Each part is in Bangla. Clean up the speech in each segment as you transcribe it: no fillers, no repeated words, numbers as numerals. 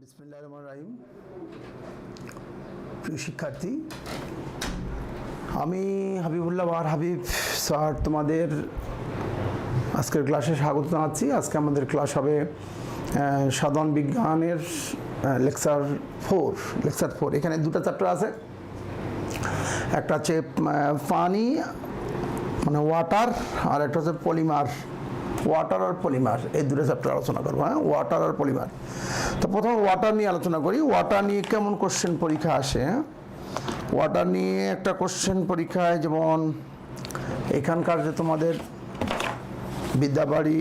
বিসমিল্লাহির রহমানির রহিম। প্রিয় শিক্ষার্থী, আমি হাবিবুল্লাহ ওয়ার হাবিব স্যার তোমাদের আজকের ক্লাসে স্বাগত জানাচ্ছি। আজকে আমাদের ক্লাস হবে সাধারণ বিজ্ঞানের লেকচার ফোর। এখানে দুটো চ্যাপ্টার আছে। একটা হচ্ছে পানি মানে ওয়াটার, আর একটা হচ্ছে পলিমার। ওয়াটার আর পলিমার, এই দুটো চ্যাপ্টার আলোচনা করবো। ওয়াটার আর পলিমার। তো প্রথমে ওয়াটার নিয়ে আলোচনা করি। ওয়াটার নিয়ে কেমন কোশ্চেন পরীক্ষা আসে। ওয়াটার নিয়ে একটা কোশ্চেন পরীক্ষায়, যেমন এখানকার যে তোমাদের বিদ্যাবাড়ি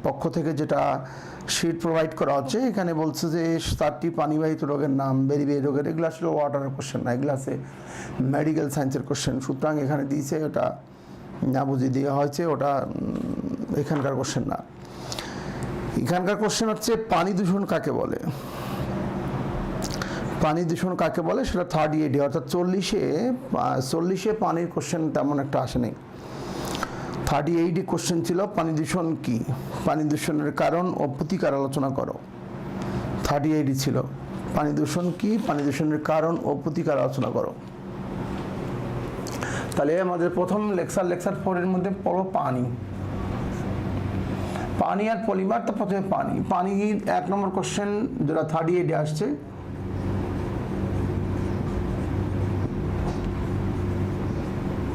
পক্ষ থেকে যেটা শিট প্রোভাইড করা হচ্ছে, এখানে বলছে যে 7টি পানিবাহিত রোগের নাম, বেরিবেরি রোগের। এগুলো আসলে ওয়াটারের কোশ্চেন না, এগুলো আছে মেডিকেল সায়েন্সের কোশ্চেন। সুতরাং এখানে দিয়েছে, ওটা না বুঝিয়ে দেওয়া হয়েছে, ওটা এখানকার কোশ্চেন না। এখানকার কোশ্চেন হচ্ছে পানি দূষণ কাকে বলে। পানি দূষণ কাকে বলে সেটা 38-এ, অর্থাৎ 40-এ পানির কোশ্চেন তেমন একটা আসেনি। 38-এ কোশ্চেন ছিল পানি দূষণ কি, পানি দূষণের কারণ ও প্রতিকার আলোচনা করো। 38-এ ছিল পানি দূষণ কি, পানি দূষণের কারণ ও প্রতিকার আলোচনা করো। তাহলে আমাদের প্রথম লেকচার 4-এর মধ্যে পড়ো পানি আর পলিমার। তো প্রথমে পানি 1 নম্বর কোশ্চেন যেটা 38-এ আসছে,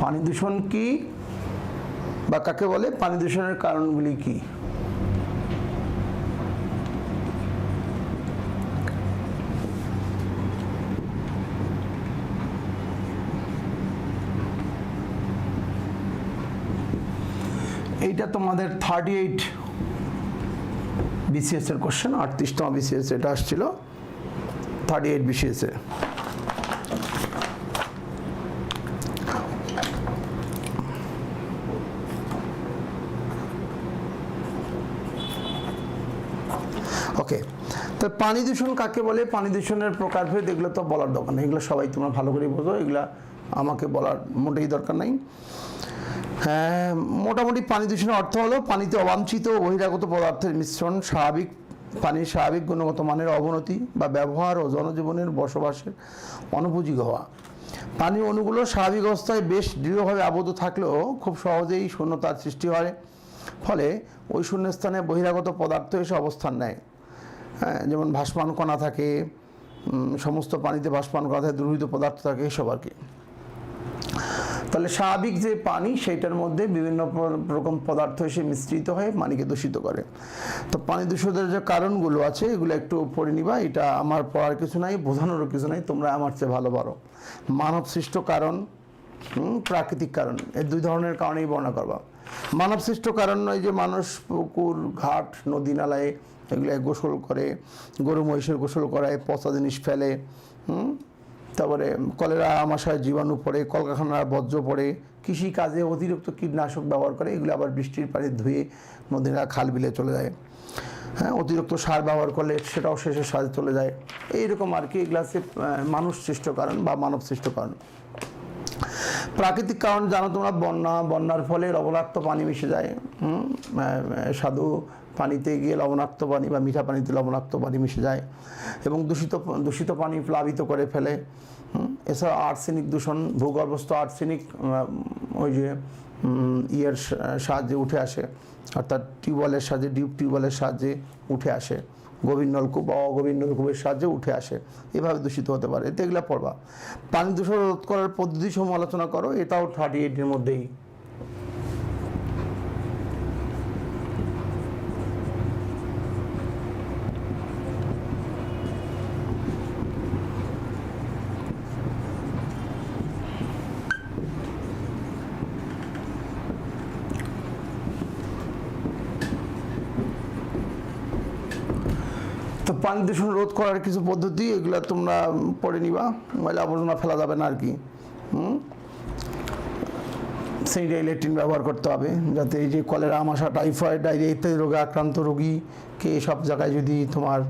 পানি দূষণ কি বা কাকে বলে, পানি দূষণের কারণগুলি কি। এইটা তোমাদের 38 বিসিএস এর কোশ্চেন। 38তম বিসিএস এটা আসছিল 38 বিসিএস এ। ওকে, তো পানি দূষণ কাকে বলে, পানি দূষণের প্রকারভেদ, এগুলো তো বলার দরকার নেই, এগুলো সবাই তোমরা ভালো করে বোঝো, এগুলা আমাকে বলার মোটেই দরকার নাই। হ্যাঁ, মোটামুটি পানি দূষণের অর্থ হলো পানিতে অবাঞ্ছিত বহিরাগত পদার্থের মিশ্রণ, পানির স্বাভাবিক গুণগত মানের অবনতি বা ব্যবহার ও জনজীবনের বসবাসের অনুপযোগী হওয়া। পানির অণুগুলো স্বাভাবিক অবস্থায় বেশ দৃঢ়ভাবে আবদ্ধ থাকলেও খুব সহজেই শূন্যতার সৃষ্টি হয়, ফলে ওই শূন্যস্থানে বহিরাগত পদার্থ এসে অবস্থান নেয়। যেমন ভাসমান কণা থাকে, সমস্ত পানিতে ভাসমান কণা থাকে, দ্রবীভূত পদার্থ থাকে, এসব আর কি। তাহলে স্বাভাবিক যে পানি, সেইটার মধ্যে বিভিন্ন রকম পদার্থ এসে মিশ্রিত হয়ে পানিকে দূষিত করে। তো পানি দূষণের যে কারণগুলো আছে, এগুলো একটু পড়ে নিবা। এটা আমার পড়ার কিছু নাই, বোঝানোরও কিছু নাই, তোমরা আমার চেয়ে ভালো পারো। মানব সৃষ্ট কারণ, প্রাকৃতিক কারণ, এই 2 ধরনের কারণেই বর্ণনা করবা। মানব সৃষ্ট কারণ নয় যে মানুষ পুকুর ঘাট নদী নালায় এগুলো গোসল করে, গরু মহিষের গোসল করায়, পচা জিনিস ফেলে, তারপরে কলেরা আমাশয় জীবাণু পড়ে, কলকারখানার বর্জ্য পড়ে, কৃষি কাজে অতিরিক্ত কীটনাশক ব্যবহার করে, এগুলো আবার বৃষ্টির পানি ধুয়ে নদীরা খাল বিলে চলে যায়। অতিরিক্ত সার ব্যবহার করলে সেটাও শেষের সাজে চলে যায়। এইরকম আর কি, এগুলো হচ্ছে মানুষ সৃষ্ট কারণ বা মানব সৃষ্ট কারণ। প্রাকৃতিক কারণ জানো তোমরা, বন্যার ফলে লবণাক্ত পানি মিশে যায়। স্বাদু পানিতে গিয়ে লবণাক্ত পানি বা মিঠা পানিতে লবণাক্ত পানি মিশে যায় এবং দূষিত পানি প্লাবিত করে ফেলে। এছাড়া আর্সেনিক দূষণ, ভূগর্ভস্থ আর্সেনিক ওই যে ইয়ের সাহায্যে উঠে আসে, অর্থাৎ টিউবওয়েলের সাহায্যে, ডিপ টিউবওয়েলের সাহায্যে উঠে আসে, গভীর নলকূপ বা অগভীর নলকূপের সাহায্যে উঠে আসে, এভাবে দূষিত হতে পারে। এতে এগুলো পড়বা। পানি দূষণ রোধ করার পদ্ধতি সমূহ আলোচনা করো, এটাও 38-এর মধ্যেই। তো পানি দূষণ রোধ করার কিছু পদ্ধতি, এগুলো তোমরা পড়ে নিবা। ময়লা আবর্জনা ফেলা যাবে না আর কি। স্যানিটারি ল্যাট্রিন ব্যবহার করতে হবে, যাতে এই যে কলেরা আমাশা টাইফয়েড ডায়রিয়া ইত্যাদি রোগে আক্রান্ত রোগীকে সব জায়গায় যদি তোমার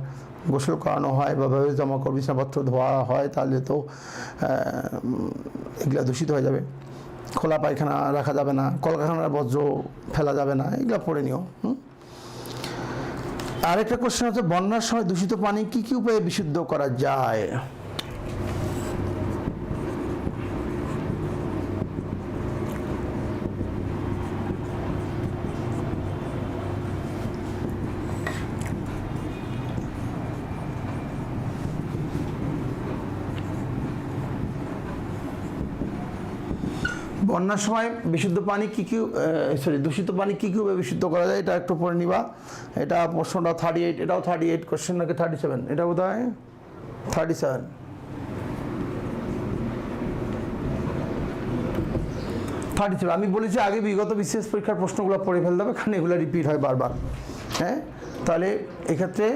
গোসল করানো হয় বা জামাকাপড় বিছানাপত্র ধোয়া হয়, তাহলে তো এগুলো দূষিত হয়ে যাবে। খোলা পায়খানা রাখা যাবে না, কলকারখানার বর্জ্য ফেলা যাবে না, এগুলো পড়ে নিও। আরেকটা কোশ্চেন হচ্ছে বন্যার সময় দূষিত পানি কি কি উপায়ে বিশুদ্ধ করা যায়? বন্যার সময় বিশুদ্ধ পানি কি কি দূষিত পানি কি কি উপায়ে বিশুদ্ধ করা যায়, এটা একটু পড়ে নিবা। এটা প্রশ্নটা 38, এটাও 38 কোশ্চেন নাকি 37, এটা বোধ হয় 37। আমি বলেছি আগে বিগত বিশেষ পরীক্ষার প্রশ্নগুলো পড়ে ফেলতে হবে, কারণ এগুলো রিপিট হয় বারবার। হ্যাঁ, তাহলে এক্ষেত্রে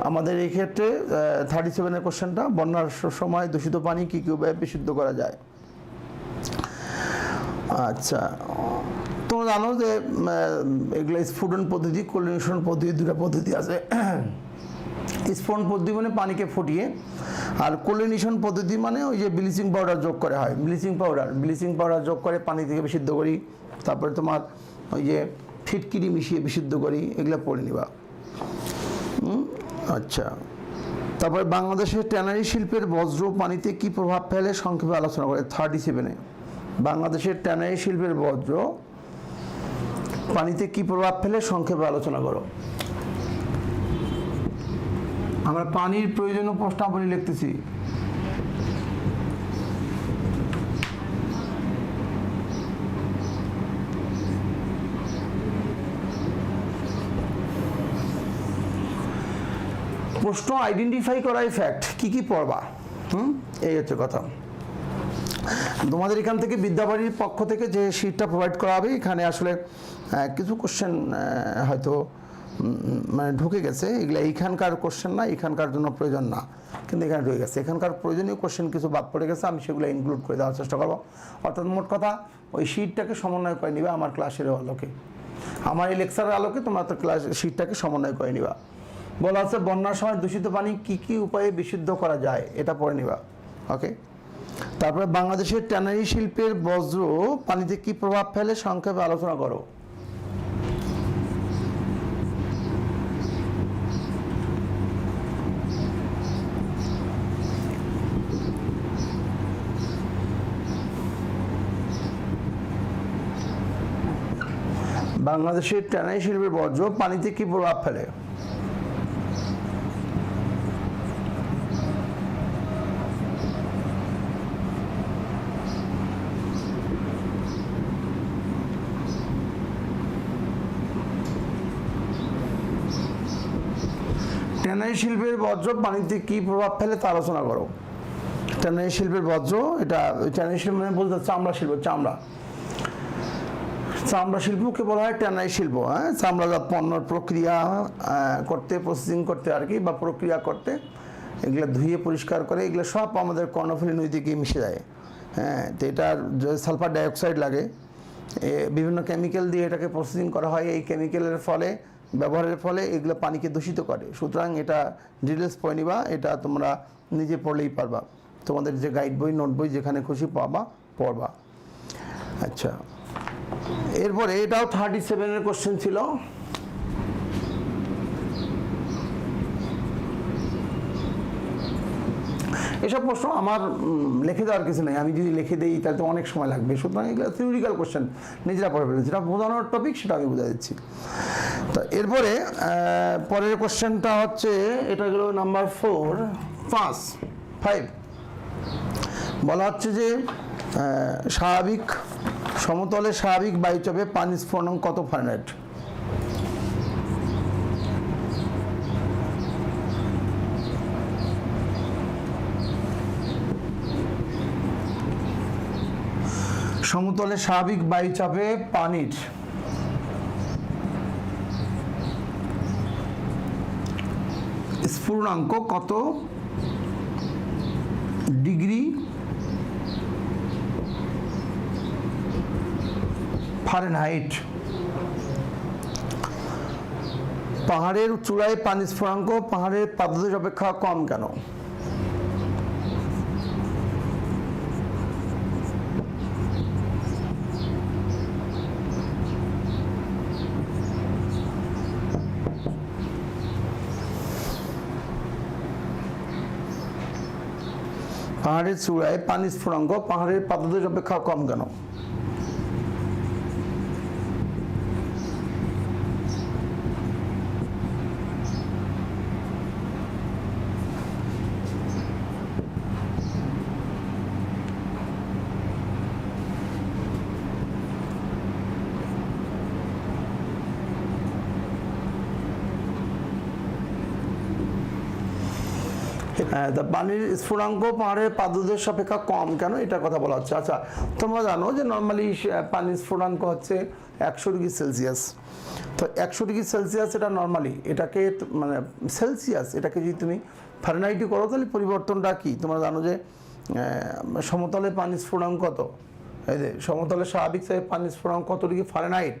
আমাদের এই ক্ষেত্রে 37-এর কোশ্চেনটা বন্যার সময় দূষিত পানি কি কি উপায়ে বিশুদ্ধ করা যায়। আচ্ছা, তোমরা জানো যে এগুলো স্ফুটন পদ্ধতি, ক্লোরিনেশন পদ্ধতি, দুটো পদ্ধতি আছে। স্ফুটন পদ্ধতি মানে পানিকে ফুটিয়ে, আর ক্লোরিনেশন পদ্ধতি মানে ওই যে ব্লিচিং পাউডার যোগ করে হয়, ব্লিচিং পাউডার যোগ করে পানি থেকে বিশুদ্ধ করি। তারপরে তোমার ওই যে ফিটকিরি মিশিয়ে বিশুদ্ধ করি, এগুলো পড়ে নিবা। আচ্ছা, তারপরে বাংলাদেশের ট্যানারি শিল্পের বজ্র পানিতে কি প্রভাব ফেলে সংক্ষেপে আলোচনা করে 37-এ। বাংলাদেশের ট্যানারি শিল্পের বজ্র পানিতে কি প্রভাব ফেলে সংক্ষেপে আলোচনা করো। আমরা পানির প্রয়োজনীয় প্রশ্নাবলী লিখতেছি। প্রশ্ন আইডেন্টিফাই করাই ফ্যাক্ট, কি কি পড়বা, এই হচ্ছে কথা। তোমাদের এখান থেকে বিদ্যাবাড়ির পক্ষ থেকে যে শিটটা প্রোভাইড করা হবে, এখানে আসলে কিছু কোশ্চেন হয়তো মানে ঢুকে গেছে, এগুলো এইখানকার কোশ্চেন না, এখানকার জন্য প্রয়োজন না, কিন্তু এখানে ঢুকে গেছে। এখানকার প্রয়োজনীয় কোশ্চেন কিছু বাদ পড়ে গেছে, আমি সেগুলো ইনক্লুড করে দেওয়ার চেষ্টা করবো। অর্থাৎ মোট কথা ওই শিটটাকে সমন্বয় করে নিবা আমার ক্লাসের আলোকে, আমার এই লেকচারের আলোকে তোমরা তো ক্লাস শিটটাকে সমন্বয় করে নিবা। বলা আছে বন্যার সময় দূষিত পানি কি কি উপায়ে বিশুদ্ধ করা যায়, এটা পড়ে নিবা। ওকে, তারপরে বাংলাদেশের ট্যানারি শিল্পের বজ্র পানিতে কি প্রভাব ফেলে সংক্ষেপে আলোচনা করো। বাংলাদেশের ট্যানারি শিল্পের বজ্র পানিতে কি প্রভাব ফেলে। ট্যানারি শিল্পের বজ্র পানিতে কি প্রভাব ফেলে তা আলোচনা করো। ট্যানারি শিল্পের বজ্র, এটা ট্যানারি শিল্প মানে বলতে চামড়া শিল্প, চামড়া শিল্পকে বলা হয় ট্যানারি শিল্প। হ্যাঁ, চামড়াজাত পণ্যর প্রক্রিয়া করতে, প্রসেসিং করতে আর কি, বা প্রক্রিয়া করতে, এগুলো ধুয়ে পরিষ্কার করে, এগুলো সব আমাদের কর্ণফুলী নদীতে গিয়ে মিশে যায়। হ্যাঁ, তো এটার সালফার ডাইঅক্সাইড লাগে, বিভিন্ন কেমিক্যাল দিয়ে এটাকে প্রসেসিং করা হয়। এই কেমিক্যালের ফলে, ব্যবহারের ফলে এগুলো পানিকে দূষিত করে। সুতরাং এটা ডিটেলস পড়ে নিবা, এটা তোমরা নিজে পড়লেই পারবা, তোমাদের যে গাইড বই, নোট বই যেখানে খুশি পাবা পড়বা। আচ্ছা, এরপরে এটাও 37-এর কোশ্চেন ছিল। এসব প্রশ্ন আমার লিখে দেওয়ার কিছু নেই, আমি যদি লিখে দিই তাহলে তো অনেক সময় লাগবে। সুতরাং এগুলো থিওরিক্যাল কোশ্চেন, নিজেরা পড়ে ফেলেছি, যেটা বোঝানোর টপিক সেটা আমি বুঝা দিচ্ছি। তো এরপরে পরের কোশ্চেনটা হচ্ছে, এটা গেল নাম্বার 5 বলা হচ্ছে যে স্বাভাবিক সমতলে স্বাভাবিক বায়ুচাপে পানির স্ফুটনাঙ্ক কত ফারেনহাইট। সমতলে স্বাভাবিক বায়ুচাপে পানির স্ফুটনাঙ্ক কত ডিগ্রি ফারেনহাইট। পাহাড়ের চূড়ায় পানির স্ফুটনাঙ্ক পাহাড়ের পাদদেশ অপেক্ষা কম কেন? পাহাড়ের চূড়ায় পানির স্ফুটনাঙ্ক পাহাড়ের পাদদেশ অপেক্ষা কম কেন? হ্যাঁ, তা পানির স্ফুটনাঙ্ক পাহাড়ের পাদদেশ অপেক্ষা কম কেন এটা কথা বলা হচ্ছে। আচ্ছা, তোমরা জানো যে নর্মালি পানির স্ফুটনাঙ্ক হচ্ছে 100 ডিগ্রি সেলসিয়াস। তো 100 ডিগ্রি সেলসিয়াস এটা নর্মালি, এটাকে মানে সেলসিয়াস, এটাকে যদি তুমি ফারেনহাইটে করো তাহলে পরিবর্তনটা কি? তোমরা জানো যে সমতলে পানির স্ফুটনাঙ্ক কত, এই যে সমতলে স্বাভাবিক পানির স্ফুটনাঙ্ক কত ডিগ্রি ফারেনহাইট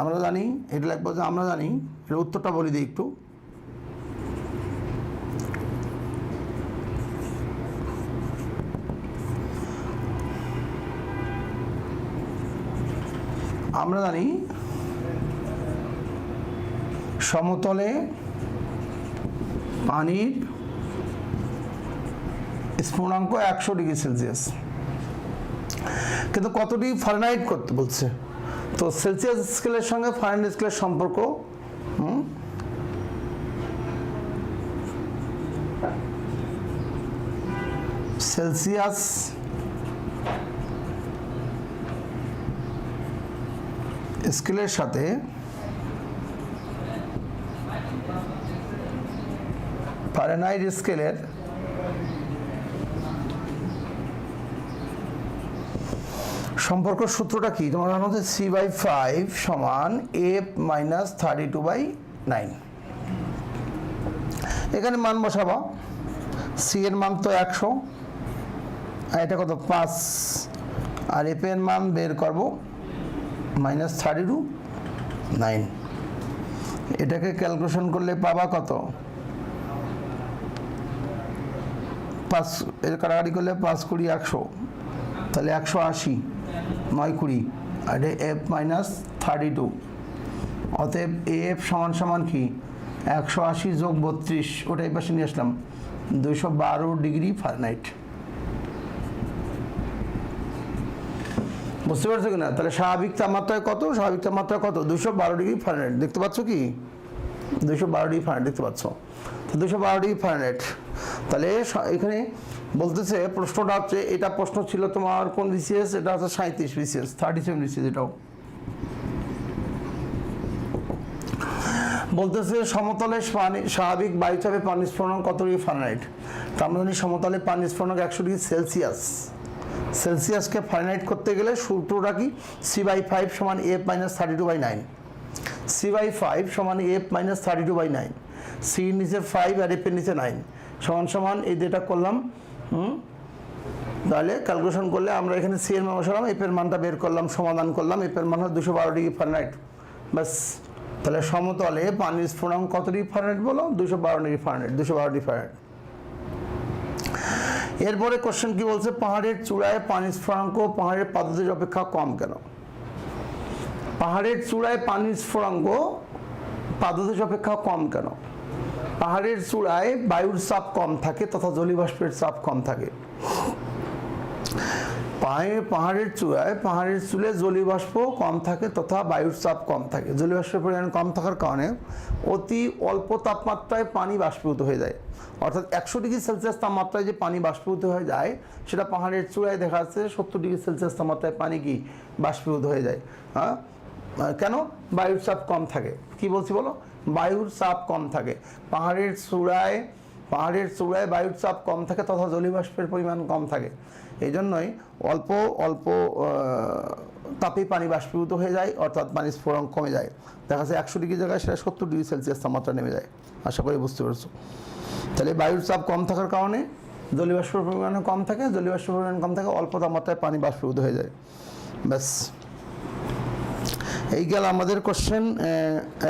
আমরা জানি। এটা লাগবে যে আমরা জানি, এর উত্তরটা বলি দিই একটু। আমরা জানি সমতলে পানির স্ফুটনাঙ্ক 100 ডিগ্রি সেলসিয়াস, কিন্তু কত ডিগ্রি ফারেনহাইট করতে বলছে। তো সেলসিয়াস স্কেলের সঙ্গে ফারেনহাইট স্কেলের সম্পর্ক, সেলসিয়াস স্কেলের সাথে ফারেনহাইট স্কেলের সম্পর্ক সূত্রটা কি? তোমার জানো যে C/5 সমান F - 32/9। এখানে মান বসাবা, C এর মান তো 100, আর এটা কত 5, আর F এর মান বের করবো -32/9। এটাকে ক্যালকুলেশন করলে পাবা কত? 5 এর কাটাকাটি করলে 5 × 20 100, তাহলে 180, 9 × 20, আর F - 32। অতএব AF সমান কি 180 + 32, ওটাই পাশে নিয়ে আসলাম 212 ডিগ্রি ফারেনহাইট। বুঝতে পারছো কিনা? তাহলে স্বাভাবিক তাপমাত্রায় কত? স্বাভাবিক তাপমাত্রা কত? 212 ডিগ্রি ফারেনহাইট। দেখতে পাচ্ছ কি 212 ডিগ্রি ফারেনহাইট দেখতে পাচ্ছ? তো 212 ডিগ্রি ফারেনহাইট। তাহলে এখানে বলতেছে, প্রশ্নটা হচ্ছে, এটা প্রশ্ন ছিল তোমার কোন বিসিএস? এটা হচ্ছে 37 বিসিএস, 37 বিসিএস। এটাও বলতেছে সমতলে স্বাভাবিক বায়ুচাপে পানির স্ফুটনাঙ্ক কত ডিগ্রি ফারেনহাইট? তো আমরা জানি সমতলে পানির স্ফুটনাঙ্ক 100 ডিগ্রি সেলসিয়াস। সেলসিয়াসকে ফারেনহাইট করতে গেলে সূত্রটা কি? C/5 সমান F - 32/9। C/5 সমান F - 32/9। C এর নিচে 5 আর F এর নিচে 9 সমান এই যেটা করলাম, তাহলে ক্যালকুলেশন করলে আমরা এখানে C এর মান বসালাম, F এর মানটা বের করলাম, সমাধান করলাম। F এর মান হলো 212 ডিগ্রি ফারেনহাইট। বাস, তাহলে সমতলে পানির স্ফুটনাঙ্ক কত ডিগ্রি ফারেনহাইট বলো? 212 ডিগ্রি ফারেনহাইট, 212 ডিগ্রি ফারেনহাইট। এরপরে কোশ্চেন কি বলছে? পাহাড়ের চূড়ায় পানির স্ফুটনাঙ্ক পাহাড়ের পাদদেশ অপেক্ষা কম কেন? পাহাড়ের চূড়ায় পানির স্ফুটনাঙ্ক পাদদেশ অপেক্ষা কম কেন? পাহাড়ের চূড়ায় বায়ুর চাপ কম থাকে তথা জলীয়বাষ্পের চাপ কম থাকে। পাহাড়ের চূড়ে জলীয়বাষ্প কম থাকে তথা বায়ুর চাপ কম থাকে। জলীয়বাষ্পের পরিমাণ কম থাকার কারণে অতি অল্প তাপমাত্রায় পানি বাষ্পীভূত হয়ে যায়। অর্থাৎ 100 ডিগ্রি সেলসিয়াস তাপমাত্রায় যে পানি বাষ্পীভূত হয়ে যায়, সেটা পাহাড়ের চূড়ায় দেখা যাচ্ছে 70 ডিগ্রি সেলসিয়াস তাপমাত্রায় পানি কি বাষ্পীভূত হয়ে যায়। হ্যাঁ, কেন? বায়ুর চাপ কম থাকে। কি বলছি বলো? বায়ুর চাপ কম থাকে। পাহাড়ের চূড়ায় বায়ুর চাপ কম থাকে তথা জলীয়বাষ্পের পরিমাণ কম থাকে। এই জন্যই অল্প তাপে পানি বাষ্পীভূত হয়ে যায়, অর্থাৎ পানির স্ফুটনাঙ্ক কমে যায়। দেখা যাচ্ছে 100 ডিগ্রি জায়গায় সেটা 70 ডিগ্রি সেলসিয়াস তাপমাত্রা নেমে যায়। আশা করি বুঝতে পারছো। তাহলে বায়ুর চাপ কম থাকার কারণে জলীয়বাষ্পের পরিমাণ কম থাকে, অল্প তাপমাত্রায় পানি বাষ্পীভূত হয়ে যায়। ব্যাস, এই গেল আমাদের কোশ্চেন।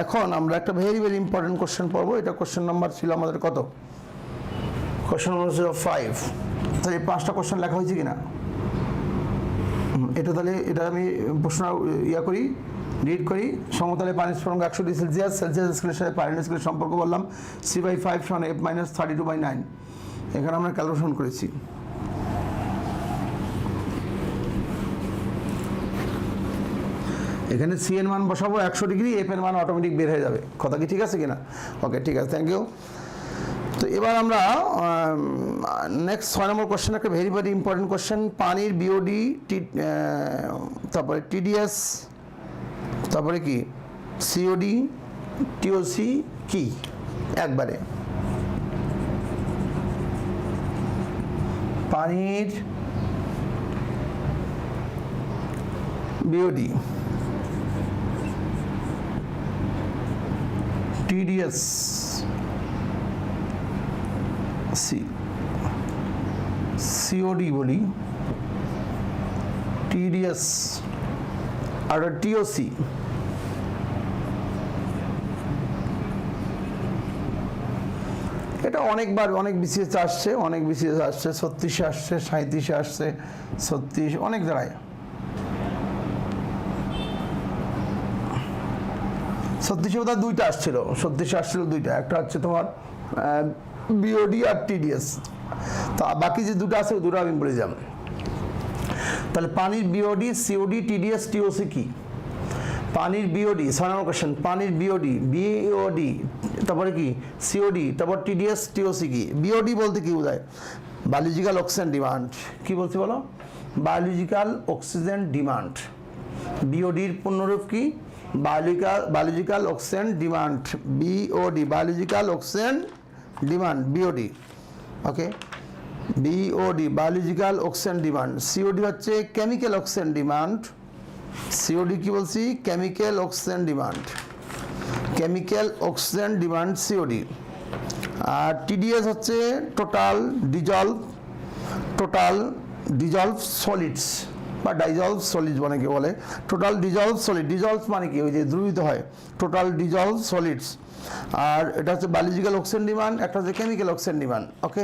এখন আমরা একটা ভেরি ইম্পর্টেন্ট কোশ্চেন পড়বো। এটা কোশ্চেন নাম্বার ছিল আমাদের কত? কোশ্চেন নাম্বার ছিল 5। তাহলে 5টা কোশ্চেন লেখা হয়েছে কিনা এটা? তাহলে এটা আমি প্রশ্ন রিড করি। সমতলে পানির স্ফুটনাঙ্ক 100 ডিগ্রি সেলসিয়াস স্কেলের সাথে ফারেনহাইট স্কেলের সম্পর্ক বললাম। C/5 সমান F - 32/9। এখানে আমরা ক্যালকুলেশন করেছি। এখানে সি এর মান বসাবো 100 ডিগ্রি, এফ এর মান অটোমেটিক বের হয়ে যাবে। কথা কি ঠিক আছে কিনা? ওকে, ঠিক আছে, থ্যাংক ইউ। তো এবার আমরা নেক্সট 6 নম্বর কোশ্চেন, একটা ভেরি ভেরি ইম্পর্টেন্ট কোশ্চেন। পানির বিওডি, তারপরে টিডিএস, তারপরে কি সিওডি, টিওসি কি? একবারে পানির বিওডি, টিডিএস, সিওডি বলি, টিডিএস আর টিওসি। এটা অনেকবার অনেক বিসিএস আসছে, অনেক বিসিএস আসছে, 36 আসছে, 37 আসছে, 36 অনেক জায়গায়। 36 বোধহয় দুইটা আসছিল, 36 আসছিল দুইটা, একটা হচ্ছে তোমার বিওডি আর টিডিএস। তা বাকি যে দুটো আছে ওই দুটো আমি বলে যাব। তাহলে পানির বিওডি, সিওডি, টিডিএস, টিওসি কি? পানির বিওডি, 6 নম্বর কোশ্চেন, পানির বিওডি, বিওডি, তারপরে কি সিওডি, তারপর টিডিএস, টিওসি কি? বিওডি বলতে কি বোঝায়? Biological oxygen demand. কি বলছি বলো? Biological oxygen demand. বিওডির পূর্ণরূপ কি? Biological oxygen demand, BOD, biological oxygen demand, BOD. Okay, BOD, biological oxygen demand. COD হচ্ছে কেমিক্যাল অক্সিজেন ডিমান্ড। সিওডি কি বলছি? Chemical oxygen demand, chemical oxygen demand COD. আর টিডিএস হচ্ছে টোটাল ডিজলভ সলিডস বা ডাইজলভ সলিডস অনেকে বলে। টোটাল ডিজলভ সলিড, ডিজলভ মানে কি? ওই যে দ্রবীভূত হয়, টোটাল ডিজলভ সলিডস। আর এটা হচ্ছে বায়োলজিক্যাল অক্সিজেন ডিমান্ড, একটা হচ্ছে কেমিক্যাল অক্সিজেন ডিমান্ড। ওকে,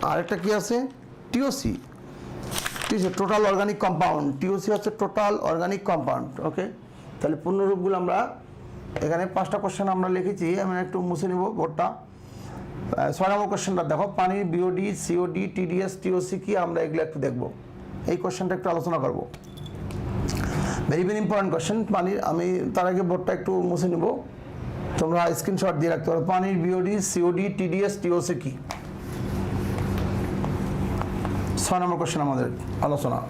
আর একটা কি আছে? TOC, total organic compound. TOC হচ্ছে টোটাল অর্গানিক কম্পাউন্ড। ওকে, তাহলে পূর্ণরূপগুলো আমরা এখানে 5টা কোশ্চেন আমরা লিখেছি, আমি একটু মুছে নিব বোর্ডটা। 6 নম্বর কোশ্চেনটা দেখো, পানির বিওডি, সিওডি, টিডিএস, টিওসি কি? আমরা এগুলো একটু দেখবো, এই কোশ্চেনটা একটু আলোচনা করবো। Very very important question. পানির, আমি তার আগে বোর্ডটা একটু মুছে নিব, তোমরা স্ক্রিনশট দিয়ে রাখতে পারো। পানির বিওডি, সিওডি, টিডিএস, টিওসি কি? 6 নম্বর কোশ্চেন আমাদের আলোচনা।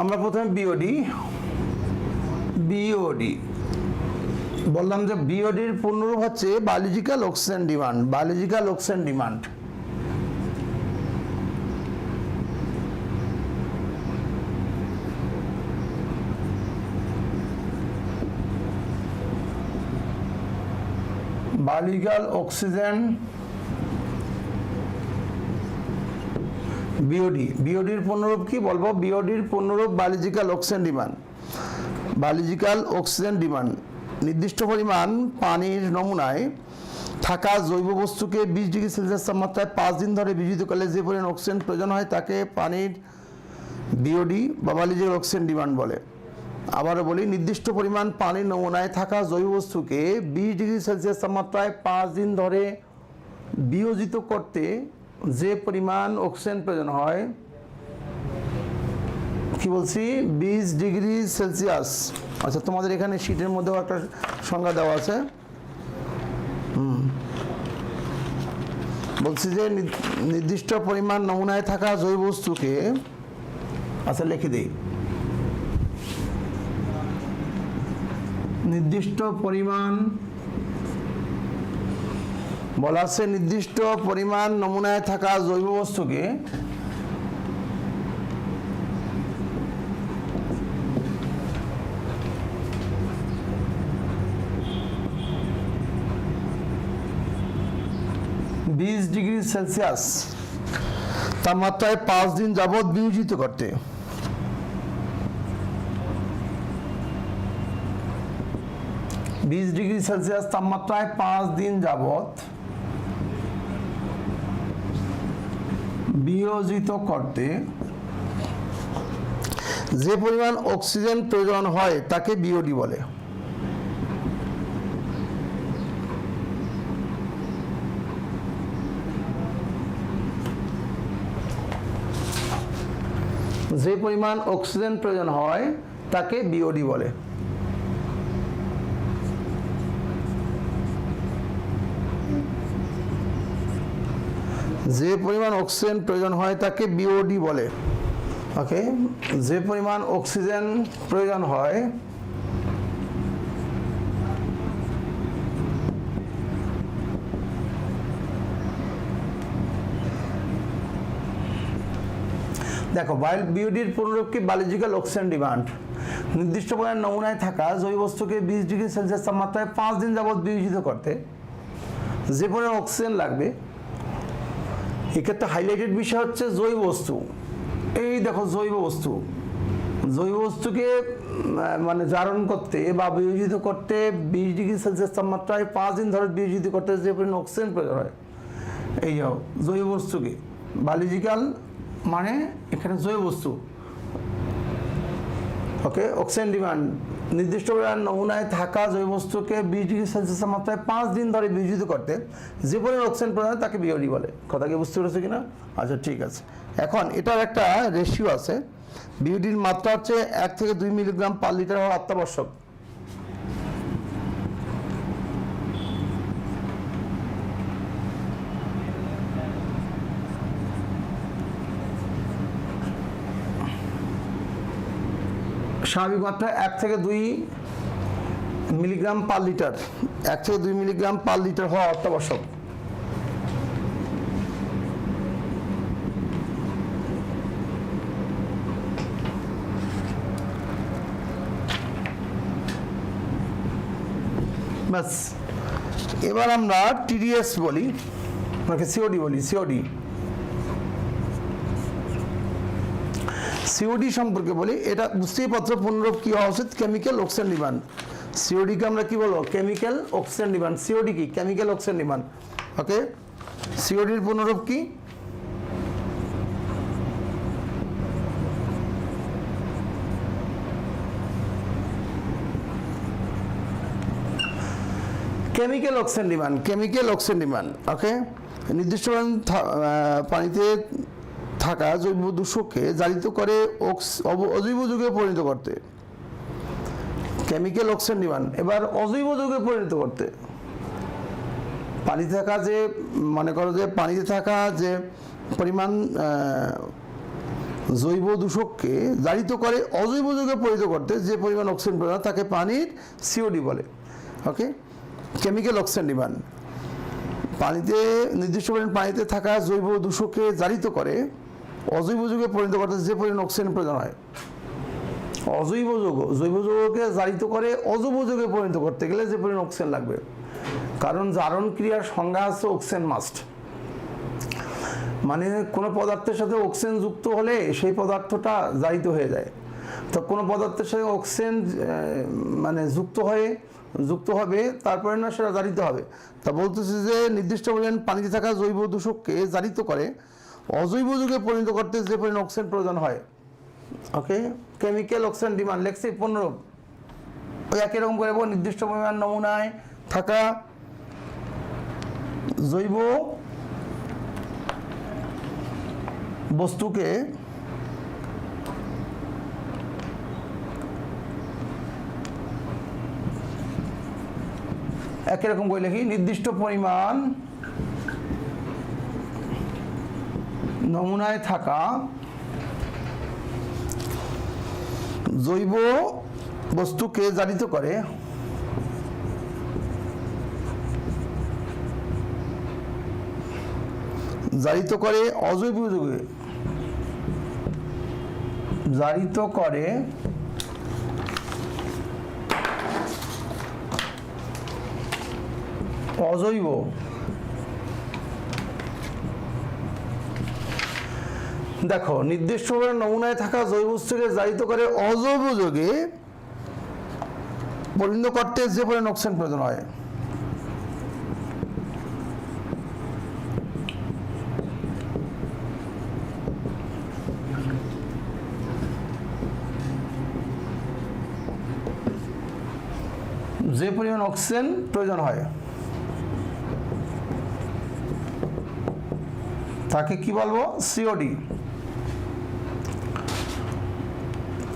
আমরা প্রথমে বিওডি বললাম যে বিওডির পূর্ণরূপ হচ্ছে biological oxygen demand, biological oxygen demand. Biological oxygen বিওডির পূর্ণরূপ কি বলবো? বিওডির পূর্ণরূপ biological oxygen demand. Biological oxygen demand নির্দিষ্ট পরিমাণ পানির নমুনায় থাকা জৈব বস্তুকে 20 ডিগ্রি সেলসিয়াস তাপমাত্রায় 5 দিন ধরে বিজিত করলে যে পরিমাণ অক্সিজেন প্রয়োজন হয় তাকে পানির বিওডি বা বায়োলজিক্যাল অক্সিজেন ডিমান্ড বলে। আবারও বলি, নির্দিষ্ট পরিমাণ পানির নমুনায় থাকা জৈব বস্তুকে 20 ডিগ্রি সেলসিয়াস তাপমাত্রায় 5 দিন ধরে বিয়োজিত করতে যে পরিমাণ অক্সিজেন প্রয়োজন হয়, কি বলছি? 20 ডিগ্রি সেলসিয়াস। আচ্ছা, তোমাদের এখানে শীটের মধ্যেও একটা সংজ্ঞা দেওয়া আছে। বলছি যে নির্দিষ্ট পরিমাণ নমুনায় থাকা জৈব বস্তুকে, আচ্ছা লিখে দিই, নির্দিষ্ট পরিমাণ বলা আছে, নির্দিষ্ট পরিমাণ নমুনায় থাকা জৈব বস্তুকে বিশ ডিগ্রি সেলসিয়াস তাপমাত্রায় 5 দিন যাবৎ বিয়োজিত করতে। ডিগ্রি সেলসিয়াস তাপমাত্রায় 5 দিন যাবৎ বিয়োজিত করতে যে পরিমাণ অক্সিজেন প্রয়োজন হয় তাকে বিওডি বলে। যে পরিমাণ অক্সিজেন প্রয়োজন হয় তাকে বিওডি বলে। যে পরিমাণ অক্সিজেন প্রয়োজন হয় তাকে বিওডি বলে। ওকে, যে পরিমাণ অক্সিজেন প্রয়োজন হয় দেখো, বিওডির পুনরূপ কি? Biological oxygen demand. নির্দিষ্ট পরিমাণ নমুনায় থাকা জৈব বস্তুকে 20 ডিগ্রি সেলসিয়াস তাপমাত্রায় 5 দিন যাবৎ বিয়োজিত করতে যে পরিমাণ অক্সিজেন লাগবে। এক্ষেত্রে হাইলাইটেড বিষয় হচ্ছে জৈব বস্তু। এই দেখো, জৈব বস্তুকে মানে জারণ করতে বা বিয়োজিত করতে 20 ডিগ্রি সেলসিয়াস তাপমাত্রায় 5 দিন ধরে বিয়োজিত করতে যে পরিমাণ অক্সিজেন প্রয়োজন হয়। এই যাও, জৈব বস্তুকে বায়োলজিক্যাল মানে এখানে জৈব বস্তু। ওকে, অক্সিজেন ডিমান্ড নির্দিষ্ট পরিমাণ নমুনায় থাকা জৈব বস্তুকে 20 ডিগ্রি সেলসিয়াস তাপমাত্রায় 5 দিন ধরে বিয়োজিত করতে যে পরিমাণ অক্সিজেন প্রয়োজন হয় তাকে বিওডি বলে। কথা কি বুঝতে পেরেছো কিনা? আচ্ছা, ঠিক আছে। এখন এটার একটা রেশিও আছে। বিওডির মাত্রা হচ্ছে 1 থেকে 2 মিলিগ্রাম পার লিটার হওয়া অত্যাবশ্যক। স্বাভাবিক মাত্রা 1 থেকে 2 মিলিগ্রাম পার লিটার, 1 থেকে 2 মিলিগ্রাম পার লিটার হওয়া অত্যাবশ্যক। বাস, এবার আমরা টিডিএস বলি, সিওডি বলি। সিওডি সম্পর্কে বলি। এটা বুঝতেই পারছো পুনরূপ কি হওয়া উচিত? Chemical oxygen demand. সিওডিকে আমরা কি বলবো? Chemical oxygen demand. সিওডি কি? Chemical oxygen demand. ওকে, সিওডির পুনরূপ কি? Chemical oxygen demand. ওকে, নির্দিষ্ট পানিতে থাকা জৈব দূষককে জারিত করে অজৈব যৌগে পরিণত করতে। Chemical oxygen demand. এবার অজৈব যৌগে পরিণত করতে পানিতে থাকা যে, মনে করো যে পানিতে থাকা যে পরিমাণ জৈব দূষককে জারিত করে অজৈব যৌগে পরিণত করতে যে পরিমাণ অক্সিজেন প্রয়োজন তাকে পানির সিওডি বলে। ওকে, কেমিক্যাল অক্সিজেন ডিমান্ড। পানিতে নির্দিষ্ট পরিমাণ পানিতে থাকা জৈব দূষককে জারিত করে অজৈব যৌগে পরিণত করতে যে পরিমাণ অক্সিজেন প্রয়োজন হয়। জৈব যৌগকে জারিত করে অজৈব যৌগে পরিণত করতে গেলে যে পরিমাণ অক্সিজেন লাগবে। কারণ জারণ ক্রিয়ার সংজ্ঞা আছে অক্সিজেন মাস্ট। মানে কোনো পদার্থের সাথে অক্সিজেন যুক্ত হলে সেই পদার্থটা জারিত হয়ে যায়। তো কোনো পদার্থের সাথে অক্সিজেন মানে যুক্ত হবে, তারপরে না সেটা জারিত হবে। তা বলতেছে যে নির্দিষ্ট পরিমাণ পানিতে থাকা জৈব দূষককে জারিত করে অজৈব যৌগে পরিণত করতে যে পরিমাণ অক্সিজেন প্রয়োজন হয়। ওকে, কেমিক্যাল অক্সিজেন ডিমান্ড লেখছি পুনরূপ। ওই একই রকম করে নির্দিষ্ট পরিমাণ নমুনায় থাকা জৈব বস্তুকে একই রকম করে লিখি। নির্দিষ্ট পরিমাণ নমুনায় থাকা জৈব বস্তুকে জারিত করে অজৈব যৌগে অজৈব দেখো, নির্দিষ্ট নমুনায় থাকা জৈব বস্তুকে জারিত করে অজৈব যৌগে পরিণত করতে যে পরিমাণ অক্সিজেন প্রয়োজন হয়। যে পরিমাণ অক্সিজেন প্রয়োজন হয় তাকে কি বলবো? সিওডি।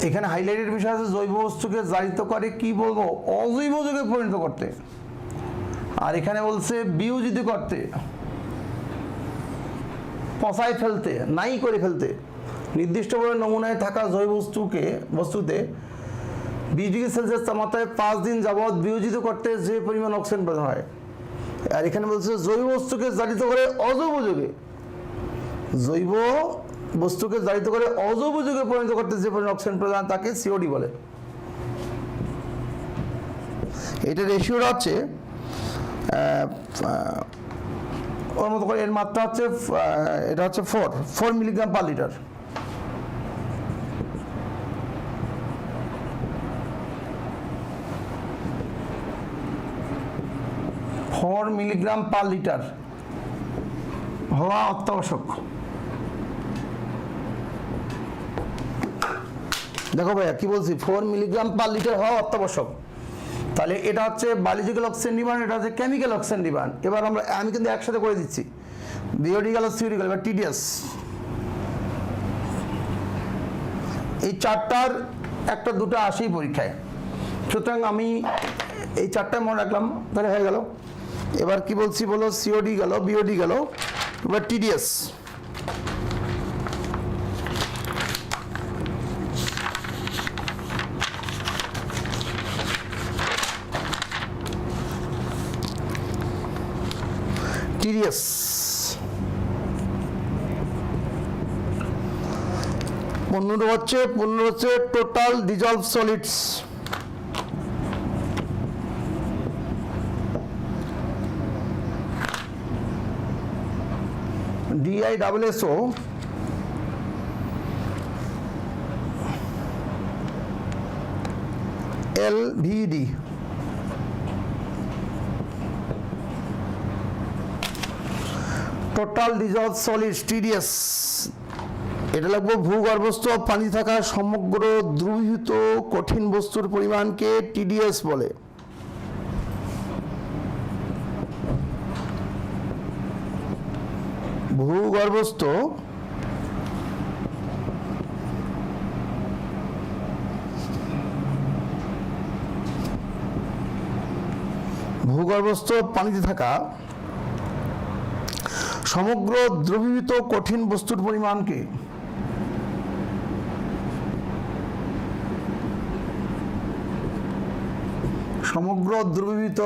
এখানে হাইলাইটেড বিষয় আছে জৈব বস্তুকে জারিত করে কি বলবো? অজৈব যৌগে পরিণত করতে। আর এখানে বলছে বিয়োজিত করতে, পচায় ফেলতে, নাই করে ফেলতে। নির্দিষ্ট করে নমুনায় থাকা জৈব বস্তুতে 20 ডিগ্রি সেলসিয়াস তাপমাত্রায় 5 দিন যাবৎ বিয়োজিত করতে যে পরিমাণ অক্সিজেন প্রয়োজন হয়। আর এখানে বলছে জৈব বস্তুকে জারিত করে অজৈব যৌগে, জৈব বস্তুকে জারিত করে অজৈব যৌগে পরিণত করতে যে পরিমাণ অক্সিজেন প্রয়োজন তাকে সিওডি বলে। এটা রেশিওটা হচ্ছে ওর মতো করে, এর মাত্রা হচ্ছে এটা হচ্ছে 4 milligram per litre. Milligram per litre হওয়া অত্যাবশ্যক। দেখো ভাইয়া কি বলছি, 4 মিলিগ্রাম পার লিটার হওয়া অত্যাবশ্যক। তাহলে এটা হচ্ছে বায়োলজিক্যাল অক্সিজেন ডিমান্ড, এটা হচ্ছে কেমিক্যাল অক্সিজেন ডিমান্ড। এবার আমি কিন্তু একসাথে করে দিচ্ছি, বিওডি গেল, সিওডি গেল, এবার টিডিএস। এই চারটার একটা দুটো আসেই পরীক্ষায়, সুতরাং আমি এই চারটায় মনে রাখলাম, তাহলে হয়ে গেল। এবার কি বলছি বলো, সিওডি গেল, বিওডি গেল, এবার টিডিএস। টিডিএস 15 হচ্ছে total dissolved solids. DISSO LVD total dissolved solids TDS। এটা লাগবে ভূগর্ভস্থ পানি থাকা সমগ্র দ্রবীভূত কঠিন বস্তুর পরিমাণকে TDS বলে। ভূগর্ভস্থ পানিতে থাকা সমগ্র দ্রবীভূত কঠিন বস্তুর পরিমাণকে সমগ্র দ্রবীভূত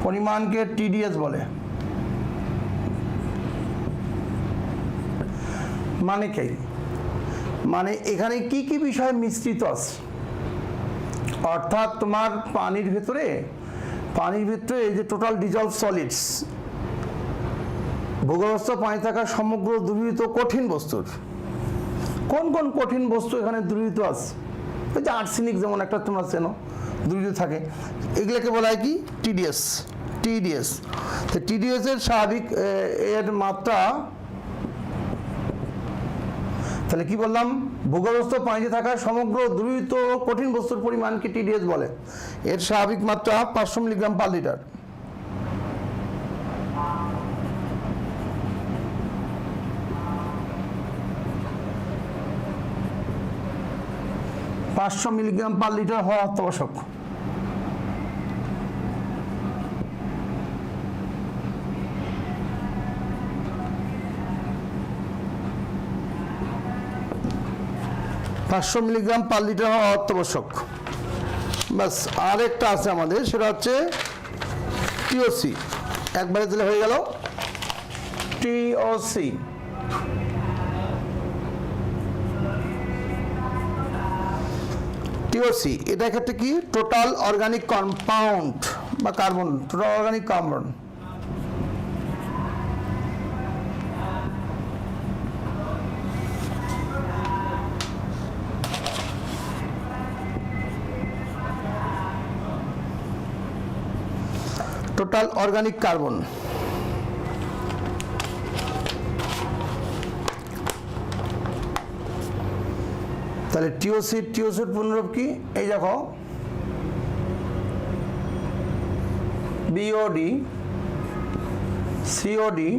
পরিমাণকে TDS বলে। মানে কি? মানে এখানে কি কি বিষয় মিশ্রিত আছে, অর্থাৎ তোমার পানির ভিতরে এই যে টোটাল ডিজলভ সলিডস, ভূগর্ভস্থ পানি থাকা সমগ্র দ্রবীভূত কঠিন বস্তুর কোন কোন কঠিন বস্তু এখানে দ্রবীভূত আছে? ওই যে আর্সেনিক যেমন একটা তোমরা চেনো দ্রবীভূত থাকে, এগুলোকে বলা হয় কি? TDS। তো TDS এর স্বাভাবিক এর মাত্রা, তাহলে কি বললাম? ভূগর্ভস্থ পানিতে থাকা সমগ্র দ্রবীভূত কঠিন বস্তুর পরিমাণকে TDS বলে। এর স্বাভাবিক মাত্রা 500 milligram per litre. Milligram per litre হওয়া অত্যাবশ্যক। মিলিগ্রাম পার লিটার হওয়া অত্যাবশ্যক। বাস, আরেকটা আছে আমাদের, সেটা হচ্ছে TOC। একবারে দিলে হয়ে গেল TOC। এটা ক্ষেত্রে কি? টোটাল অর্গানিক কম্পাউন্ড বা carbon, total organic carbon. Total organic carbon তাহলে টিওসির পুনরূপ কি? এই দেখো বিওডি সিওডি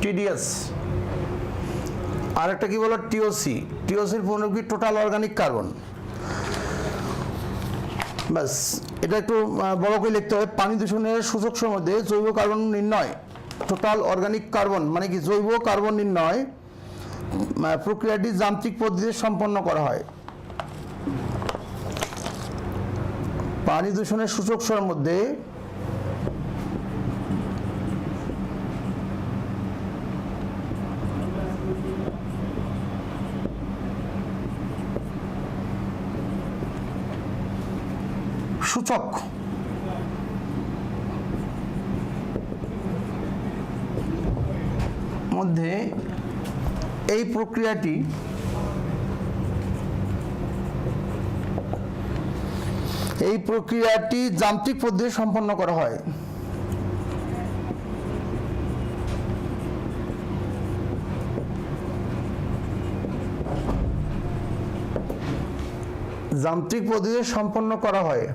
টিডিএস। আর একটা কি বলো? টিওসির পুনরূপ কি? Total organic carbon. ব্যাস, এটা একটু বড় করে লিখতে হবে। পানি দূষণের সূচক মধ্যে জৈব কার্বন নির্ণয়, টোটাল অর্গানিক কার্বন মানে কি? জৈব কার্বন নির্ণয় প্রক্রিয়াটি যান্ত্রিক পদ্ধতিতে সম্পন্ন করা হয়। পানি দূষণের সূচক মধ্যে সূচক মধ্যে এই প্রক্রিয়াটি যান্ত্রিক পদ্ধতিতে সম্পন্ন করা হয়। যান্ত্রিক পদ্ধতিতে সম্পন্ন করা হয়।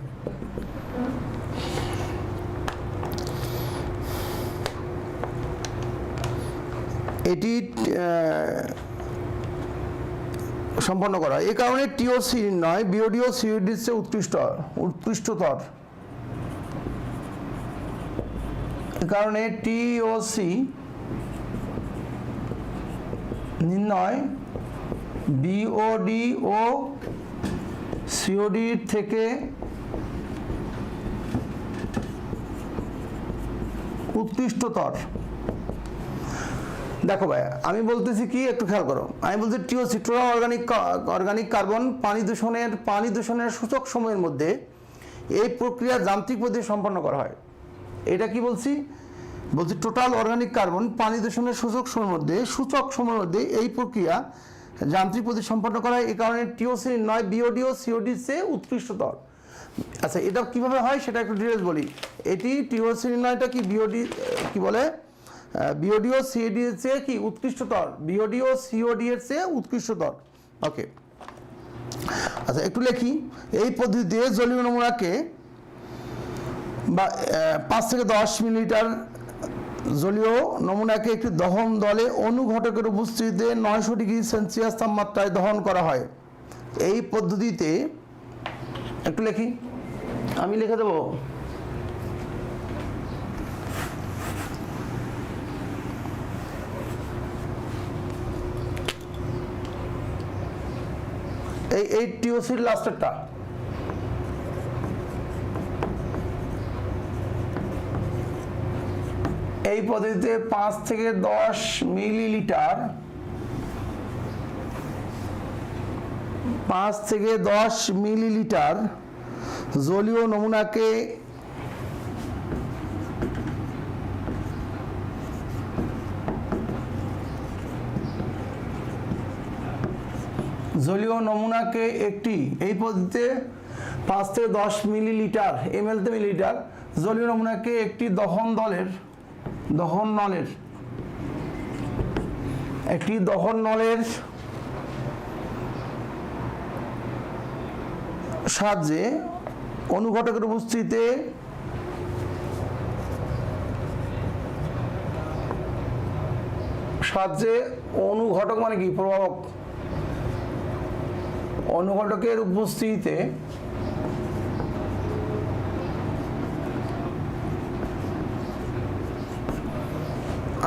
এটি সম্পন্ন করা হয়। এই কারণে টিওসি নয় বিওডি ও সিওডির চেয়ে উৎকৃষ্টতর। এই কারণে টিওসি নির্ণয় বিওডি ও সিওডির থেকে উৎকৃষ্টতর। দেখো ভাই, আমি বলতেছি কি, একটু খেয়াল করো। আমি বলছি টিওসি টোটাল অর্গানিক কার্বন পানি দূষণের সূচক সময়ের মধ্যে এই প্রক্রিয়া যান্ত্রিক পদ্ধতি সম্পন্ন করা হয়। এটা কি বলছি? বলছি টোটাল অর্গানিক কার্বন পানি দূষণের সূচক সময়ের মধ্যে এই প্রক্রিয়া যান্ত্রিক পদ্ধতি সম্পন্ন করা হয়। এই কারণে টিওসি নয় বিওডি ও সিওডির চেয়ে উৎকৃষ্টতর। আচ্ছা, এটা কিভাবে হয় সেটা একটু ডিটেলস বলি। এটি টিওসি নয়টা কি বিওডি কি বলে? বিওডি ও সিওডি এর চেয়ে কি উৎকৃষ্টতর? বিওডি ও সিওডি এর চেয়ে উৎকৃষ্টতর। ওকে, আচ্ছা একটু লিখি। এই পদ্ধতিতে জলীয় নমুনাকে বা 5 থেকে 10 মিলিলিটার জলীয় নমুনাকে একটি দহন দলে অনুঘটকের উপস্থিতিতে 900 ডিগ্রি সেলসিয়াস তাপমাত্রায় দহন করা হয়। এই পদ্ধতিতে একটু লিখি, আমি লিখে দেবো। এই টিওসির লাস্টেরটা এই পদ্ধতিতে 5 থেকে 10 মিলিলিটার জলীয় নমুনাকে একটি এই পদ্ধতিতে 5 থেকে 10 মিলিলিটার এমএলতে মিলিলিটার জলীয় নমুনাকে একটি দহন নলের সাহায্যে অনুঘটকের উপস্থিতিতে অনুঘটক মানে কি? প্রভাবক। অনুঘটকের উপস্থিতিতে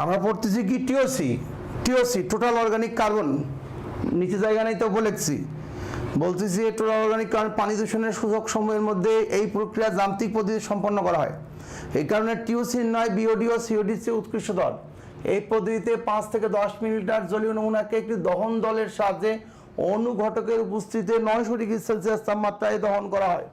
আমরা পড়তেছি কি? TOC total organic carbon. নিচে জায়গা নেই তো বলেছি, বলতেছি টোটাল অর্গানিক কার্বন পানি দূষণের সূচক সময়ের মধ্যে এই প্রক্রিয়া যান্ত্রিক পদ্ধতি সম্পন্ন করা হয়। এই কারণে টিওসি নয় বিওডি ও সিওডির চেয়ে উৎকৃষ্টতর। এই পদ্ধতিতে 5 থেকে 10 মিলিলিটার জলীয় নমুনাকে একটি দহন দলের সাহায্যে অনুঘটকের উপস্থিতিতে 900 ডিগ্রি সেলসিয়াস তাপমাত্রায় দহন করা হয়।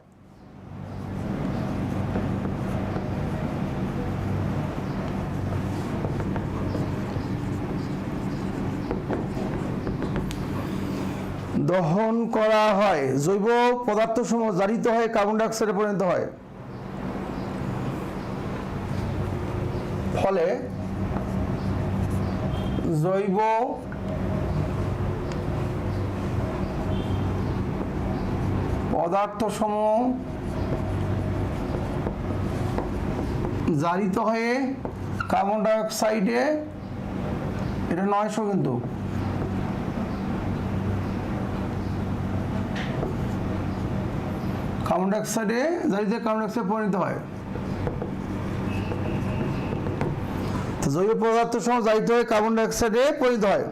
জৈব পদার্থ সমূহ জারিত হয়ে কার্বন ডাই অক্সাইডে পরিণত হয়। ফলে জৈব পদার্থসমূহ জারিত হয়ে কার্বন ডাই অক্সাইডে, এটা 900 কিন্তু, কার্বন ডাই অক্সাইডে জারিত কার্বন ডাই অক্সাইড পরিণত হয়। তো জৈব পদার্থ সমূহ জারিত হয়ে কার্বন ডাই অক্সাইডে পরিণত হয়।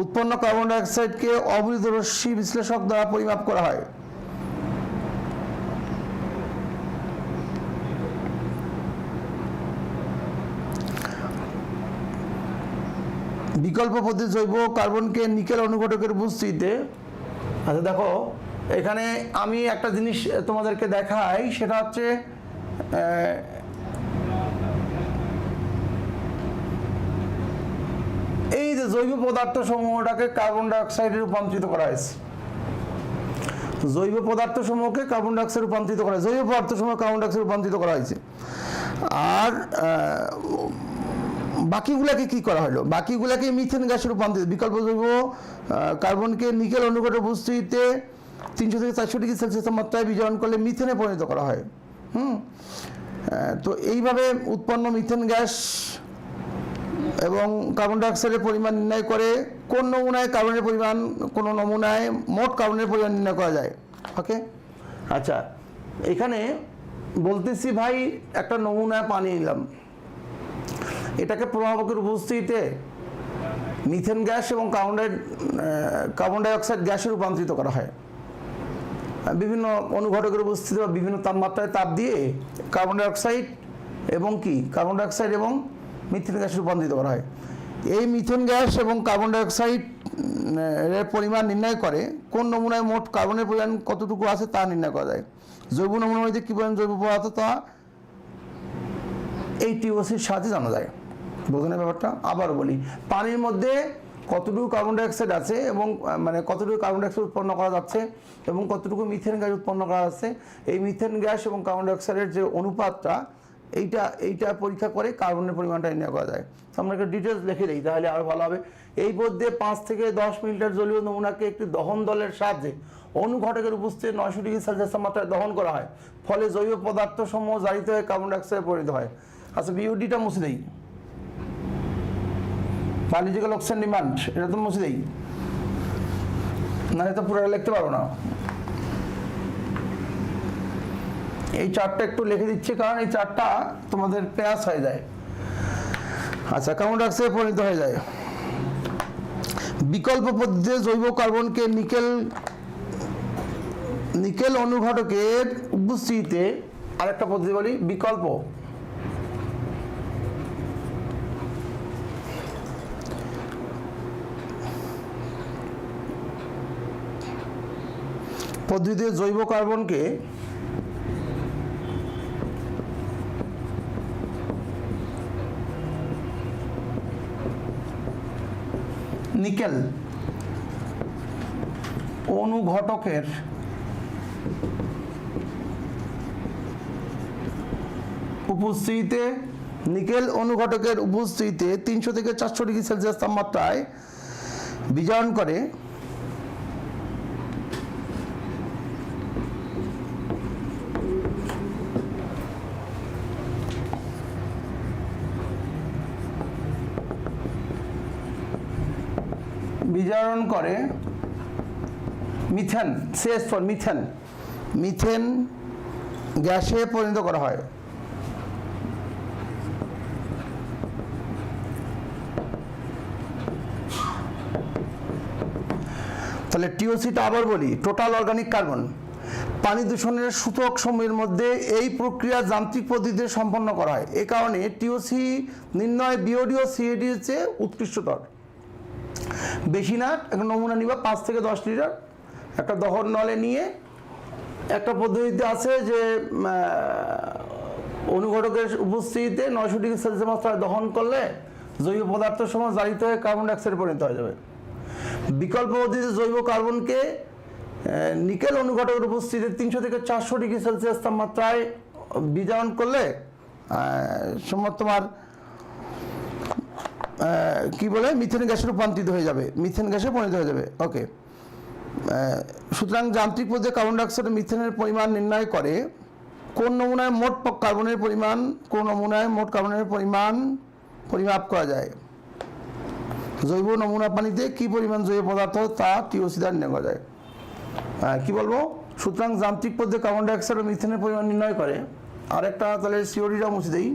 উৎপন্ন কার্বন ডাই অক্সাইডকে অবলিত রশ্মি বিশ্লেষক দ্বারা পরিমাপ করা হয়। বিকল্প পদ্ধতি জৈব কার্বনকে নিকেল অনুঘটকের উপস্থিতিতে, আচ্ছা দেখো এখানে আমি একটা জিনিস তোমাদেরকে দেখাই, সেটা হচ্ছে এই যে জৈব পদার্থ সমূহটাকে কার্বন ডাই অক্সাইডে রূপান্তরিত করা হয়েছে, জৈব পদার্থ সমূহকে কার্বন ডাই অক্সাইড রূপান্তরিত করা হয়েছে, জৈব পদার্থ সমূহ কার্বন ডাই অক্সাইড রূপান্তরিত করা হয়েছে। আর বাকিগুলাকে কি করা হলো, বাকিগুলাকে মিথেন গ্যাসে রূপান্তরিত, বিকল্প জৈব কার্বনকে নিকেল অনুঘটকের উপস্থিতিতে 300 থেকে 400 ডিগ্রি সেলসিয়াস তাপমাত্রায় বিজারণ করলে মিথেনে পরিণত করা হয়। তো এইভাবে উৎপন্ন মিথেন গ্যাস এবং কার্বন ডাই অক্সাইডের পরিমাণ নির্ণয় করে কোন নমুনায় কার্বনের পরিমাণ, কোন নমুনায় মোট কার্বনের পরিমাণ নির্ণয় করা যায়। ওকে, আচ্ছা এখানে বলতেছি ভাই একটা নমুনায় পানি নিলাম, এটাকে প্রভাবকের উপস্থিতিতে মিথেন গ্যাস এবং কার্বন ডাই অক্সাইড গ্যাসে রূপান্তরিত করা হয়। বিভিন্ন অনুঘটকের উপস্থিতি বা বিভিন্ন তাপমাত্রায় তাপ দিয়ে কার্বন ডাই অক্সাইড এবং মিথেন গ্যাসে রূপান্তরিত করা হয়। এই মিথেন গ্যাস এবং কার্বন ডাই অক্সাইড এর পরিমাণ নির্ণয় করে কোন নমুনায় মোট কার্বনের পরিমাণ কতটুকু আছে তা নির্ণয় করা যায়। জৈব নমুনা হইতে কী পরিমাণ জৈব পদার্থ তা এই টিওসির সাথে জানা যায়। বোঝানোর ব্যাপারটা আবার বলি, পানির মধ্যে কতটুকু কার্বন ডাই অক্সাইড আছে এবং মানে কতটুকু কার্বন ডাই অক্সাইড উৎপন্ন করা যাচ্ছে এবং কতটুকু মিথেন গ্যাস উৎপন্ন করা যাচ্ছে, এই মিথেন গ্যাস এবং কার্বন ডাই অক্সাইডের যে অনুপাতটা এইটা পরীক্ষা করে কার্বনের পরিমাণটা নির্ণয় করা যায়। আমরা একটা ডিটেলস লিখে দিই তাহলে আরও ভালো হবে। এই মধ্যে 5 থেকে 10 মিলিলিটার জলীয় নমুনাকে একটি দহন দলের সাহায্যে অনুঘটকের উপস্থিতি 900 ডিগ্রি সেলসিয়াস তাপমাত্রায় দহন করা হয়, ফলে জৈব পদার্থ সমূহ জারিত হয়ে কার্বন ডাই অক্সাইডে পরিণত হয়। আচ্ছা বিওডিটা মুছে দেই, বায়োলজিক্যাল অক্সিজেন ডিমান্ড এটা তো মুছে দেই, না এটা পুরো লিখতে পারবো না। এই চারটা একটু লিখে দিচ্ছি কারণ এই চারটা তোমাদের প্যাস হয়ে যায়। আচ্ছা কার্বন ডাই অক্সাইডে পরিণত হয়ে যায়। বিকল্প পদ্ধতিতে জৈব কার্বনকে নিকেল অনুঘটকের উপস্থিতিতে, আরেকটা পদ্ধতি বলি বিকল্প পদ্ধতিতে জৈব কার্বনকে নিকেল অনুঘটকের উপস্থিতিতে 300 থেকে 400 ডিগ্রি সেলসিয়াস তাপমাত্রায় বিজারণ করে মিথেন, CH4 মিথেন গ্যাসে পরিণত করা হয়। তাহলে টিওসিটা আবার বলি, টোটাল অর্গানিক কার্বন। পানি দূষণের সূচক সমূহের মধ্যে এই প্রক্রিয়া যান্ত্রিক পদ্ধতিতে সম্পন্ন করা হয়। এ কারণে টিওসি নির্ণয় বিওডি ও সিএডি এর চেয়ে উৎকৃষ্টতর। বেশি না, একটা নমুনা নিবা 5 থেকে 10 লিটার, একটা দহন নলে নিয়ে একটা পদ্ধতিতে আছে যে অনুঘটকের উপস্থিতিতে 900 ডিগ্রি সেলসিয়াস মাত্রায় দহন করলে জৈব পদার্থ সমূহ জারিত হয়ে কার্বন ডাই অক্সাইডে পরিণত হয়ে যাবে। বিকল্প পদ্ধতিতে জৈব কার্বনকে নিকেল অনুঘটকের উপস্থিতিতে 300 থেকে 400 ডিগ্রি সেলসিয়াস তাপমাত্রায় বিজারণ করলে তোমার কি বলে মিথেন গ্যাসে রূপান্তরিত হয়ে যাবে, মিথেন গ্যাসে পরিণত হয়ে যাবে। ওকে, সুতরাং যান্ত্রিক পদ্ধতিতে কার্বন ডাইঅক্সাইড ও মিথেনের পরিমাণ নির্ণয় করে কোন নমুনায় মোট কার্বনের পরিমাণ পরিমাপ করা যায়। জৈব নমুনা পানিতে কি পরিমাণ জৈব পদার্থ তা টিওসি দ্বারা নির্ণয় করা যায়। কি বলবো, সুতরাং যান্ত্রিক পদ্ধতিতে কার্বন ডাইঅক্সাইড ও মিথেনের পরিমাণ নির্ণয় করে। আরেকটা তাহলে সিওডিটা মুছে দেই।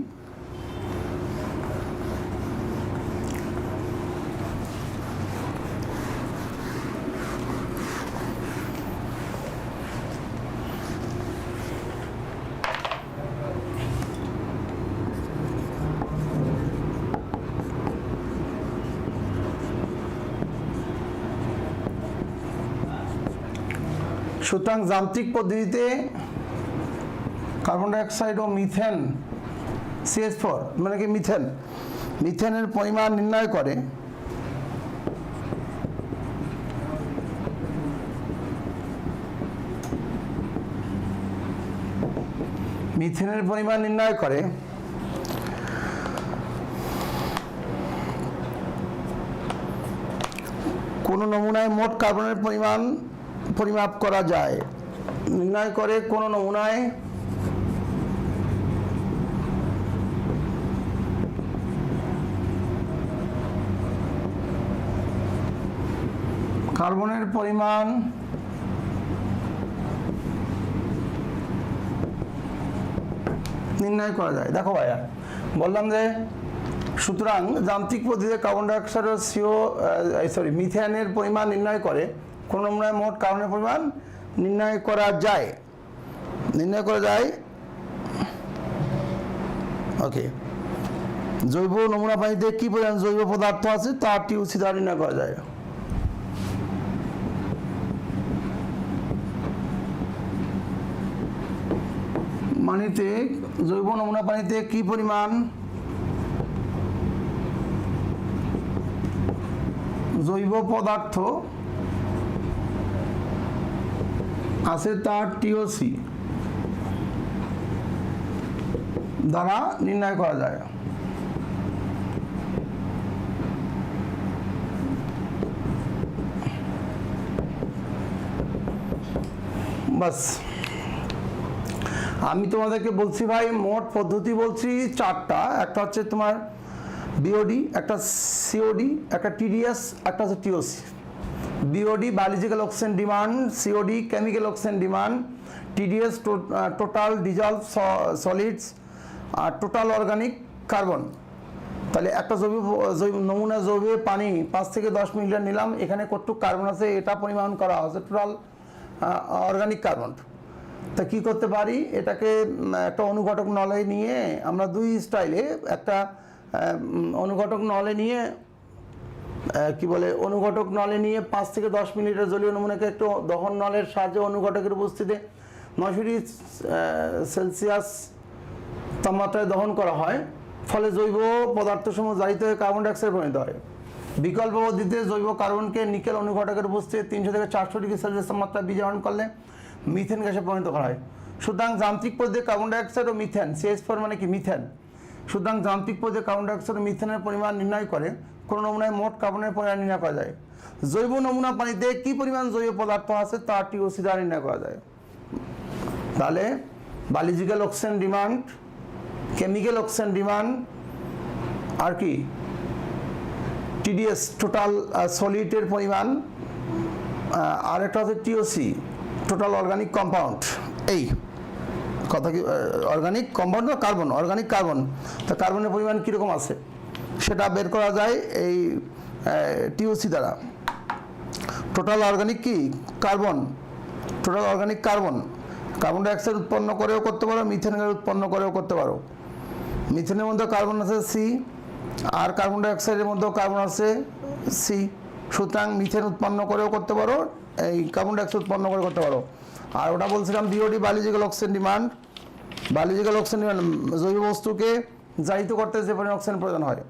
সুতরাং যান্ত্রিক পদ্ধতিতে কার্বন ডাইঅক্সাইড ও মিথেন CH4 মানে কি মিথেনের পরিমাণ নির্ণয় করে কোন নমুনায় মোট কার্বনের পরিমাণ পরিমাপ করা যায়। নির্ণয় করে কোন নমুনায় কার্বনের পরিমাণ নির্ণয় করা যায়। দেখো ভাইয়া, বললাম যে সুতরাং যান্ত্রিক পদ্ধতিতে কার্বন ডাইঅক্সাইড ও মিথেনের পরিমাণ নির্ণয় করে কোন নমুনায় মোট কার্বনের পরিমাণ নির্ণয় করা যায়। ওকে, জৈব নমুনা পানিতে কি পরিমাণ জৈব পদার্থ আছে তা টিওসি দ্বারা নির্ণয় করা যায়। জৈব নমুনা পানিতে কি পরিমাণ জৈব পদার্থ আছে তা টিওসি দ্বারা নির্ণয় করা যায়। বাস, আমি তোমাদেরকে বলছি ভাই মোট পদ্ধতি বলছি চারটা। একটা হচ্ছে তোমার বিওডি, একটা সিওডি, একটা টিডিএস, একটা হচ্ছে TOC. BOD biological oxygen demand, COD chemical oxygen demand, TDS total dissolved solids, আর টোটাল অর্গানিক কার্বন। তাহলে একটা নমুনা জৈব পানি 5 থেকে 10 মিলিলিটার নিলাম, এখানে কতটুকু কার্বন আছে এটা পরিমাণ করা হচ্ছে টোটাল অর্গানিক কার্বন। তা কী করতে পারি, এটাকে একটা অনুঘটক নলে নিয়ে আমরা দুই স্টাইলে, একটা অনুঘটক নলে নিয়ে অনুঘটক নলে নিয়ে 5 থেকে 10 মিলিলিটার জলীয় নমুনাকে একটু দহন নলের সাহায্যে অনুঘটকের উপস্থিতিতে 900 ডিগ্রি সেলসিয়াস তাপমাত্রায় দহন করা হয়। ফলে জৈব পদার্থসমূহ জারিত হয়ে কার্বন ডাইঅক্সাইড পরিণত হয়। বিকল্প পদ্ধতিতে জৈব কার্বনকে নিকেল অনুঘটকের উপস্থিতিতে 300 থেকে 400 ডিগ্রি সেলসিয়াস তাপমাত্রায় বিজারণ করলে মিথেন গ্যাসে পরিণত করা হয়। সুতরাং যান্ত্রিক পদ্ধতিতে কার্বন ডাইঅক্সাইড ও মিথেন, CH4 মানে কি মিথেন। সুতরাং যান্ত্রিক পদ্ধতিতে কার্বন ডাইঅক্সাইড ও মিথেনের পরিমাণ নির্ণয় করে কোন নমুনায় মোট কার্বনের পরিমাণ নির্ণয় করা যায়। জৈব নমুনা পানিতে কি পরিমাণ জৈব পদার্থ আছে তা টিওসি দ্বারা নির্ণয় করা যায়। তাহলে biological oxygen demand, chemical oxygen demand, আর কি টিডিএস টোটাল সলিডের পরিমাণ, আর একটা হচ্ছে টিওসি টোটাল অর্গানিক কম্পাউন্ড। এই কথা কি অর্গানিক কম্পাউন্ড বা কার্বন, অর্গানিক কার্বন, তা কার্বনের পরিমাণ কীরকম আছে সেটা বের করা যায় এই টিওসি দ্বারা। টোটাল অর্গানিক কি carbon, total organic carbon dioxide উৎপন্ন করেও করতে পারো, মিথেন গ্যাস উৎপন্ন করেও করতে পারো। মিথেনের মধ্যে কার্বন আছে সি, আর কার্বন ডাইঅক্সাইডের মধ্যেও কার্বন আছে সি। সুতরাং মিথেন উৎপন্ন করেও করতে পারো, এই কার্বন ডাইঅক্সাইড উৎপন্ন করে করতে পারো। আর ওটা বলছিলাম বিওডি বায়োলজিক্যাল অক্সিজেন ডিমান্ড, জৈব বস্তুকে জারিত করতে যে পরিমাণ অক্সিজেন প্রয়োজন হয়।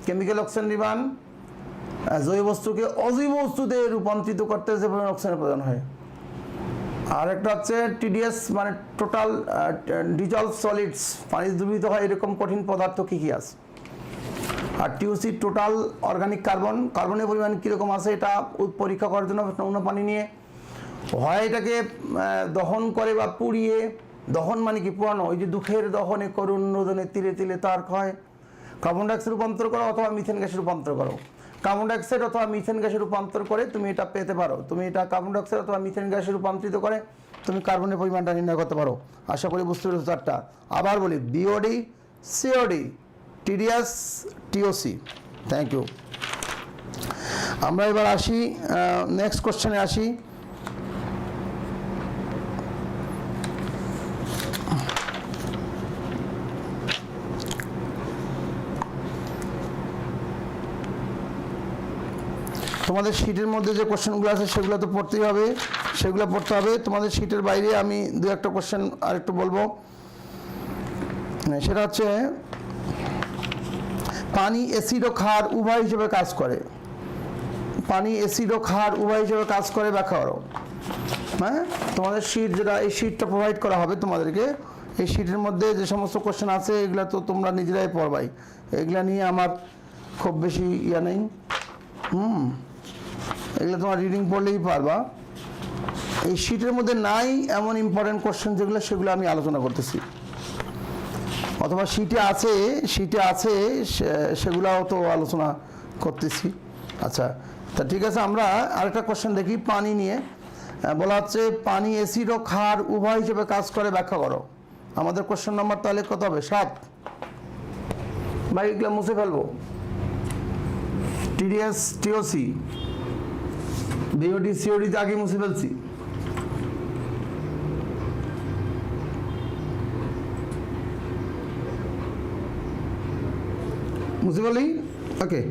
কেমিক্যাল অক্সিজেন ডিমান্ড, জৈব বস্তুকে অজৈব বস্তুতে রূপান্তরিত করতে যে পরিমাণ অক্সিজেনের প্রয়োজন হয়। আর একটা হচ্ছে টিডিএস মানে টোটাল ডিজলভ সলিডস, পানি দ্রবীভূত হয় এরকম কঠিন পদার্থ কী কী আছে। আর টিওসি টোটাল অর্গানিক কার্বনের পরিমাণ কীরকম আছে এটা পরীক্ষা করার জন্য নমুনা পানি নিয়ে হয় এটাকে দহন করে বা পুড়িয়ে, দহন মানে কি পোড়ানো, ওই যে দুঃখের দহনে করুণ রোদনে তিলে তিলে তার ক্ষয়, কার্বন ডাইঅক্সাইড রূপান্তর করো অথবা মিথেন গ্যাসে রূপান্তর করো। কার্বন ডাইঅক্সাইড অথবা মিথেন গ্যাসে রূপান্তর করে তুমি এটা পেতে পারো, তুমি এটা কার্বন ডাইঅক্সাইড অথবা মিথেন গ্যাসে রূপান্তরিত করে তুমি কার্বনের পরিমাণটা নির্ণয় করতে পারো। আশা করি বুঝতে পেরেছো চারটা। আবার বলি, BOD, COD, TDS, TOC. Thank you. আমরা এবার আসি নেক্সট কোশ্চেনে আসি। তোমাদের শীটের মধ্যে যে কোশ্চেনগুলো আছে সেগুলো তো পড়তেই হবে, সেগুলো পড়তে হবে। তোমাদের শীটের বাইরে আমি দু একটা কোশ্চেন আরেকটু বলবো, সেটা হচ্ছে পানি অ্যাসিড ও ক্ষার উভয় হিসেবে কাজ করে। পানি অ্যাসিড ও ক্ষার উভয় হিসেবে কাজ করে ব্যাখ্যা করো। হ্যাঁ, তোমাদের শীট যেটা, এই শীটটা প্রোভাইড করা হবে তোমাদেরকে। এই শীটের মধ্যে যে সমস্ত কোশ্চেন আছে এগুলো তো তোমরা নিজেরাই পড়বাই, এগুলা নিয়ে আমার খুব বেশি ইয়া নেই। এগুলো তোমার রিডিং পড়লেই পারবা। এই শীটের মধ্যে নাই এমন ইম্পর্টেন্ট কোশ্চেন যেগুলো, সেগুলো আমি আলোচনা করতেছি, অথবা শীটে আছে সেগুলাও তো আলোচনা করতেছি। আচ্ছা, তা ঠিক আছে, আমরা আরেকটা কোশ্চেন দেখি পানি নিয়ে। বলা হচ্ছে পানি অ্যাসিড ও ক্ষার উভয় হিসেবে কাজ করে ব্যাখ্যা করো। আমাদের কোশ্চেন নাম্বার তাহলে কত হবে? 7। ভাই এগুলো মুছে ফেলবো। টিডিএস, টিওসি, বিওডি, সিওডি আগে মুছে ফেলছি। মুছে ফেলি, ওকে।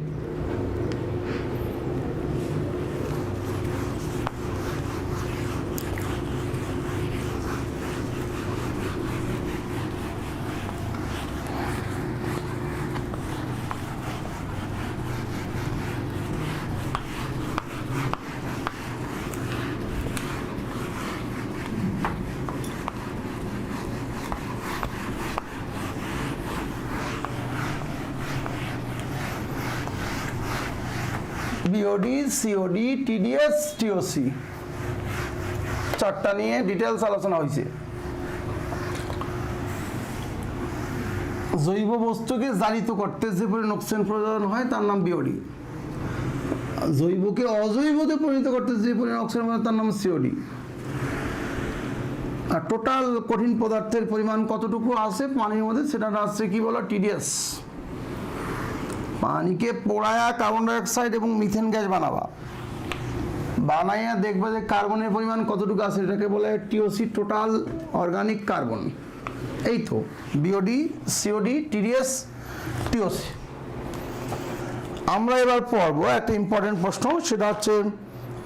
বিওডি, সিওডি, টিডিএস, টিওসি, চারটা নিয়ে ডিটেলস আলোচনা হয়েছে। জৈব বস্তুকে জারিত করতে যে পরিমাণ অক্সিজেন প্রয়োজন হয় তার নাম বিওডি। জৈবকে অজৈবতে পরিণত করতে যে পরিমাণ অক্সিজেন প্রয়োজন তার নাম সিওডি। আর টোটাল কঠিন পদার্থের পরিমাণ কতটুকু আছে পানির মধ্যে সেটা আসছে কি বলো? টিডিএস। পানিকে পোড়ায়া কার্বন ডাইঅক্সাইড এবং মিথেন গ্যাস বানাইয়া দেখবে যে কার্বনের পরিমাণ কতটুকু আছে, এটাকে বলে টিওসি, টোটাল অর্গানিক কার্বন। এই তো বিওডি, সিওডি, টিডিএস, টিওসি। আমরা এবার পড়ব একটা ইম্পর্টেন্ট প্রশ্ন, সেটা হচ্ছে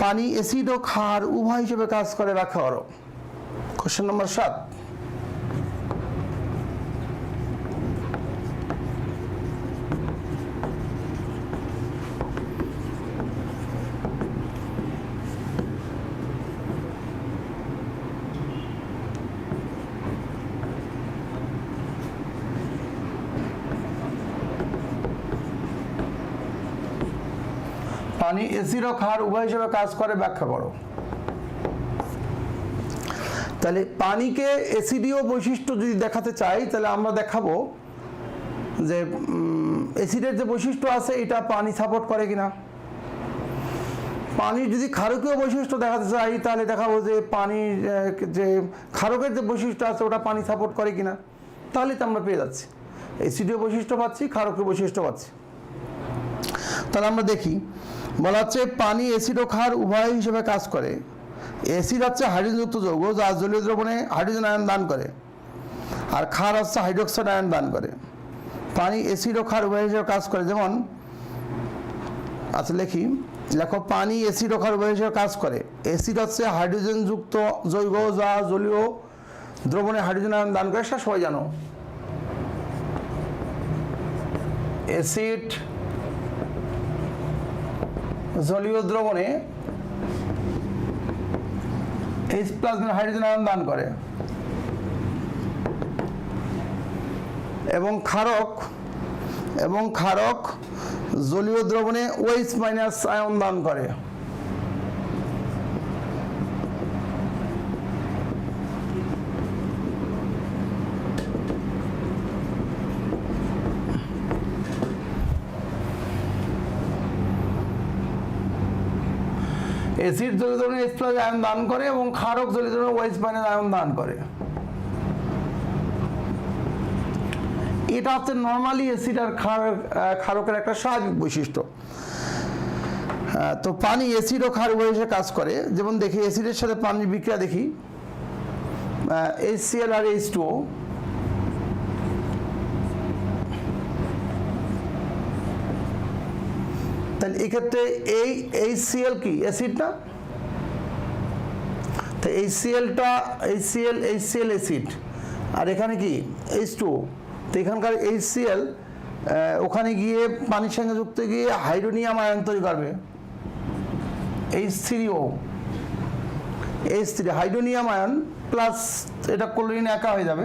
পানি অ্যাসিড ও ক্ষার উভয় হিসেবে কাজ করে ব্যাখ্যা করো। Question number 7। পানি অ্যাসিড ও ক্ষার উভয় হিসেবে কাজ করে ব্যাখ্যা করো। তাহলে পানিকে অ্যাসিডীয় বৈশিষ্ট্য যদি দেখাতে চাই তাহলে আমরা দেখাবো যে অ্যাসিডের যে বৈশিষ্ট্য আছে এটা পানি সাপোর্ট করে কিনা। পানির যদি ক্ষারকীয় বৈশিষ্ট্য দেখাতে চাই তাহলে দেখাবো যে পানির যে ক্ষারকের যে বৈশিষ্ট্য আছে ওটা পানি সাপোর্ট করে কিনা। তাহলে তো আমরা পেয়ে যাচ্ছি, অ্যাসিডীয় বৈশিষ্ট্য পাচ্ছি, ক্ষারকীয় বৈশিষ্ট্য পাচ্ছি। তাহলে আমরা দেখি, বলা হচ্ছে পানি অ্যাসিড ও ক্ষার উভয় হিসেবে কাজ করে। অ্যাসিড হচ্ছে হাইড্রোজেনযুক্ত যৌগ যা জলীয় দ্রবণে হাইড্রোজেন আয়ন দান করে, আর ক্ষার হচ্ছে হাইড্রোক্সাইড আয়ন দান করে। পানি অ্যাসিড ও ক্ষার উভয় হিসেবে কাজ করে, যেমন আচ্ছা লেখো পানি অ্যাসিড ও ক্ষার উভয় হিসেবে কাজ করে। অ্যাসিড হচ্ছে হাইড্রোজেনযুক্ত যৌগ যা জলীয় দ্রবণে হাইড্রোজেন আয়ন দান করে, সেটা সবাই জানো। অ্যাসিড জলীয় দ্রবণে H+ হাইড্রোজেন আয়ন দান করে, এবং ক্ষারক জলীয় দ্রবণে OH- আয়ন দান করে। অ্যাসিড জলীয় দ্রবণে H+ আয়ন দান করে এবং ক্ষারক জলীয় দ্রবণে OH- আয়ন দান করে। এটা হচ্ছে নর্মালি অ্যাসিড আর ক্ষারকের একটা স্বাভাবিক বৈশিষ্ট্য। তো পানি অ্যাসিড ও ক্ষার উভয় হিসেবে কাজ করে। যেমন দেখি অ্যাসিডের সাথে পানির বিক্রিয়া দেখি, HCl আর H2O। তাহলে এক্ষেত্রে এই HCl কি অ্যাসিড না? তো HClটা HCl অ্যাসিড, আর এখানে কি H2O। তো এখানকার HCl ওখানে গিয়ে পানির সঙ্গে যুক্ত গিয়ে হাইড্রোনিয়াম আয়ন তৈরি করবে, H3O, H3 hydronium ion plus এটা ক্লোরিন একা হয়ে যাবে।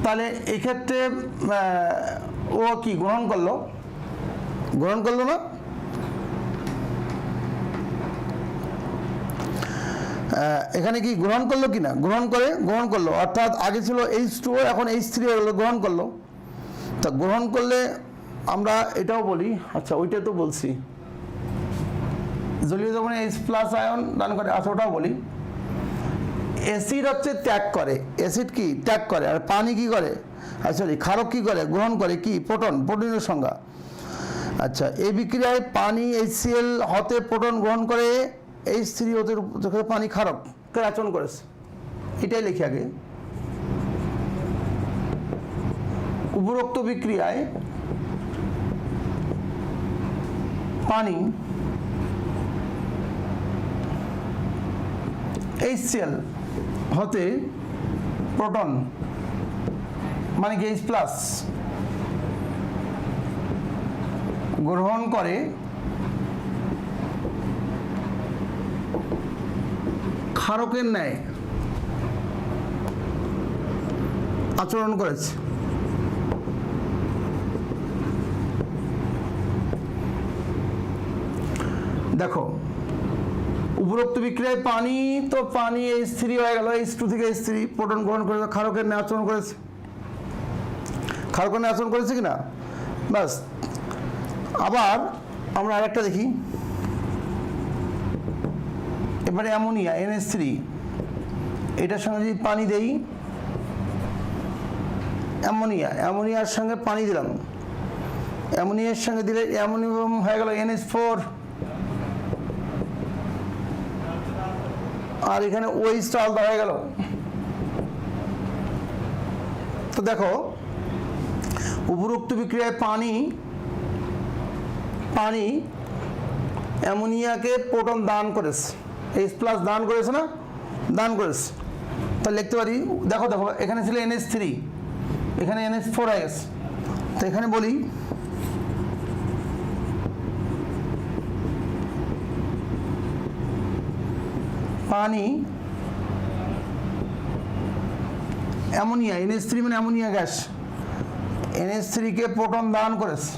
তাহলে এক্ষেত্রে ও কি গ্রহণ করলো না? এখানে কি গ্রহণ করলো কি না? গ্রহণ করলো, অর্থাৎ আগে ছিল H2O, এখন H3 গ্রহণ করলো। তা গ্রহণ করলে আমরা এটাও বলি, আচ্ছা ওইটা তো বলছি, জলীয় দ্রবণে H+ আয়ন দান করে, আচ্ছা ওটাও বলি। অ্যাসিড হচ্ছে ত্যাগ করে, অ্যাসিড কি ত্যাগ করে, আর পানি কি করে, সরি ক্ষারক কি করে, গ্রহণ করে কি প্রোটনের সংজ্ঞা। আচ্ছা এই বিক্রিয়ায় পানি HCl হতে প্রোটন গ্রহণ করে, H3 হতে পানি ক্ষারকের আচরণ করেছে, এটাই লিখি আগে। উপরোক্ত বিক্রিয়ায় পানি HCl হতে প্রোটন মানে কি H+ গ্রহণ করে ক্ষারকের ন্যায় আচরণ করেছে। দেখো উপরোক্ত বিক্রিয়ায় পানি H3 হয়ে গেল, H2 থেকে H3 প্রোটন গ্রহণ করে ক্ষারকের ন্যায় আচরণ করেছে, কিনা? বাস। আবার আমরা আরেকটা দেখি, এবারে অ্যামোনিয়া NH3, এটার সঙ্গে যদি পানি দেই, অ্যামোনিয়ার সঙ্গে পানি দিলাম, অ্যামোনিয়ার সঙ্গে দিলে অ্যামোনিয়াম হয়ে গেল NH4, আর এখানে OH আলাদা হয়ে গেল। তো দেখো উপরোক্ত বিক্রিয়ায় পানি অ্যামোনিয়াকে প্রোটন দান করেছে, H+ দান করেছে না? দান করেছে। তাহলে লিখতে পারি, দেখো এখানে ছিল NH3, এখানে NH4 হয়ে গেছে। তো এখানে বলি পানি অ্যামোনিয়া, NH3 মানে অ্যামোনিয়া গ্যাস, NH3 কে প্রোটন দান করেছে।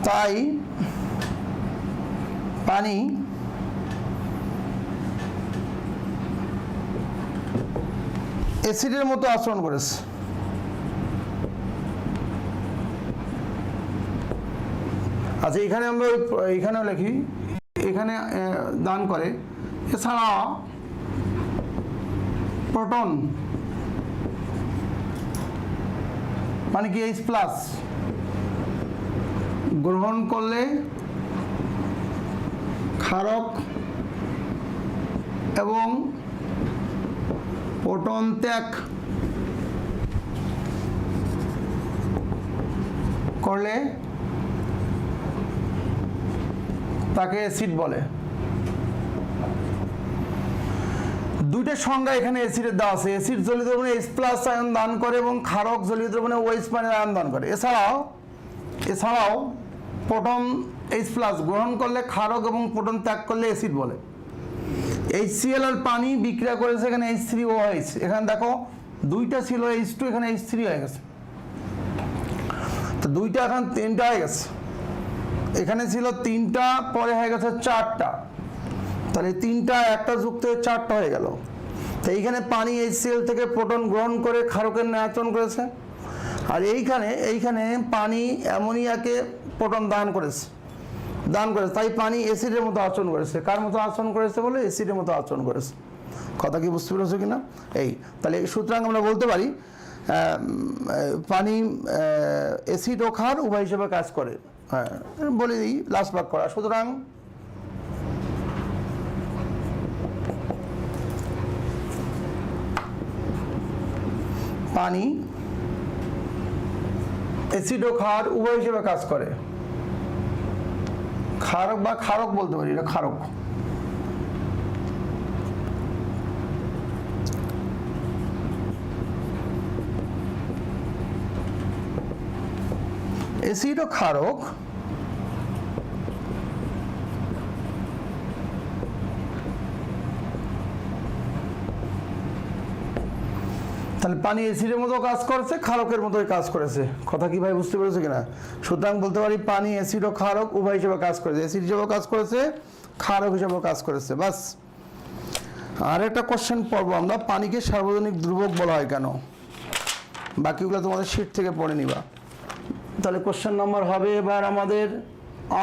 তাই পানি অ্যাসিডের মতো আচরণ করেছে। আচ্ছা এখানে আমরা এখানেও লিখি, এখানে দান করে। এছাড়া প্রোটন মানে কি H+ গ্রহণ করলে ক্ষারক এবং প্রোটন ত্যাগ করলে তাকে অ্যাসিড বলে। দুইটা সংজ্ঞা এখানে অ্যাসিডের দেওয়া আছে। অ্যাসিড জলীয় দ্রবণে H+ আয়ন দান করে এবং ক্ষারক জলীয় দ্রবণে OH- আয়ন দান করে। এছাড়াও প্রোটন H+ গ্রহণ করলে ক্ষারক এবং প্রোটন ত্যাগ করলে অ্যাসিড বলে। HCl আর পানি বিক্রিয়া করেছে, এখানে H3OH, এখানে দেখো দুইটা ছিল H2, এখানে H3 হয়ে গেছে। তো দুইটা এখন 3টা হয়ে গেছে, এখানে ছিল 3টা, পরে হয়ে গেছে 4টা। তাহলে 3টা একটা যুক্ত হয়ে 4টা হয়ে গেল। তো এইখানে পানি HCl থেকে প্রোটন গ্রহণ করে ক্ষারকের ন্যায় আচরণ করেছে, আর এইখানে পানি অ্যামোনিয়াকে প্রোটন দান করেছে, তাই পানি অ্যাসিডের মতো আচরণ করেছে। কার মতো আচরণ করেছে বলে? অ্যাসিডের মতো আচরণ করেছে। কথা কি বুঝতে পেরেছো কিনা? তাহলে সুতরাং আমরা বলতে পারি পানি অ্যাসিড ও ক্ষার উভয় হিসেবে কাজ করে। হ্যাঁ, বলে দিই লাস্ট ভাগ করা। সুতরাং পানি অ্যাসিড ও ক্ষার উভয় হিসেবে কাজ করে। ক্ষারক বা ক্ষারক বলতে পারি, এটা ক্ষারক। অ্যাসিড ও ক্ষারক তাহলে পানি অ্যাসিডের মতো কাজ করেছে, ক্ষারকের মতোই কাজ করেছে। কথা কি ভাই বুঝতে পেরেছো কিনা? সুতরাং বলতে পারি পানি অ্যাসিড ও ক্ষারক উভয় হিসেবে কাজ করেছে, অ্যাসিড হিসেবেও কাজ করেছে, ক্ষারক হিসেবেও কাজ করেছে। বাস। আর একটা কোশ্চেন পড়বো আমরা, পানিকে সার্বজনীন ধ্রুবক বলা হয় কেন? বাকিগুলো তোমাদের শীট থেকে পড়ে নিবা। তাহলে কোশ্চেন নাম্বার হবে এবার আমাদের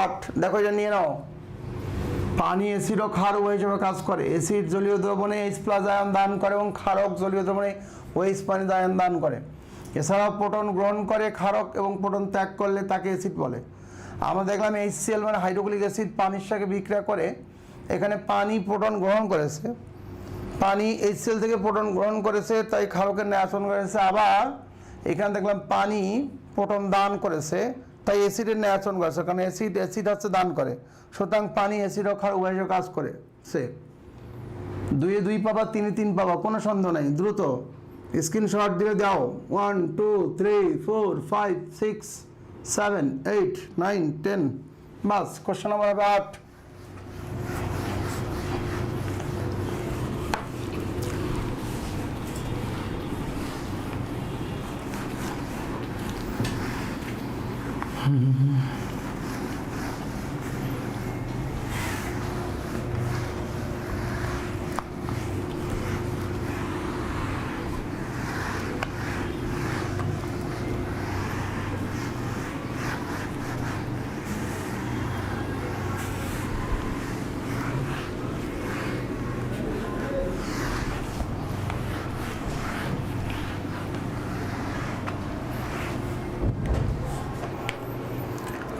8। দেখো এটা নিয়ে নাও। পানি অ্যাসিড ও ক্ষার উভয় হিসেবে কাজ করে। অ্যাসিড জলীয় দ্রবণে H+ আয়ন দান করে এবং ক্ষারক জলীয় দ্রবণে OH আয়ন দান করে। এছাড়াও প্রোটন গ্রহণ করে ক্ষারক এবং প্রোটন ত্যাগ করলে তাকে অ্যাসিড বলে। আমরা দেখলাম HCl মানে হাইড্রোক্লোরিক অ্যাসিড পানির সাথে বিক্রিয়া করে। এখানে পানি প্রোটন গ্রহণ করেছে, পানি HCl থেকে প্রোটন গ্রহণ করেছে, তাই ক্ষারকের ন্যায় আচরণ করেছে। আবার এখানে দেখলাম পানি প্রোটন দান করেছে, তাই অ্যাসিডের ন্যায় আচরণ করেছে, কারণ অ্যাসিড হচ্ছে দান করে। সুতরাং পানি অ্যাসিড ও ক্ষার উভয় হিসেবে কাজ করে। সে 2 এ 2 পাবা, 3 এ 3 পাবা, কোনো সন্দেহ নেই। দ্রুত স্ক্রিনশট দিয়ে দাও। 1 2 3 4 5 6 7 8 9 10। বাস। Question number 8।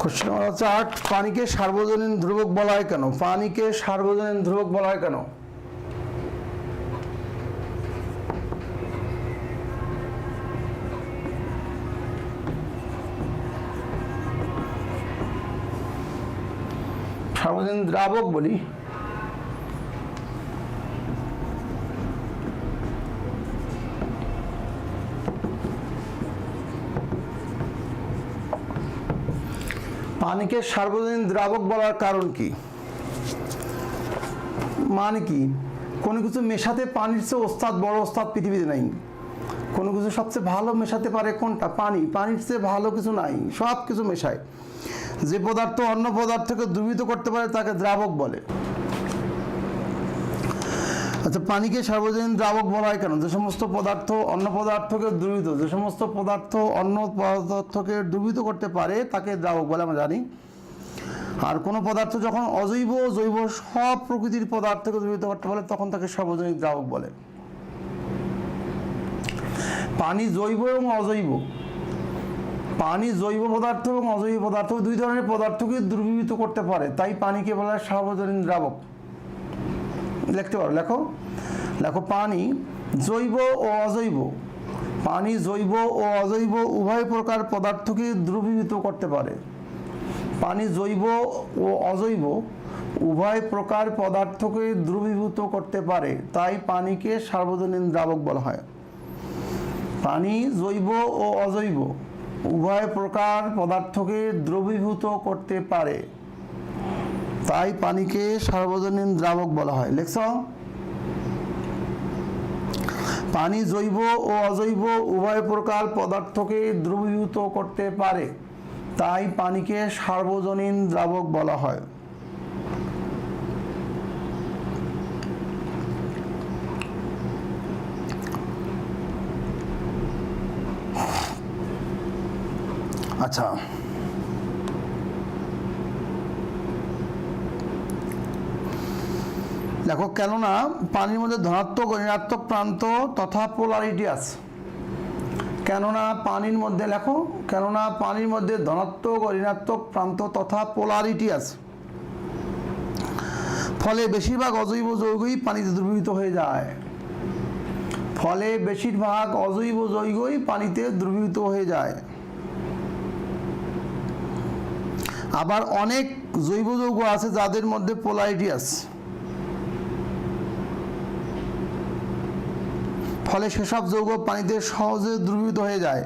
কোশ্চেন নাম্বার 8, পানিকে সার্বজনীন ধ্রুবক বলা হয় কেন? পানিকে সার্বজনীন ধ্রুবক বলা হয় কেন? সার্বজনীন দ্রাবক বলি। পানিকে সার্বজনীন দ্রাবক বলার কারণ কি? মানে কি, কোনো কিছু মেশাতে পানির চেয়ে ওস্তাদ, বড় ওস্তাদ পৃথিবীতে নাই। কোনো কিছু সবচেয়ে ভালো মেশাতে পারে কোনটা? পানি। পানির চেয়ে ভালো কিছু নাই, সব কিছু মেশায়। যে পদার্থ অন্য পদার্থকে দ্রবীভূত করতে পারে তাকে দ্রাবক বলে। আচ্ছা, পানিকে সার্বজনীন দ্রাবক বলা হয় কেন? যে সমস্ত পদার্থ অন্য পদার্থকে দ্রবীভূত, যে সমস্ত পদার্থ অন্য পদার্থকে দ্রবীভূত করতে পারে তাকে দ্রাবক বলে আমরা জানি। আর কোনো পদার্থ যখন অজৈব জৈব সব প্রকৃতির পদার্থকে দ্রবীভূত করতে পারে তখন তাকে সার্বজনীন দ্রাবক বলে। পানি জৈব এবং অজৈব, পানি জৈব পদার্থ এবং অজৈব পদার্থ দুই ধরনের পদার্থকে দ্রবীভূত করতে পারে, তাই পানিকে বলা হয় সার্বজনীন দ্রাবক। লিখতে পারো, লেখো লেখো। পানি জৈব ও অজৈব, পানি জৈব ও অজৈব উভয় প্রকার পদার্থকে দ্রবীভূত করতে পারে। পানি জৈব ও অজৈব উভয় প্রকার পদার্থকে দ্রবীভূত করতে পারে, তাই পানিকে সার্বজনীন দ্রাবক বলা হয়। পানি জৈব ও অজৈব উভয় প্রকার পদার্থকে দ্রবীভূত করতে পারে, তাই পানিকে সার্বজনীন দ্রাবক বলা হয়। লেখছ? পানি জৈব ও অজৈব উভয় প্রকার পদার্থকে দ্রবীভূত করতে পারে, তাই পানিকে সার্বজনীন দ্রাবক বলা হয়। আচ্ছা, দেখো, কেননা পানির মধ্যে ধনাত্মক ও ঋণাত্মক প্রান্ত তথা পোলারিটি আছে। কেননা পানির মধ্যে, লেখো, কেননা পানির মধ্যে ধনাত্মক ও ঋণাত্মক প্রান্ত তথা পোলারিটি আছে, ফলে বেশিরভাগ অজৈব যৌগই পানিতে দ্রবীভূত হয়ে যায়। ফলে বেশিরভাগ অজৈব যৌগই পানিতে দ্রবীভূত হয়ে যায়। আবার অনেক জৈব যৌগ আছে যাদের মধ্যে পোলারিটি আছে, ফলে সেসব যৌগ পানিতে সহজে দ্রবীভূত হয়ে যায়।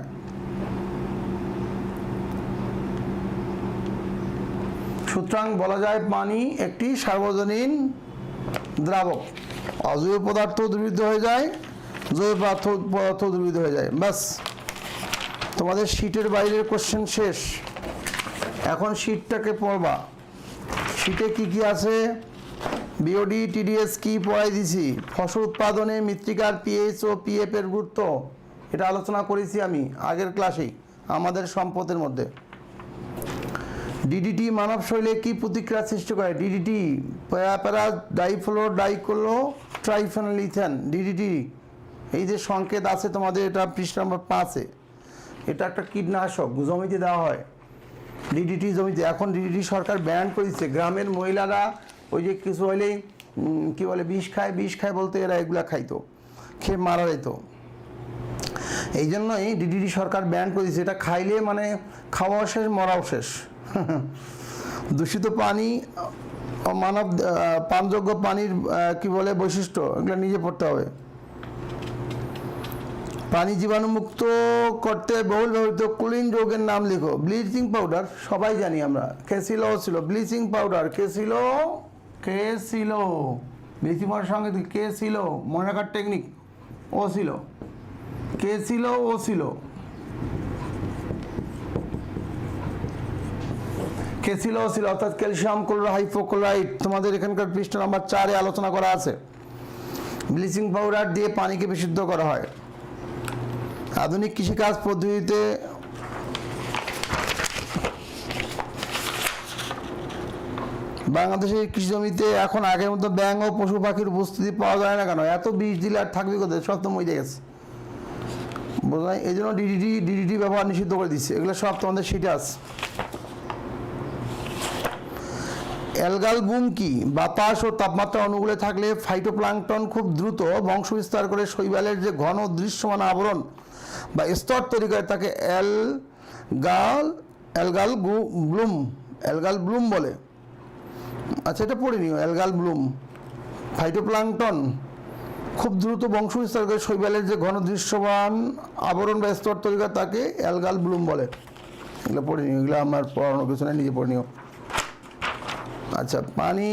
সুতরাং বলা যায় পানি একটি সার্বজনীন দ্রাবক। অজৈব পদার্থ দ্রবীভূত হয়ে যায়, জৈব পদার্থ দ্রবীভূত হয়ে যায়। ব্যাস, তোমাদের শীটের বাইরের কোশ্চেন শেষ। এখন শীটটাকে পড়বা। শীটে কি কি আছে? বিওডি, টিডিএস কি পড়াই দিছি, ফসল উৎপাদনে মৃত্তিকার পিএইচ ও পিএফ এর গুরুত্ব, এটা আলোচনা করেছি আমি আগের ক্লাসেই আমাদের সম্পদের মধ্যে। ডিডিটি মানব শরীরে কি প্রতিক্রিয়া সৃষ্টি করে? ডিডিটি প্যারা ডাইফ্লো ডাইক্লো ট্রাইফেনলিথেন, ডিডিটি এই যে সংকেত আছে তোমাদের, এটা পৃষ্ঠা নম্বর 5-এ। এটা একটা কীটনাশক, জমিতে দেওয়া হয় ডিডিটি জমিতে। এখন ডিডিটি সরকার ব্যান করেছে। গ্রামের মহিলারা ওই যে কিছু হলেই কি বলে বিষ খায় বলতে এরা এগুলা খাইতো, খেয়ে মারা যেত। এই জন্যই ডিডিটি সরকার ব্যান করেছে। এটা খাইলে মানে খাওয়াও শেষ, মরাও শেষ। দূষিত পানি, মানব পানযোগ্য পানির কি বলে বৈশিষ্ট্য, এগুলো নিজে পড়তে হবে। পানি জীবাণুমুক্ত করতে বহুল ব্যবহৃত ক্লোরিন যৌগের নাম লিখো। ব্লিচিং পাউডার সবাই জানি আমরা, কেসিলো ছিল ব্লিচিং পাউডার, কেসিলো ব্লিচিং পাউডার সঙ্গে কেসিলো, মনে রাখার টেকনিক, ও ছিল কেসিলো, ও ছিল কেসিলো, ছিল অর্থাৎ ক্যালসিয়াম ক্লোরাইড হাইপোক্লোরাইড। তোমাদের এখানকার পৃষ্ঠা নাম্বার 4-এ আলোচনা করা আছে। ব্লিচিং পাউডার দিয়ে পানিকে বিশুদ্ধ করা হয়। আধুনিক কৃষিকাজ পদ্ধতিতে বাংলাদেশের কৃষি জমিতে এখন আগের মতো ব্যাঙ ও পশু পাখির উপস্থিতি পাওয়া যায় না কেন? এত বিষ দিলে আর থাকবে কোথায়? সব তো মরে গেছে, বোঝা যায়। এই জন্য ডিডিটি ব্যবহার নিষিদ্ধ করে দিচ্ছে। এগুলো সব তোমাদের শীটে আছে। অ্যালগাল বুম কি? বাতাস ও তাপমাত্রা অনুকূলে থাকলে ফাইটোপ্লাঙ্কটন খুব দ্রুত বংশ বিস্তার করে শৈবালের যে ঘন দৃশ্যমান আবরণ বা স্তর তৈরি করে তাকে অ্যালগাল ব্লুম বলে। আচ্ছা, এটা পড়ে নিও, অ্যালগাল ব্লুম। ফাইটোপ্লাঙ্কটন খুব দ্রুত বংশ বিস্তার করে শৈবালের যে ঘন দৃশ্যমান আবরণ বা স্তর তৈরি করে তাকে অ্যালগাল ব্লুম বলে। এগুলো পড়ে নিও, এগুলো আমার পড়ানোর পিছনে নিজে পড়ে নিও। আচ্ছা, পানি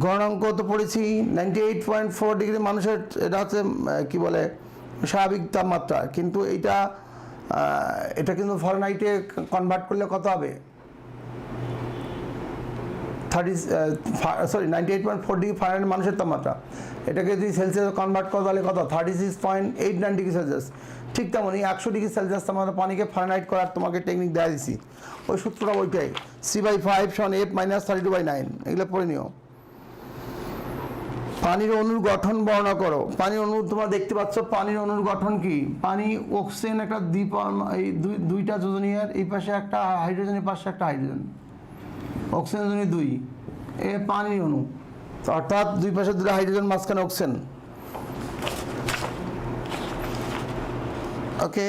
গণাঙ্ক তো পড়েছি। 98.4 ডিগ্রি মানুষের, এটা হচ্ছে কি বলে স্বাভাবিক তাপমাত্রা, কিন্তু এটা কিন্তু ফারেনহাইটে কনভার্ট করলে কত হবে? 98.4 ডিগ্রি ফারেনহাইট মানুষের তাপমাত্রা। এটাকে যদি সেলসিয়াস কনভার্ট করা তাহলে কত? 36.89 ডিগ্রি সেলসিয়াস। ঠিক তেমনই 100 ডিগ্রি সেলসিয়াস তাপমাত্রা পানিকে ফারেনহাইট করার তোমাকে টেকনিক দেওয়া দিছি। ওই সূত্রটা ওইটাই, C/5 = F - 32/9। এগুলো পড়ে নিও। পানির অণুর গঠন বর্ণনা করো। পানির অণু তোমরা দেখতে পাচ্ছ, পানির অণুর গঠন কি? পানি অক্সিজেন একটা এই দুইটা যোজনীয়, এই পাশে একটা হাইড্রোজেন, এই পাশে একটা হাইড্রোজেন, অক্সিজেন 2, এ পানির অণু, অর্থাৎ দুই পাশে দুটো হাইড্রোজেন, মাঝখানে অক্সিজেন। ওকে,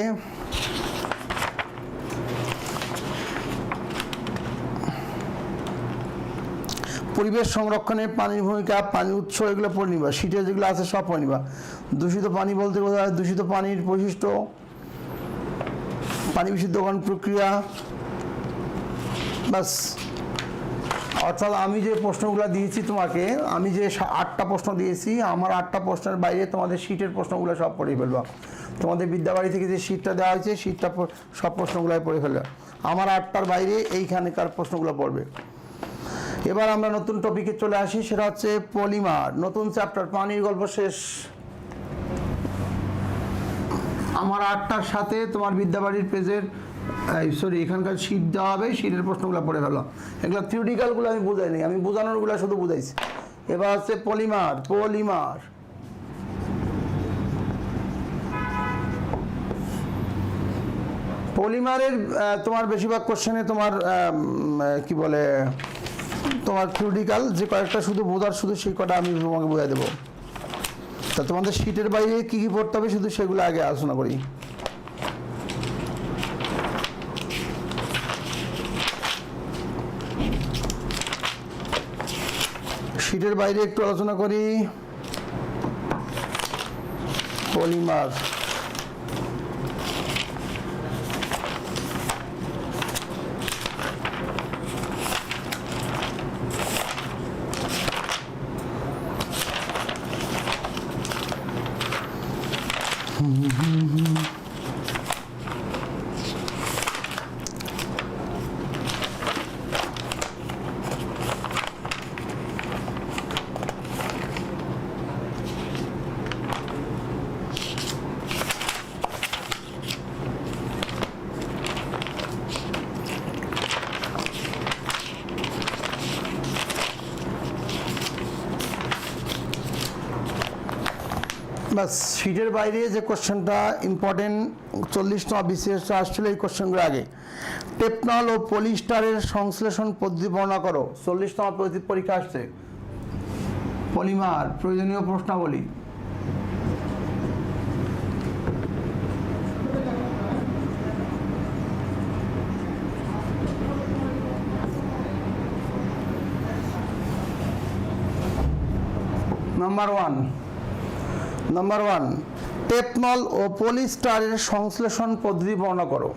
পরিবেশ সংরক্ষণে পানির ভূমিকা, পানির উৎস, এগুলো পড়ে নিবা। শীটে যেগুলো আছে সব পড়ে নিবা। দূষিত পানি বলতে বোঝায় দূষিত পানির বৈশিষ্ট্য, পানি বিশুদ্ধকরণ প্রক্রিয়া, বাস। অর্থাৎ আমি যে প্রশ্নগুলো দিয়েছি তোমাকে, আমি যে 8টা প্রশ্ন দিয়েছি, আমার 8টা প্রশ্নের বাইরে তোমাদের শীটের প্রশ্নগুলো সব পড়ে ফেলবা। তোমাদের বিদ্যাবাড়ি থেকে যে শীটটা দেওয়া হয়েছে, শীটটা সব প্রশ্নগুলোই পড়ে ফেলবে। আমার 8টার বাইরে এইখানকার প্রশ্নগুলো পড়বে। এবার আমরা নতুন টপিকে চলে আসি, সেটা হচ্ছে পলিমার, নতুন চ্যাপ্টার। পানির গল্প শেষ। আমার 8টার সাথে তোমার বিদ্যাবাড়ির পেজের সরি এখানকার শীট দেওয়া হবে, শীটের প্রশ্নগুলো পড়ে ফেলো। এগুলো থিওরিটিক্যালগুলো আমি বুঝাইনি, আমি বোঝানোরগুলো শুধু বুঝাইছি। এবার হচ্ছে পলিমার। পলিমার পলিমারের তোমার বেশিরভাগ কোশ্চেনে তোমার কি বলে তোমার থিওরিটিক্যাল যে কয়েকটা শুধু বোঝার, শুধু সেই কটা আমি তোমাকে বোঝাই দেবো। তা তোমাদের শীটের বাইরে কী কী পড়তে হবে শুধু সেগুলো আগে আলোচনা করি। শীটের বাইরে একটু আলোচনা করি। পলিমার বাস। শীটের বাইরে যে কোশ্চেনটা ইম্পর্টেন্ট 40তম বিসিএস আসছিল এই কোশ্চেনগুলো আগে। টেপনল ও পলিস্টারের সংশ্লেষণ পদ্ধতি বর্ণনা করো। 40তম পরীক্ষা আসছে। পলিমার প্রয়োজনীয় প্রশ্নাবলী। নাম্বার ওয়ান টেপনল ও পলিস্টারের সংশ্লেষণ পদ্ধতি বর্ণনা করো।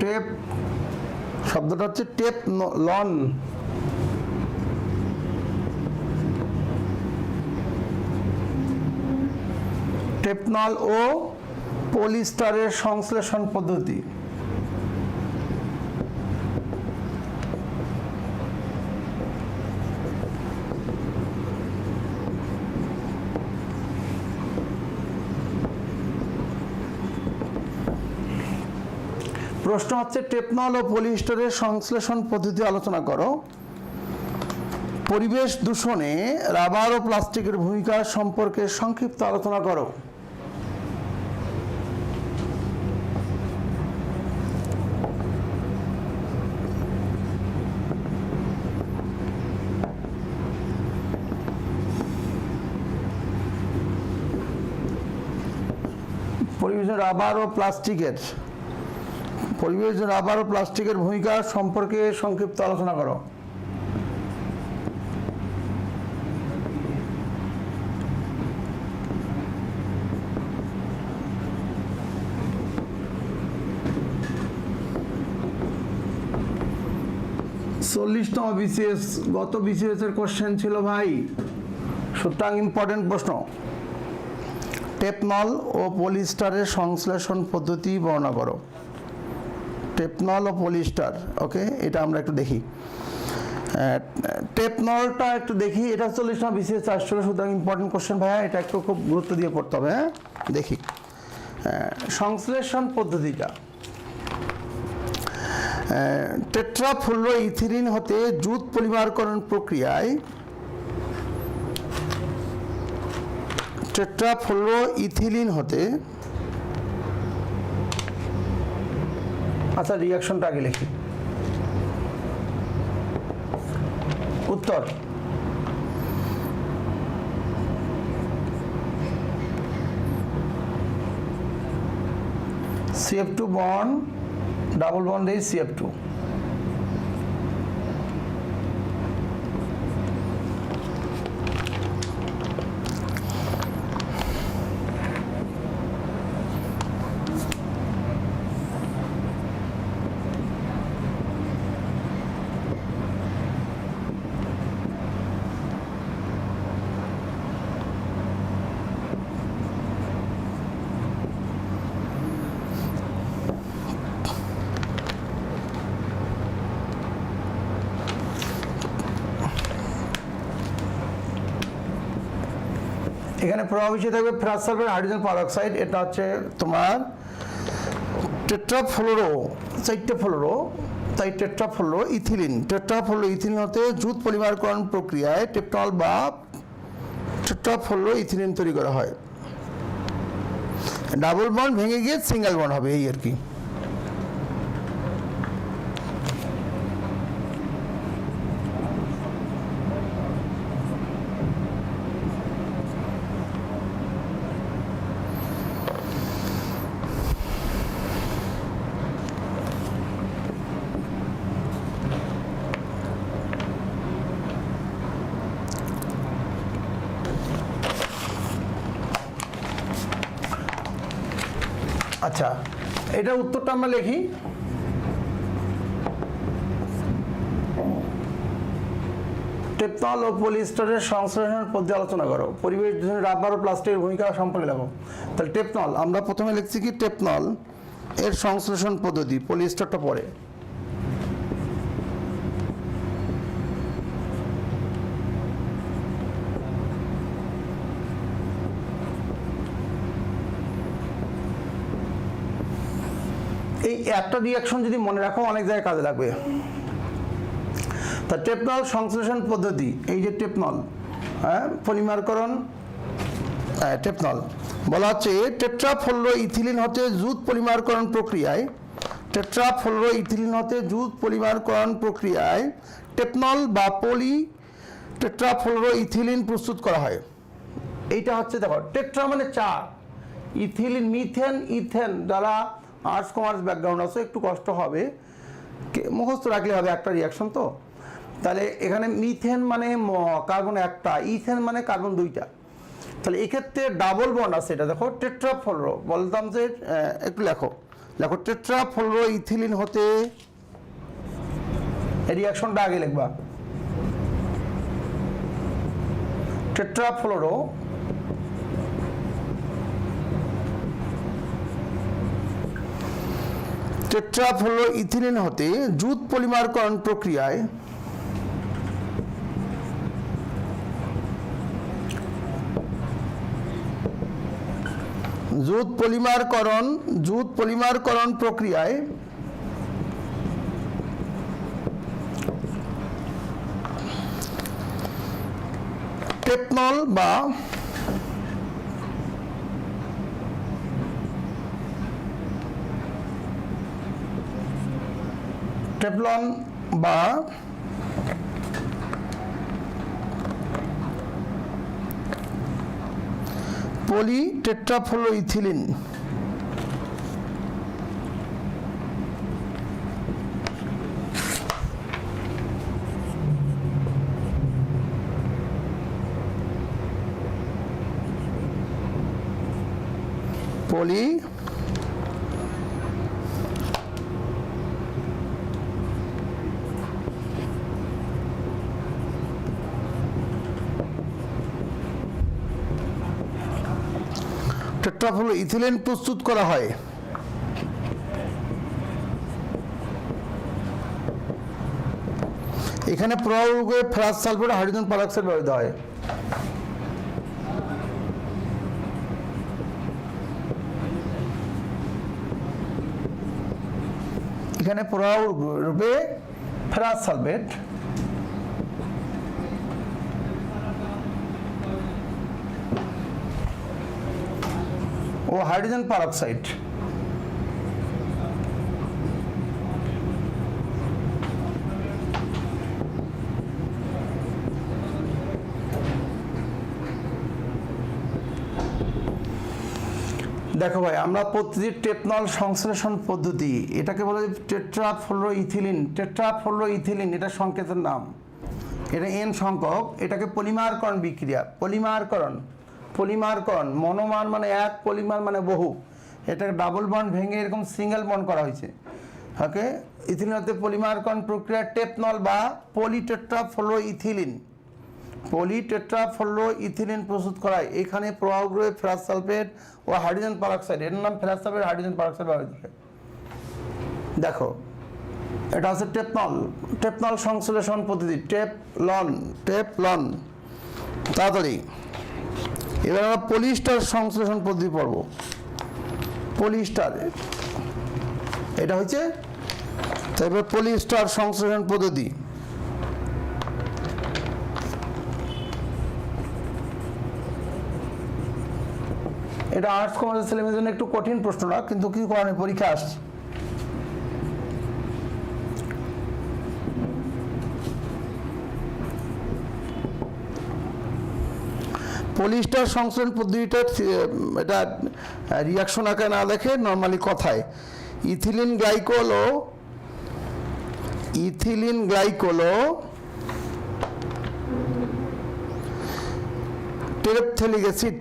টেপ শব্দটা হচ্ছে টেপনল। টেপনল ও পলিস্টারের সংশ্লেষণ পদ্ধতি। প্রশ্ন হচ্ছে টেপনল ও পলিস্টারের সংশ্লেষণ পদ্ধতি আলোচনা করো। পরিবেশ দূষণে রাবার ও প্লাস্টিকের ভূমিকা সম্পর্কে সংক্ষিপ্ত আলোচনা করো। পরিবেশে রাবার ও প্লাস্টিকের ভূমিকা সম্পর্কে সংক্ষিপ্ত আলোচনা করো। চল্লিশতম বিসিএস, গত বিসিএস এর কোশ্চেন ছিল ভাই, সুতরাং ইম্পর্টেন্ট প্রশ্ন। টেপনল ও পলিস্টারের সংশ্লেষণ পদ্ধতি বর্ণনা করো। টেপনল ও পলিস্টার, ওকে, এটা আমরা একটু দেখি। টেপনলটা একটু দেখি, এটা 40তম বিসিএস আসছিল, সুতরাং ইম্পর্টেন্ট কোশ্চেন ভাইয়া, এটা একটু খুব গুরুত্ব দিয়ে পড়তে হবে। হ্যাঁ, দেখি সংশ্লেষণ পদ্ধতিটা। টেট্রাফ্লুরোইথিলিন হতে জুট পলিমারকরণ প্রক্রিয়ায় টেট্রাফ্লুরোইথিলিন হতে, আচ্ছা রিয়াকশনটা আগে লিখি। উত্তর CF2 বন্ড ডাবল বন্ড এই CF2। এখানে প্রভাব হিসেবে থাকবে ফেরাস সালফেট হাইড্রোজেন পারঅক্সাইড, এটা হচ্ছে তোমার টেট্রাফ্লোরো, 4টে ফ্লোরো, তাই টেট্রাফ্লোরো ইথিলিন। টেট্রাফ্লোরো ইথিলিন হতে জুট পলিমারকরণ প্রক্রিয়ায় টেপটল বা টেট্রাফ্লোরো ইথিলিন তৈরি করা হয়। ডাবল বন্ড ভেঙে গিয়ে সিঙ্গেল বন্ড হবে, এই আর কি। আচ্ছা, এটার উত্তরটা আমরা লিখি। টেপনল ও পলিস্টারের সংশ্লেষণের পদ্ধতি আলোচনা করো। পরিবেশ দূষণে রাবার ও প্লাস্টিকের ভূমিকা সম্পর্কে লেখো। তাহলে টেপনল, আমরা প্রথমে লিখছি কি টেপনল এর সংশ্লেষণ পদ্ধতি, পলিস্টারটা পরে। এই একটা রিয়াকশন যদি মনে রাখো অনেক জায়গায় কাজে লাগবে। তা টেপনল সংশ্লেষণ পদ্ধতি, এই যে টেপনল, হ্যাঁ, পলিমারকরণ, টেপনল বলা হচ্ছে টেট্রাফ্লোরো ইথিলিন হতে জুট পলিমারকরণ প্রক্রিয়ায়, টেট্রাফ্লোরো ইথিলিন হতে জুট পলিমারকরণ প্রক্রিয়ায় টেপনল বা পলি টেট্রাফ্লোরো ইথিলিন প্রস্তুত করা হয়। এইটা হচ্ছে দেখো, টেট্রা মানে 4, ইথিলিন, মিথেন, ইথেন, যারা আর্টস কমার্স ব্যাকগ্রাউন্ড আছে একটু কষ্ট হবে, মুখস্থ রাখলে হবে, একটা রিয়াকশন তো। তাহলে এখানে মিথেন মানে কার্বন একটা, ইথেন মানে কার্বন 2টা। তাহলে এক্ষেত্রে ডাবল বন্ড আছে, এটা দেখো টেট্রাফ্লোরো, বলতাম যে একটু লেখো, টেট্রাফ্লোরো ইথিলিন হতে, এই রিয়াকশনটা আগে লিখবা, টেট্রাফ্লোরো টেট্রাফ্লোরো ইথিলিন হতে জুট পলিমারকরণ প্রক্রিয়ায় জুট পলিমারকরণ প্রক্রিয়ায় টেপনল বা টেফলন বা পলি টেট্রাফ্লোরো ইথিলিন পলি টেট্রাফ্লোরো ইথিলিন প্রস্তুত করা হয়। এখানে প্রয়োগে ফেরাস সালফেট হাইড্রোজেন পারঅক্সাইড ব্যবহৃত হয়। এখানে প্রয়োগে ফেরাস সালফেট ও হাইড্রোজেন পারঅক্সাইড দেখো ভাই, আমরা প্রতিটি টেপনল সংশ্লেষণ পদ্ধতি, এটাকে বলে টেট্রাফ্লোরো ইথিলিন। টেট্রাফ্লোরো ইথিলিন এটা সংকেতের নাম, এটা এন সংখ্যক, এটাকে পলিমারকরণ বিক্রিয়া, পলিমারকরণ, মনোমার মানে এক, পলিমার মানে বহু, এটাকে ডাবল বন্ড ভেঙে এরকম সিঙ্গেল বন্ড করা হয়েছে। ওকে, ইথিলিন হতে পলিমারকরণ প্রক্রিয়া টেপনল বা পলিটেট্রাফ্লোরো ইথিলিন, পলিটেট্রাফ্লোরো ইথিলিন প্রস্তুত করায়। এখানে প্রভাবগ্রহে ফেরাস সালফেট ও হাইড্রোজেন পারঅক্সাইড, এর নাম ফেরাস সালফেট হাইড্রোজেন পারঅক্সাইড ব্যবহৃত হয়। দেখো, এটা হচ্ছে টেপনল সংশ্লেষণ পদ্ধতি, টেপলন, তাড়াতাড়ি। এবার আমরা পলিস্টার সংশ্লেষণ পদ্ধতি পড়ব। পলিস্টার এটা হচ্ছে, তারপরে পলিস্টার সংশ্লেষণ পদ্ধতি। এটা আর্টস কমার্সের ছেলেমেয়েদের জন্য একটু কঠিন প্রশ্নটা, কিন্তু কি করার পরীক্ষা আসছে। পলিস্টার সংশ্লেষণ পদ্ধতিটা এটা রিয়াকশন আকারে না দেখে নর্মালি কথায় ethylene glycol terephthalic acid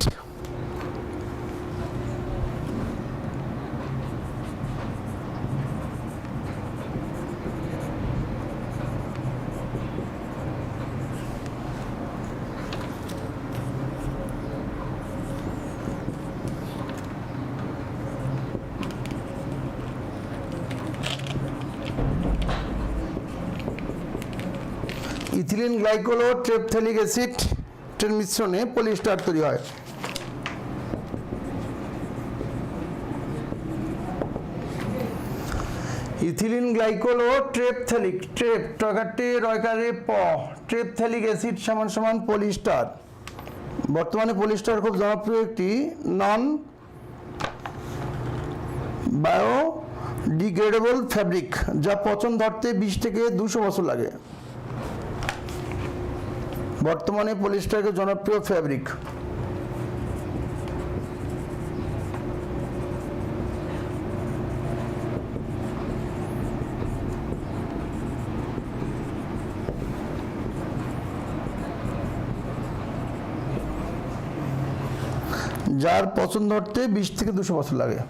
ethylene glycol ও ট্রেপথ্যালিক অ্যাসিড এর মিশ্রণে পলিস্টার তৈরি হয়। ইথিলিন গ্লাইকোল ও ট্রেপথ্যালিক ট্রেপথ্যালিক অ্যাসিড সমান সমান পলিস্টার। বর্তমানে পলিস্টার খুব জনপ্রিয় একটি নন বায়োডিগ্রেডেবল ফ্যাব্রিক, যা পচন ধরতে 20 থেকে 200 বছর লাগে। বর্তমানে পলিস্টার একটি জনপ্রিয় ফ্যাব্রিক। যার পচন ধরতে 20 থেকে 200 বছর লাগে।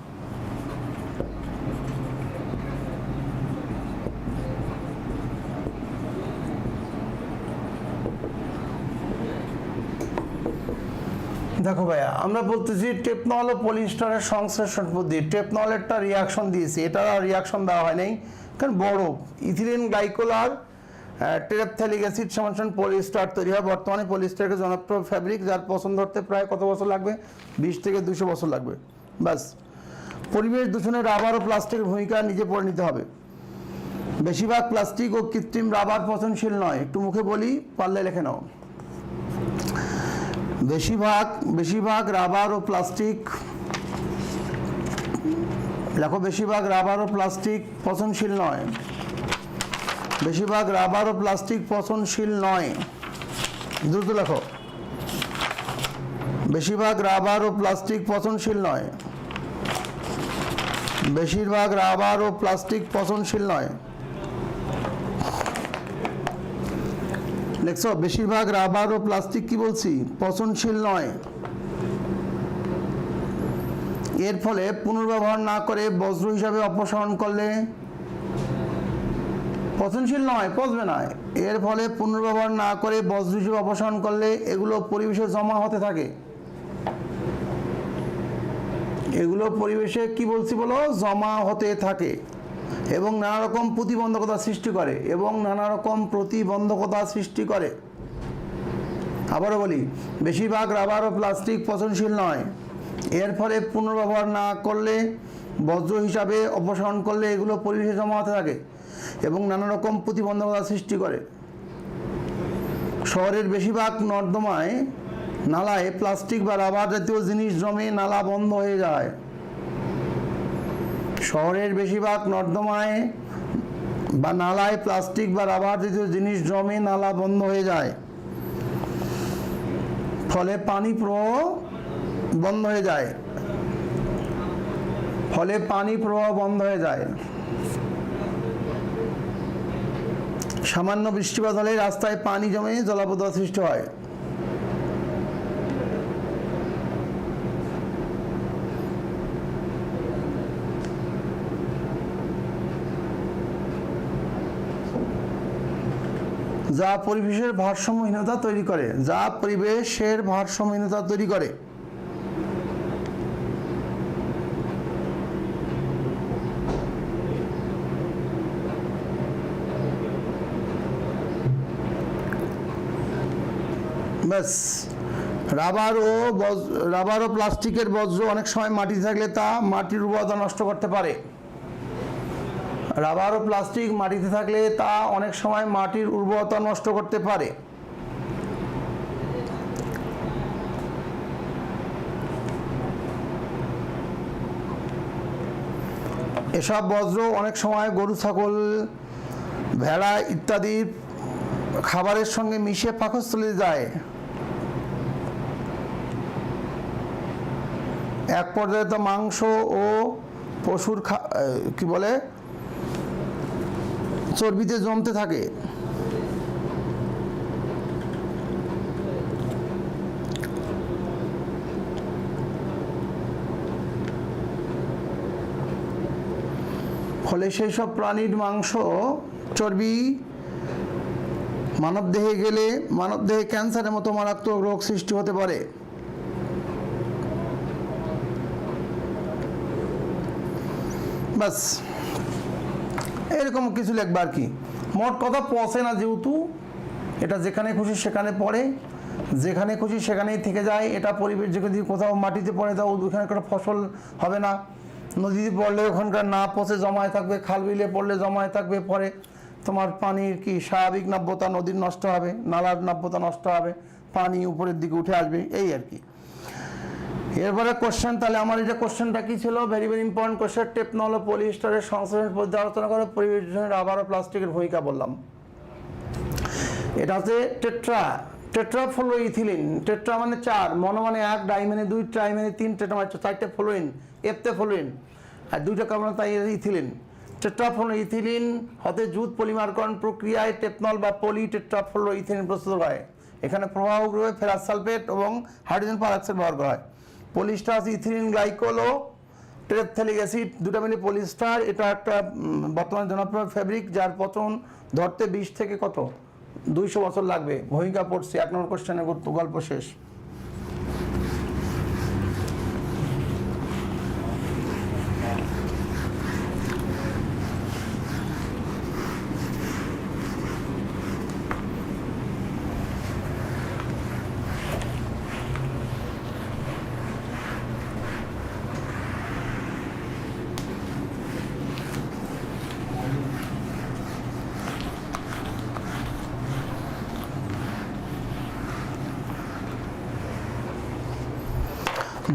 দেখো ভাইয়া, আমরা বলতেছি টেপনল ও পলিস্টারের সংশ্লেষণ পদ্ধতি। টেপনলেরটা রিয়াকশন দিয়েছি, এটা রিয়াকশন দেওয়া হয় নাই, কারণ বড় ইথিলিন গ্লাইকোল আর টেরেপথ্যালিক অ্যাসিড সমান সমান পলিস্টার তৈরি হয়। বর্তমানে পলিস্টারকে জনপ্রিয় ফ্যাব্রিক, যার পছন্দ ধরতে প্রায় কত বছর লাগবে? 20 থেকে 200 বছর লাগবে। বাস। পরিবেশ দূষণে রাবার ও প্লাস্টিকের ভূমিকা নিজে পড়ে নিতে হবে। বেশিরভাগ প্লাস্টিক ও কৃত্রিম রাবার পচনশীল নয়। একটু মুখে বলি, পারলে লিখে নাও। বেশিরভাগ রাবার ও প্লাস্টিক, লেখো, বেশিরভাগ রাবার ও প্লাস্টিক পচনশীল নয়। বেশিরভাগ রাবার ও প্লাস্টিক পচনশীল নয়। দ্রুত লেখো। বেশিরভাগ রাবার ও প্লাস্টিক পচনশীল নয়। বেশিরভাগ রাবার ও প্লাস্টিক পচনশীল নয়। দেখছো, বেশিরভাগ রাবার ও প্লাস্টিক কি বলছি? পচনশীল নয়। এর ফলে পুনর্ব্যবহার না করে বজ্র হিসাবে অপসারণ করলে পচনশীল নয়, পচবে না। এর ফলে পুনর্ব্যবহার না করে বজ্র হিসেবে অপসারণ করলে এগুলো পরিবেশে জমা হতে থাকে। এগুলো পরিবেশে কি বলছি বলো? জমা হতে থাকে এবং নানা রকম প্রতিবন্ধকতা সৃষ্টি করে। আবারও বলি, বেশিরভাগ রাবার ও প্লাস্টিক পচনশীল নয়। এর ফলে পুনর্ব্যবহার না করলে বজ্র হিসাবে অপসারণ করলে এগুলো পরিবেশে জমা হতে থাকে এবং নানা রকম প্রতিবন্ধকতা সৃষ্টি করে। শহরের বেশিরভাগ নর্দমায় নালায় প্লাস্টিক বা রাবার জাতীয় জিনিস জমে নালা বন্ধ হয়ে যায়। শহরের বেশিরভাগ নর্দমায় বা নালায় প্লাস্টিক বা রাবার জাতীয় জিনিস জমে নালা বন্ধ হয়ে যায়। ফলে পানি প্রবাহ বন্ধ হয়ে যায়। সামান্য বৃষ্টিপাত হলে রাস্তায় পানি জমে জলাবদ্ধতা সৃষ্টি হয়। যা পরিবেশের ভারসাম্যহীনতা তৈরি করে। ব্যাস, রাবার ও প্লাস্টিকের বজ্র অনেক সময় মাটিতে থাকলে তা মাটির উর্বরতা নষ্ট করতে পারে। রাবার ও প্লাস্টিক মাটিতে থাকলে তা অনেক সময় মাটির উর্বরতা নষ্ট করতে পারে। এসব বজ্র অনেক সময় গরু, ছাগল, ভেড়া ইত্যাদি খাবারের সঙ্গে মিশে পাকস্থলীতে যায়। এক পর্যায়ে তো মাংস ও পশুর চর্বিতে জমতে থাকে। ফলে সেই সব প্রাণীর মাংস, চর্বি মানবদেহে গেলে মানবদেহে ক্যান্সারের মতো মারাত্মক রোগ সৃষ্টি হতে পারে। বাস এরকম কিছু লিখবা আর কি। মোট কথা পচে না, যেহেতু এটা যেখানে খুশি সেখানে পড়ে, যেখানে খুশি সেখানেই থেকে যায়। এটা পরিবেশ যদি কোথাও মাটিতে পড়ে দাও ওখানে কোনো ফসল হবে না, নদীতে পড়লে ওখানকার না পচে জমায় থাকবে, খাল বিলে পড়লে জমায় থাকবে, পরে তোমার পানির কি স্বাভাবিক নাব্যতা নদীর নষ্ট হবে, নালার নাব্যতা নষ্ট হবে, পানি উপরের দিকে উঠে আসবে, এই আর কি। এরপরে কোশ্চেন, তাহলে আমার এটা কোশ্চেনটা কি ছিল? Very very important question. টেপনল ও পলিস্টারের সংশ্লেষণ পদ্ধতি আলোচনা করে পরিবেশ দূষণে রাবার ও প্লাস্টিকের ভূমিকা বললাম। এটা হচ্ছে টেট্রাফ্লোইথিলিন। টেট্রা মানে 4, মনো মানে 1, ডাই মানে 2, ট্রাই মানে 3, টেট্রা মানে 4টে ফ্লোরিন, এফতে ফ্লোরিন আর 2টা কার্বন, তাই ইথিলিন। টেট্রাফ্লোইথিলিন হতে জুট পলিমারকরণ প্রক্রিয়ায় টেপনল বা পলি টেট্রাফ্লোইথিলিন প্রস্তুত হয়। এখানে প্রবাহগ্রহে ফেরাস সালফেট এবং হাইড্রোজেন পারঅক্সাইড ব্যবহার করা হয়। পলিস্টার ইথিলিন গ্লাইকোল ও টেরেপথ্যালিক অ্যাসিড, দুটা মিলে পলিস্টার। এটা একটা বর্তমানে জনপ্রিয় ফেব্রিক, যার পচন ধরতে 20 থেকে 200 বছর লাগবে। ভূমিকা পড়ছে। 1 নম্বর কোশ্চেনের গল্প শেষ।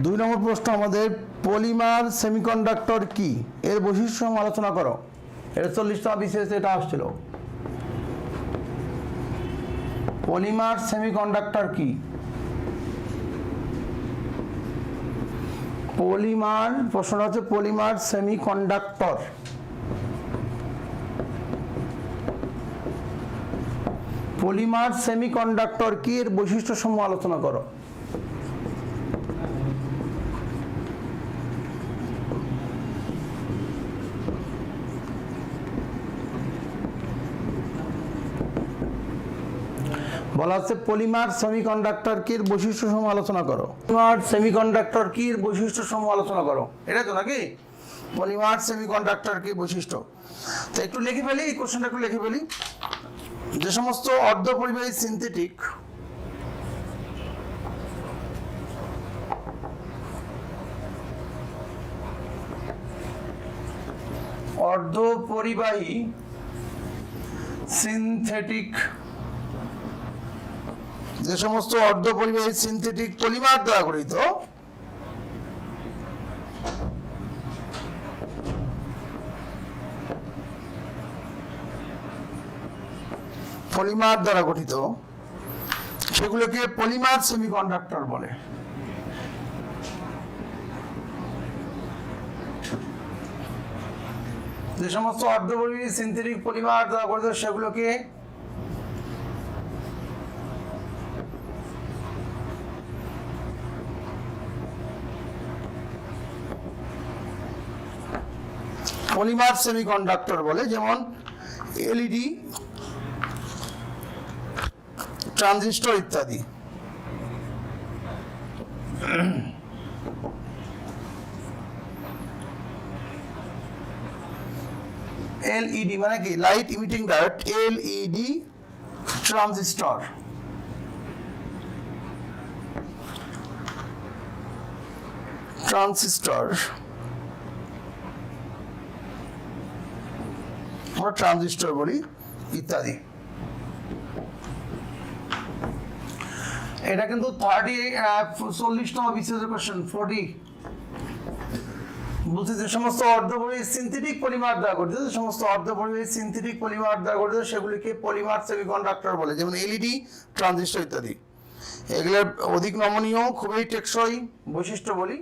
2 নম্বর প্রশ্ন আমাদের, পলিমার সেমিকন্ডাক্টর কি, এর বৈশিষ্ট্য আলোচনা করো। এটা 40টা বিশেষ এটা আসছিল। পলিমার সেমিকন্ডাক্টর কি? পলিমার, প্রশ্নটা হচ্ছে পলিমার সেমিকন্ডাক্টর। পলিমার সেমিকন্ডাক্টর কি, এর বৈশিষ্ট্য সমূহ আলোচনা করো। বলা হচ্ছে পলিমার সেমিকন্ডাক্টর কি, এর বৈশিষ্ট্য সমূহ আলোচনা করো। পলিমার সেমিকন্ডাক্টর কি, এর বৈশিষ্ট্য সমূহ আলোচনা করো। এটা তো নাকি পলিমার সেমিকন্ডাক্টর কি বৈশিষ্ট্য। তো একটু লিখে ফেলি, এই কোশ্চেনটা একটু লিখে ফেলি। যে সমস্ত অর্ধপরিবাহী সিনথেটিক যে সমস্ত অর্ধপরিবাহী সিনথেটিক পলিমার দ্বারা গঠিত, সেগুলোকে পলিমার সেমিকন্ডাক্টর বলে। যে সমস্ত অর্ধপরিবাহী সিনথেটিক পলিমার দ্বারা গঠিত সেগুলোকে পলিমার সেমিকন্ডাক্টর বলে। যেমন এলইডি, ট্রানজিস্টর ইত্যাদি। এলইডি মানে কি? Light emitting diode, LED transistor. Transistor, আমরা ট্রানজিস্টর বলি ইত্যাদি। এটা কিন্তু 40তম বিসিএস কোশ্চেন 40 বলছে যে সমস্ত অর্ধপরিবাহী সিনথেটিক পলিমার দ্বারা গঠিত, যে সমস্ত অর্ধপরিবাহী সিনথেটিক পলিমার দ্বারা গঠিত সেগুলিকে পলিমার সেমিকন্ডাক্টর বলে, যেমন এলইডি, ট্রানজিস্টর ইত্যাদি। এগুলোর অধিক নমনীয়, খুবই টেকসই বৈশিষ্ট্য বলি।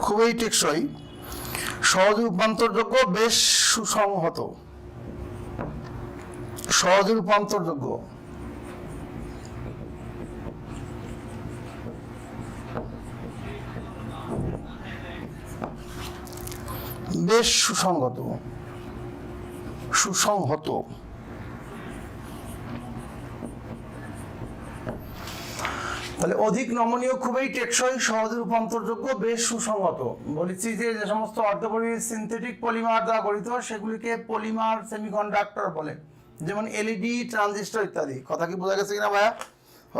খুবই টেকসই, সহজে রূপান্তরযোগ্য, বেশ সুসংহত। সহজে রূপান্তরযোগ্য, বেশ সুসংহত, সুসংহত। তাহলে অধিক নমনীয়, খুবই টেকসই, সহজে রূপান্তরযোগ্য, বেশ সুসংহত। বলেছি যে যে সমস্ত অর্ধপরিবাহী সিনথেটিক পলিমার দ্বারা গঠিত সেগুলিকে পলিমার সেমিকন্ডাক্টর বলে, যেমন এলইডি, ট্রানজিস্টর ইত্যাদি। কথা কি বোঝা গেছে কিনা ভাইয়া?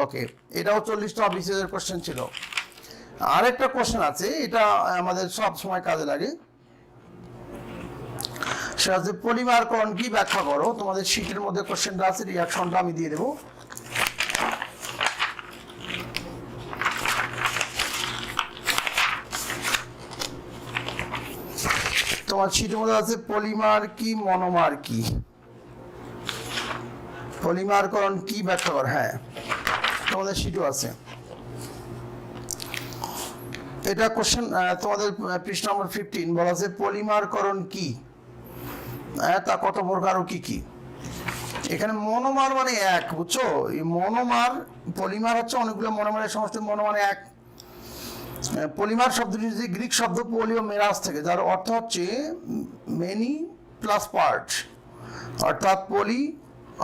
ওকে, এটাও 40টা বিসিএস এর কোশ্চেন ছিল। আরেকটা কোশ্চেন আছে, এটা আমাদের সব সময় কাজে লাগে, সেটা হচ্ছে পলিমারকরণ কি, ব্যাখ্যা করো। তোমাদের শীটের মধ্যে কোশ্চেনটা আছে, রিয়াকশনটা আমি দিয়ে দেবো। তোমার শীটের মধ্যে আছে পলিমার কি, মনোমার কি, পলিমারকরণ কি, ব্যাখ্যা কর। হ্যাঁ, তোমাদের শীটও আছে এটা কোশ্চেন। তোমাদের পৃষ্ঠা নম্বর 15 বলা আছে পলিমারকরণ কি, তা কত প্রকার ও কি কি। এখানে মনোমার মানে এক, বুঝছো? এই মনোমার, পলিমার হচ্ছে অনেকগুলো মনোমারের সমষ্টি, মনো মানে এক। পলিমার শব্দটি হচ্ছে গ্রিক শব্দ পলিও মেরাস থেকে, যার অর্থ হচ্ছে মেনি প্লাস পার্ট, অর্থাৎ পলি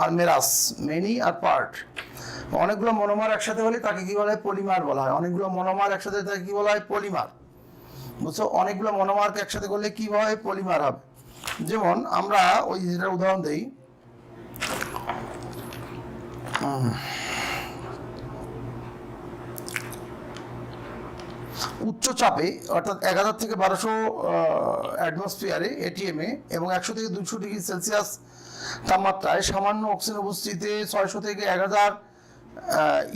আর মেরাস, মেনি আর পার্ট। অনেকগুলো মনোমার একসাথে হলে তাকে কি বলা হয়? পলিমার বলা হয়। অনেকগুলো মনোমার একসাথে তাকে কি বলা হয়? পলিমার। বুঝছো? অনেকগুলো মনোমারকে একসাথে করলে কি হয়? পলিমার হবে। যেমন আমরা ওই যেটা উদাহরণ দেই, উচ্চ চাপে অর্থাৎ 1000 থেকে 1200 অ্যাটমসফিয়ারে এটিএমে এবং 100 থেকে 200 ডিগ্রি সেলসিয়াস তাপমাত্রায় সামান্য অক্সিজেন উপস্থিতিতে 600 থেকে 1000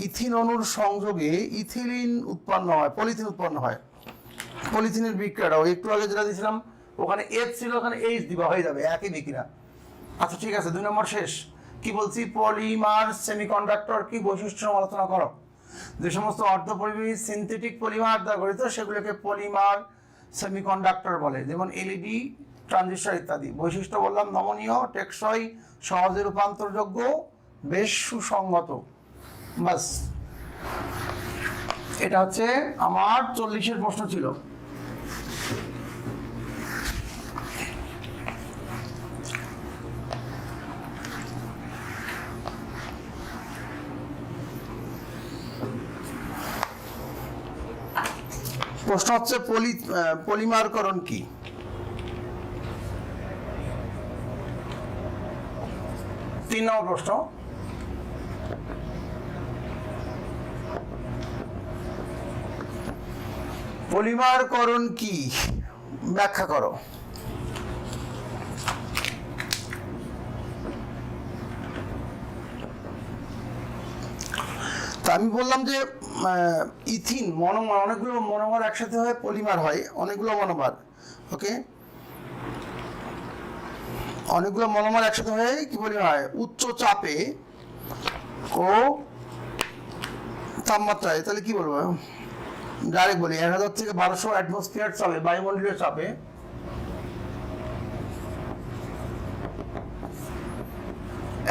ইথিন অণুর সংযোগে ইথিলিন উৎপন্ন হয়, পলিথিন উৎপন্ন হয়। পলিথিনের বিক্রিয়াটাও একটু আগে যেটা দিয়েছিলাম, ওখানে H ছিল, ওখানে H দিবা, হয়ে যাবে, একই বিক্রিয়া। আচ্ছা ঠিক আছে, 2 নম্বর শেষ। কি বলছি? পলিমার সেমিকন্ডাক্টর কি বৈশিষ্ট্য আলোচনা করো। যে সমস্ত অর্ধপরিবাহী সিনথেটিক পলিমার দ্বারা গঠিত সেগুলোকে পলিমার সেমিকন্ডাক্টর বলে, যেমন এলইডি, ট্রানজিস্টর ইত্যাদি। বৈশিষ্ট্য বললাম নমনীয়, টেকসই, সহজে রূপান্তরযোগ্য, বেশ সুসংগত। বাস, এটা হচ্ছে আমার 40-এর প্রশ্ন ছিল। প্রশ্ন হচ্ছে পলিমারকরণ কি। তিন নম্বর প্রশ্ন, পলিমারকরণ কি, ব্যাখ্যা করো। তা আমি বললাম যে ইথিন মনোমার, অনেকগুলো মনোমার একসাথে হয় পলিমার হয়, অনেকগুলো মনোমার। ওকে, অনেকগুলো মনোমার একসাথে হয়ে কি পলিমার হয়? উচ্চ চাপে ও তাপমাত্রায়। তাহলে কি বলবো? ডাইরেক্ট বলি, 1000 থেকে 1200 অ্যাটমসফিয়ার চলে, বায়ুমণ্ডলীয় চাপে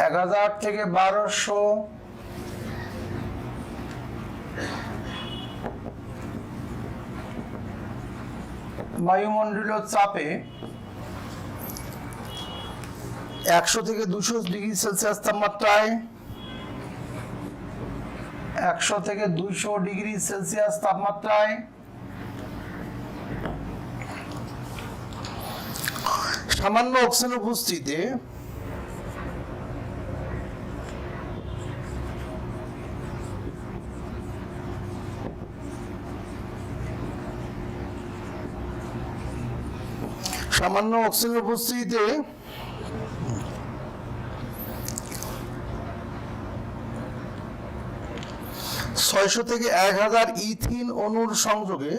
1000 থেকে 1200 বায়ুমণ্ডলীয় চাপে 100 থেকে 200 ডিগ্রি সেলসিয়াস তাপমাত্রায় 100 থেকে 200 ডিগ্রি সেলসিয়াস তাপমাত্রায় সামান্য অক্সিজেন উপস্থিতিতে সামান্য অক্সিজেন উপস্থিতিতে 600 থেকে 1000 ইথিন অণুর সংযোগে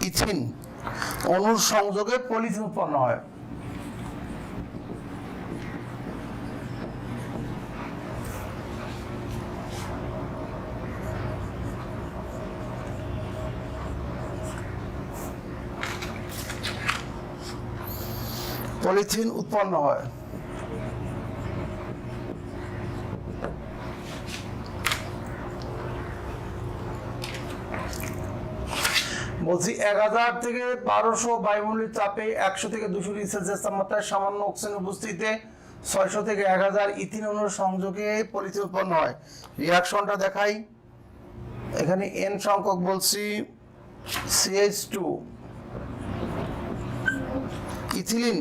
ইথিন অণুর সংযোগে পলিথিন উৎপন্ন হয়। পলিথিন উৎপন্ন হয়। বলছি 1000 থেকে 1200 বায়ুমণ্ডলীয় চাপে 100 থেকে 200 ডিগ্রি সেলসিয়াস তাপমাত্রায় সামান্য অক্সিজেন উপস্থিতিতে 600 থেকে 1000 ইথিন অণুর সংযোগে পলিথিন উৎপন্ন হয়। রিঅ্যাকশনটা দেখাই। এখানে n সংখ্যক বলছি CH2 ইথিলিন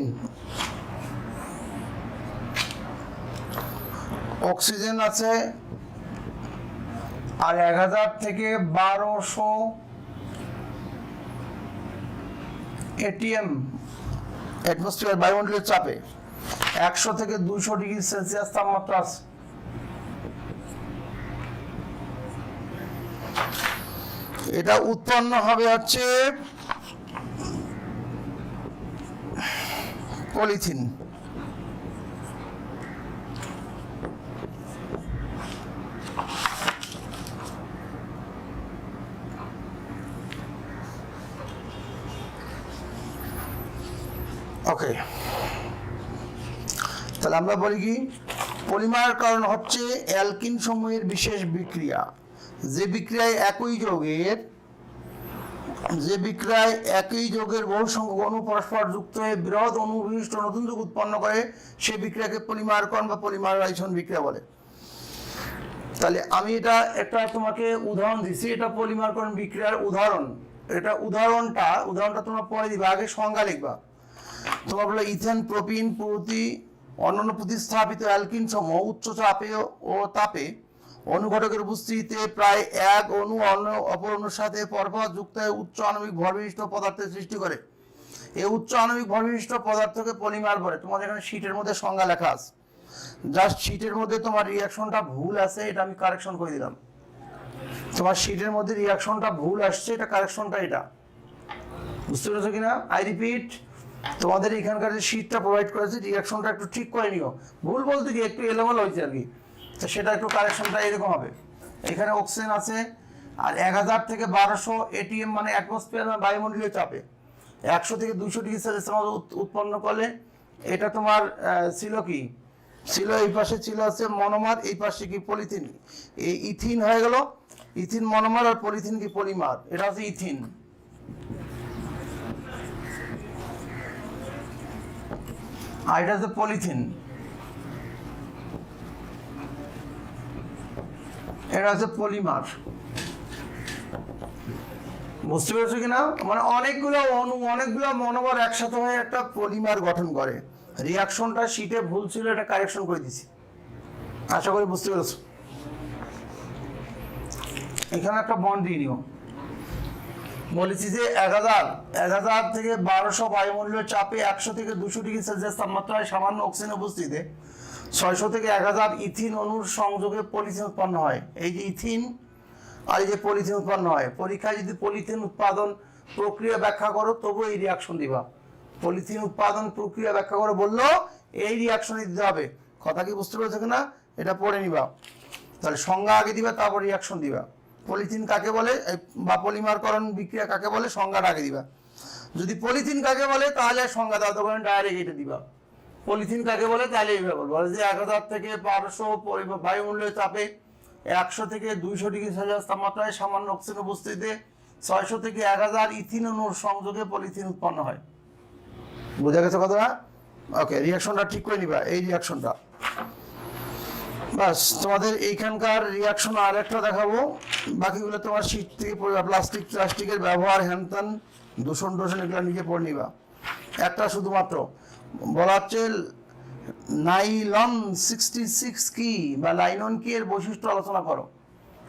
অক্সিজেন আছে আর 1000 থেকে 1200 ATM অ্যাটমসফিয়ার বায়ুমণ্ডলীয় চাপে 100 থেকে 200 ডিগ্রি সেলসিয়াস তাপমাত্রা আছে। এটা উৎপন্ন হবে হচ্ছে পলিথিন। ওকে, তাহলে আমরা বলি কি পলিমার কারণ হচ্ছে অ্যালকিন সমূহের বিশেষ বিক্রিয়া, যে বিক্রিয়ায় একই যৌগের বহু সংখ্যক অণু পরস্পর যুক্ত হয়ে বৃহৎ অণু বিশিষ্ট নতুন যৌগ উৎপন্ন করে সে বিক্রিয়াকে পলিমারকরণ বা পলিমারাইজেশন বিক্রিয়া বলে। তাহলে আমি এটা তোমাকে উদাহরণ দিচ্ছি, এটা পলিমারকরণ বিক্রিয়ার উদাহরণ। এটা উদাহরণটা তোমরা পরে দিবা, আগে সংজ্ঞা লিখবা। তোমার বলে ইথেন, প্রোপিন প্রভৃতি অন্যান্য প্রতিস্থাপিত অ্যালকিন সমূহ উচ্চ চাপে ও তাপে অনুঘটকের উপস্থিতিতে প্রায় এক অণু অন্য অপর অণুর সাথে পরপর যুক্ত হয়ে উচ্চ আণবিক ভরবিশিষ্ট পদার্থের সৃষ্টি করে। এই উচ্চ আণবিক ভরবিশিষ্ট পদার্থকে পলিমার বলে। তোমাদের এখানে শীটের মধ্যে সংজ্ঞা লেখা আছে, জাস্ট শীটের মধ্যে তোমার রিঅ্যাকশনটা ভুল আছে, এটা আমি কারেকশন করে দিলাম। তোমার শীটের মধ্যে রিঅ্যাকশনটা ভুল আসছে, এটা কারেকশনটা এটা। বুঝতে পেরেছো কিনা? আই রিপিট, তোমাদের এখানকার যে শীটটা প্রোভাইড করেছে রিঅ্যাকশনটা একটু ঠিক করে নিও। ভুল বলতে কি একটু এলোমেলো হয়েছে আর কি, তো সেটা একটু কারেকশনটা এরকম হবে। এখানে অক্সিজেন আছে আর 1000 থেকে 1200 ATM মানে অ্যাটমসফিয়ার বায়ুমণ্ডলীয় চাপে 100 থেকে 200 ডিগ্রি সেলসিয়াস উৎপন্ন করলে এটা তোমার ছিল এই পাশে ছিল আছে মনোমার, এই পাশে কি পলিথিন, এই ইথিন হয়ে গেল। ইথিন মনোমার আর পলিথিন কি পলিমার, এটা হচ্ছে ইথিন। আর এটা হচ্ছে পলিথিন, এটা হচ্ছে পলিমার। বুঝতে পেরেছো কিনা? মানে অনেকগুলো অণু অনেকগুলো মনোমার একসাথে হয়ে একটা পলিমার গঠন করে। রিঅ্যাকশনটা শীটে ভুল ছিল, এটা কারেকশন করে দিছি। আশা করি বুঝতে পেরেছো। এখানে একটা বন্ড দিয়ে নিও। বলেছি যে 1000 থেকে 1200 বায়ুমণ্ডলীয় চাপে 100 থেকে 200 ডিগ্রি সেলসিয়াস তাপমাত্রায় সামান্য অক্সিজেন উপস্থিতিতে 600 থেকে 1000 ইথিন অণুর সংযোগে পলিথিন উৎপন্ন হয়। এই যে ইথিন আর এই যে পলিথিন উৎপন্ন হয়, পরীক্ষায় যদি পলিথিন উৎপাদন প্রক্রিয়া ব্যাখ্যা করো তবু এই রিঅ্যাকশন দিবা। পলিথিন উৎপাদন প্রক্রিয়া ব্যাখ্যা করে বললো এই রিঅ্যাকশনই দিতে হবে। কথা কি বুঝতে পেরেছো কিনা? এটা পড়ে নিবা। তাহলে সংজ্ঞা আগে দিবা, তারপর রিঅ্যাকশন দিবা। পলিথিন কাকে বলে বা পলিমারকরণ বিক্রিয়া কাকে বলে সংজ্ঞাটা আগে দিবা। যদি পলিথিন কাকে বলে তাহলে সংজ্ঞা দাও, তখন ডাইরেক্ট এটা দিবা। পলিথিন কাকে বলে তাহলে এইভাবে বলবো যে 1000 থেকে 1200 বায়ুমণ্ডলীয় চাপে 100 থেকে 200 ডিগ্রি সেলসিয়াস তাপমাত্রায় সামান্য অক্সিজেন উপস্থিতিতে 600 থেকে 1000 ইথিন অণুর সংযোগে পলিথিন উৎপন্ন হয়। বুঝা গেছে কথাটা? ওকে, রিঅ্যাকশনটা ঠিক করে নিবা। এই রিঅ্যাকশনটা বাস তোমাদের এইখানকার রিয়াকশন আর একটা দেখাবো, বাকিগুলো তোমার শীত থেকে প্লাস্টিকের ব্যবহার, হ্যানত্যান, দূষণ এগুলো নিজে পড়ে নিবা। একটা শুধুমাত্র বলা হচ্ছে নাইলন 66 কি বা লাইনন কি এর বৈশিষ্ট্য আলোচনা করো।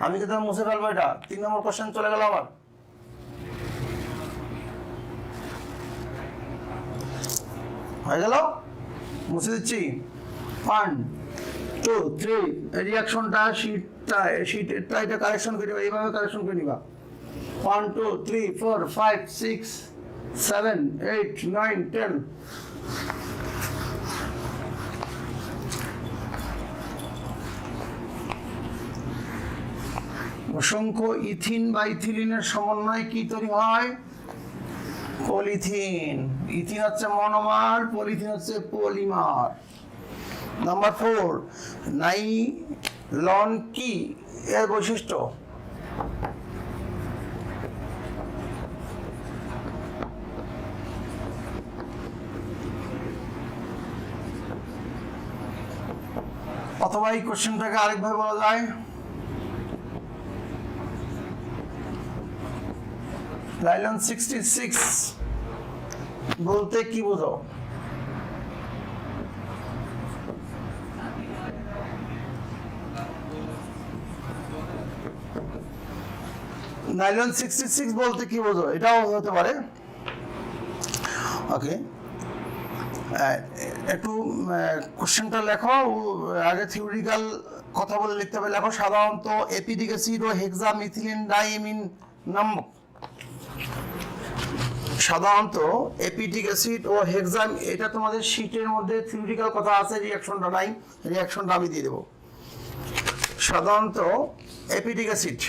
আমি কিন্তু মুছে ফেলবো এটা, 3 নম্বর কোশ্চেন চলে গেল আমার। হয়ে গেল, মুছে দিচ্ছি। 1 2 3 রিয়াকশনটা শীটটা এটা কারেকশন করে নিবা, এইভাবে কারেকশন করে নিবা। 1 2 3 4 5 6 7 8 9 10। অসংখ্য ইথিন বা ইথিলিনের সমন্বয়ে কি তৈরি হয়? পলিথিন। ইথিন হচ্ছে মনোমার, পলিথিন হচ্ছে পলিমার। নাম্বার 4 নাইলন কি এর বৈশিষ্ট্য? অথবা এই কোশ্চেনটাকে আরেকভাবে বলা যায়, নাইলন 66 বলতে কি বোঝো? নাইলন 66 বলতে কি বোঝো, এটাও হতে পারে। ওকে, একটু কোশ্চেনটা লেখো, আগে থিওরিক্যাল কথা বলে লিখতে হবে। লেখো সাধারণত এপিডিক অ্যাসিড ও হেক্সামিথিলিন ডাইমিন নামক, সাধারণত এপিডিক অ্যাসিড ও হেক্সাম, এটা তোমাদের শীটের মধ্যে থিওরিক্যাল কথা আছে, রিয়াকশনটা নাই, রিয়াকশনটা আমি দিয়ে দেবো। সাধারণত এপিডিক অ্যাসিড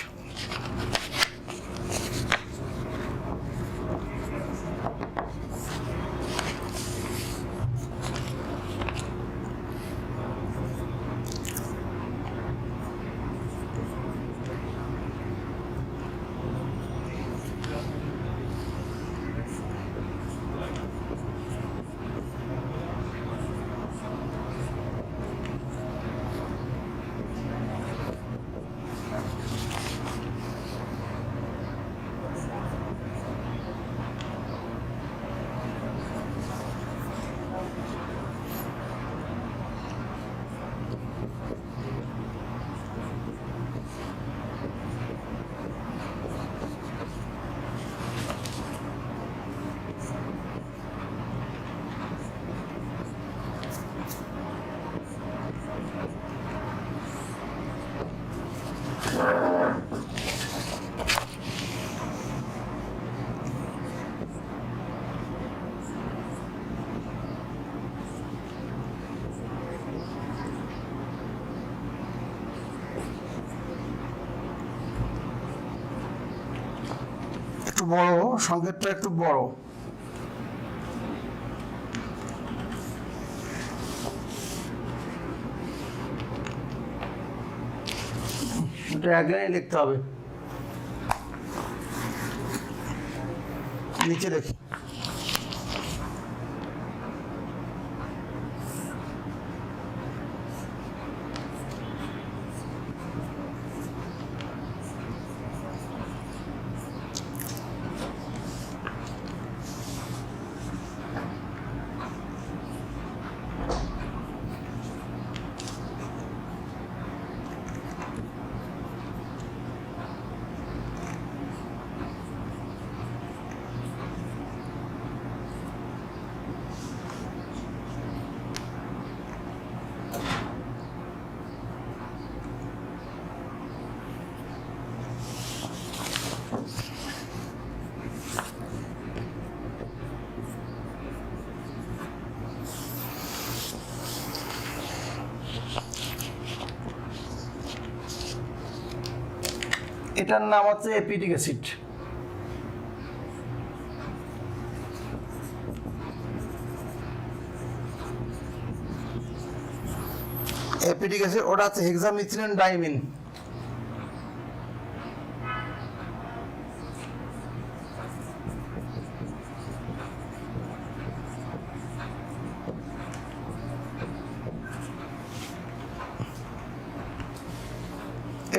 একটু বড়, সংকেতটা একটু বড়। এটা এক লাইনে লিখতে হবে, নিচে দেখি। এটার নাম হচ্ছে এপিডিক অ্যাসিড। এপিডিক অ্যাসিড, ওটা হচ্ছে হেক্সামিথিলিন ডাইমিন।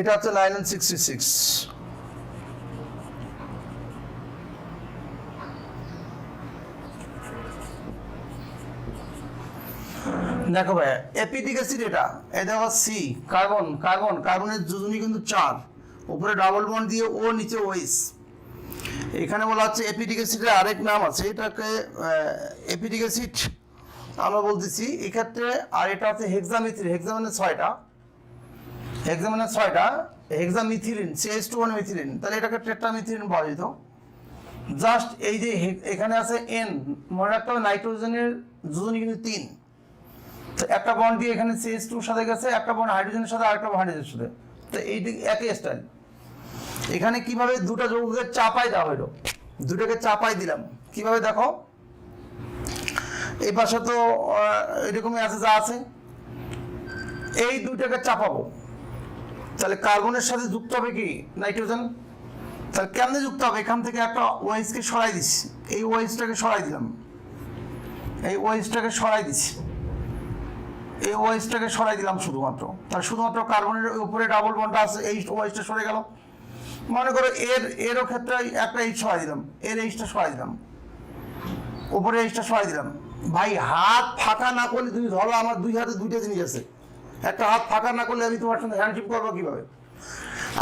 এটা হচ্ছে নাইলন 66। দেখো ভাই অ্যাসিটিক অ্যাসিড এটা দেখো সি কার্বন কার্বন কার্বনের যোজনী কিন্তু 4, উপরে ডাবল বন্ড দিয়ে ও নিচে ওএইচ। এখানে বলা হচ্ছে অ্যাসিটিক অ্যাসিডের আরেক নাম আছে, এটাকে অ্যাসিটিক অ্যাসিড আমরা বলতেছি এক্ষেত্রে। আর এটা হচ্ছে হেক্সামিথিলিন, হেক্সা মানে 6টা, হেক্সা মানে 6টা, হেক্সামিথিলিন CH2 মিথিলিন, তাহলে এটাকে টেট্রামিথিলিন বলা যেত। জাস্ট এই যে এখানে আছে এন, মনে রাখতে হবে নাইট্রোজেনের যোজনী কিন্তু 3, তো একটা বন্ড দিয়ে এখানে CH2 এর সাথে গেছে, একটা বন্ড হাইড্রোজেনের সাথে, আরেকটা হাইড্রোজেনের সাথে, তো এইটি একই স্টাইল। এখানে কিভাবে দুটো যৌগকে চাপাই দেওয়া হলো, দুটোকে চাপাই দিলাম কিভাবে দেখো, এই পাশে তো এরকমই আছে যা আছে, এই দুটাকে চাপাবো, তাহলে কার্বনের সাথে যুক্ত হবে কি নাইট্রোজেন। তাহলে কেমনে যুক্ত হবে, এখান থেকে একটা ওএইচকে সরাই দিচ্ছি, এই ওএইচটাকে সরাই দিলাম, এই ওএইচটাকে সরাই দিচ্ছি, এই ওএইচটাকে সরাই দিলাম শুধুমাত্র, তাহলে শুধুমাত্র কার্বনের উপরে ডাবল বন্ডটা আছে, এই ওএইচটা সরে গেল। মনে করো এরও ক্ষেত্রে একটা এইচ সরাই দিলাম, এর এইচটা সরাই দিলাম, উপরে এইচটা সরাই দিলাম। ভাই হাত ফাঁকা না করলে, তুমি ধরো আমার দুই হাতে দুইটা জিনিস আছে, একটা হাত ফাঁকা না করলে আমি তোমার সঙ্গে হ্যান্ডশিপ করবো কিভাবে?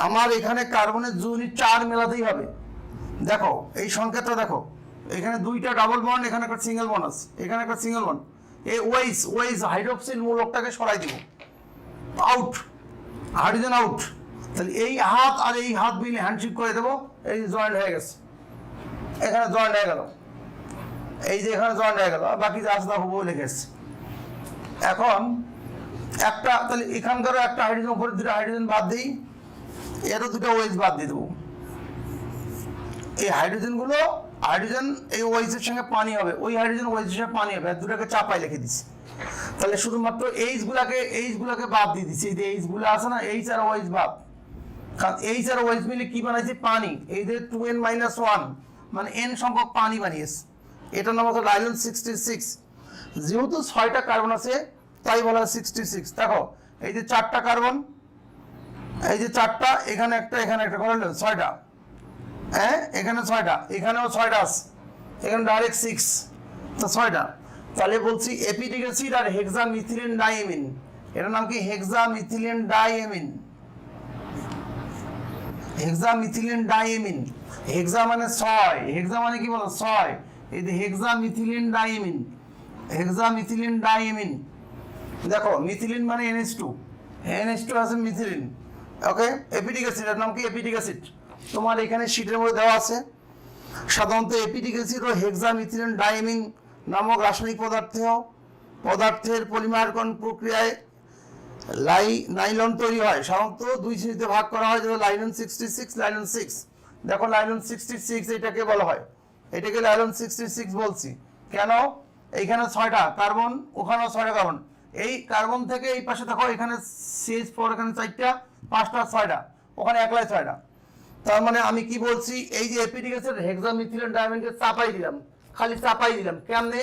আমার এখানে কার্বনের যোজনী 4 মেলাতেই হবে। দেখো এই সংকেতটা দেখো, এখানে দুইটা ডাবল বন্ড, এখানে একটা সিঙ্গেল বন্ড আছে, এখানে একটা সিঙ্গেল বন্ড, এই ওএইচ হাইড্রোক্সিল মূলকটাকে সরাই দিব, আউট, হাইড্রোজেন আউট। তাহলে এই হাত আর এই হাত মিলে হ্যান্ডশেক করে দেবো, এই জয়েন্ট হয়ে গেছে, এখানে জয়েন্ট হয়ে গেল, এই যে এখানে জয়েন্ট হয়ে গেল, আর বাকি যে আসতে হুবহু লিখেছে। এখন একটা, তাহলে এখানকারও একটা হাইড্রোজেন, উপরে দুটো হাইড্রোজেন বাদ দিই, এরও দুটো ওএইচ বাদ দিয়ে দেবো। এই হাইড্রোজেনগুলো, হাইড্রোজেন এই ওএইচের সঙ্গে পানি হবে, ওই হাইড্রোজেন ওএইচের সঙ্গে পানি হবে, দুটাকে চাপাই লিখে দিচ্ছি। তাহলে শুধুমাত্র এইচগুলাকে বাদ দিয়ে দিচ্ছি, এই যে এইচগুলো আছে না, এইচ আর ওএইচ বাদ, কারণ এইচ আর ওএইচ মিলে কি বানাইছে পানি, এই যে 2n-1 মানে n সংখ্যক পানি বানিয়েছে, এটার নাম হচ্ছে নাইলন 66। যেহেতু 6টা কার্বন আছে তাই বলা হয় 66। দেখো এই যে 4টা কার্বন, এই যে 4টা, এখানে একটা, এখানে একটা, করে 6টা, হ্যাঁ এখানে 6টা, এখানেও 6টা আছে, এখানে ডাইরেক্ট 6, তো 6টা। তাহলে বলছি অ্যাসিটিক অ্যাসিড আর হেক্সামিথিলিন ডাইএমিন, এটার নাম কি হেক্সামিথিলিন ডাইএমিন, হেক্সামিথিলিন ডাইএমিন। হেক্সা মানে 6, হেক্সা মানে কি বলো 6, এই যে হেক্সামিথিলিন ডাইএমিন, হেক্সামিথিলিন ডাইএমিন। দেখো মিথিলিন মানে NH2, NH2 আছে মিথিলিন, ওকে। অ্যাসিটিক অ্যাসিড, এর নাম কি অ্যাসিটিক অ্যাসিড, তোমার এখানে শীটের মধ্যে দেওয়া আছে। সাধারণত অ্যাসিটিক অ্যাসিড ও হেক্সামিথিলিন ডাইএমিন নামক রাসায়নিক পদার্থের পলিমারকরণ প্রক্রিয়ায় নাইলন তৈরি হয়। সাধারণত 2 শ্রেণীতে ভাগ করা হয়, যেমন নাইলন 66, নাইলন 6। দেখো নাইলন 66 এটাকে বলা হয়, এটাকে নাইলন 66 বলছি কেন, এইখানে 6টা কার্বন, ওখানেও 6টা কার্বন, এই কার্বন থেকে এই পাশে দেখো এখানে CH4, এখানে 4টা, 5টা, 6টা, ওখানে একলাই 6টা। তার মানে আমি কি বলছি, এই যে অ্যাসিটিক অ্যাসিড হেক্সামিথিলিন ডাইএমিনকে চাপাই দিলাম, খালি চাপাই দিলাম, কেমনে,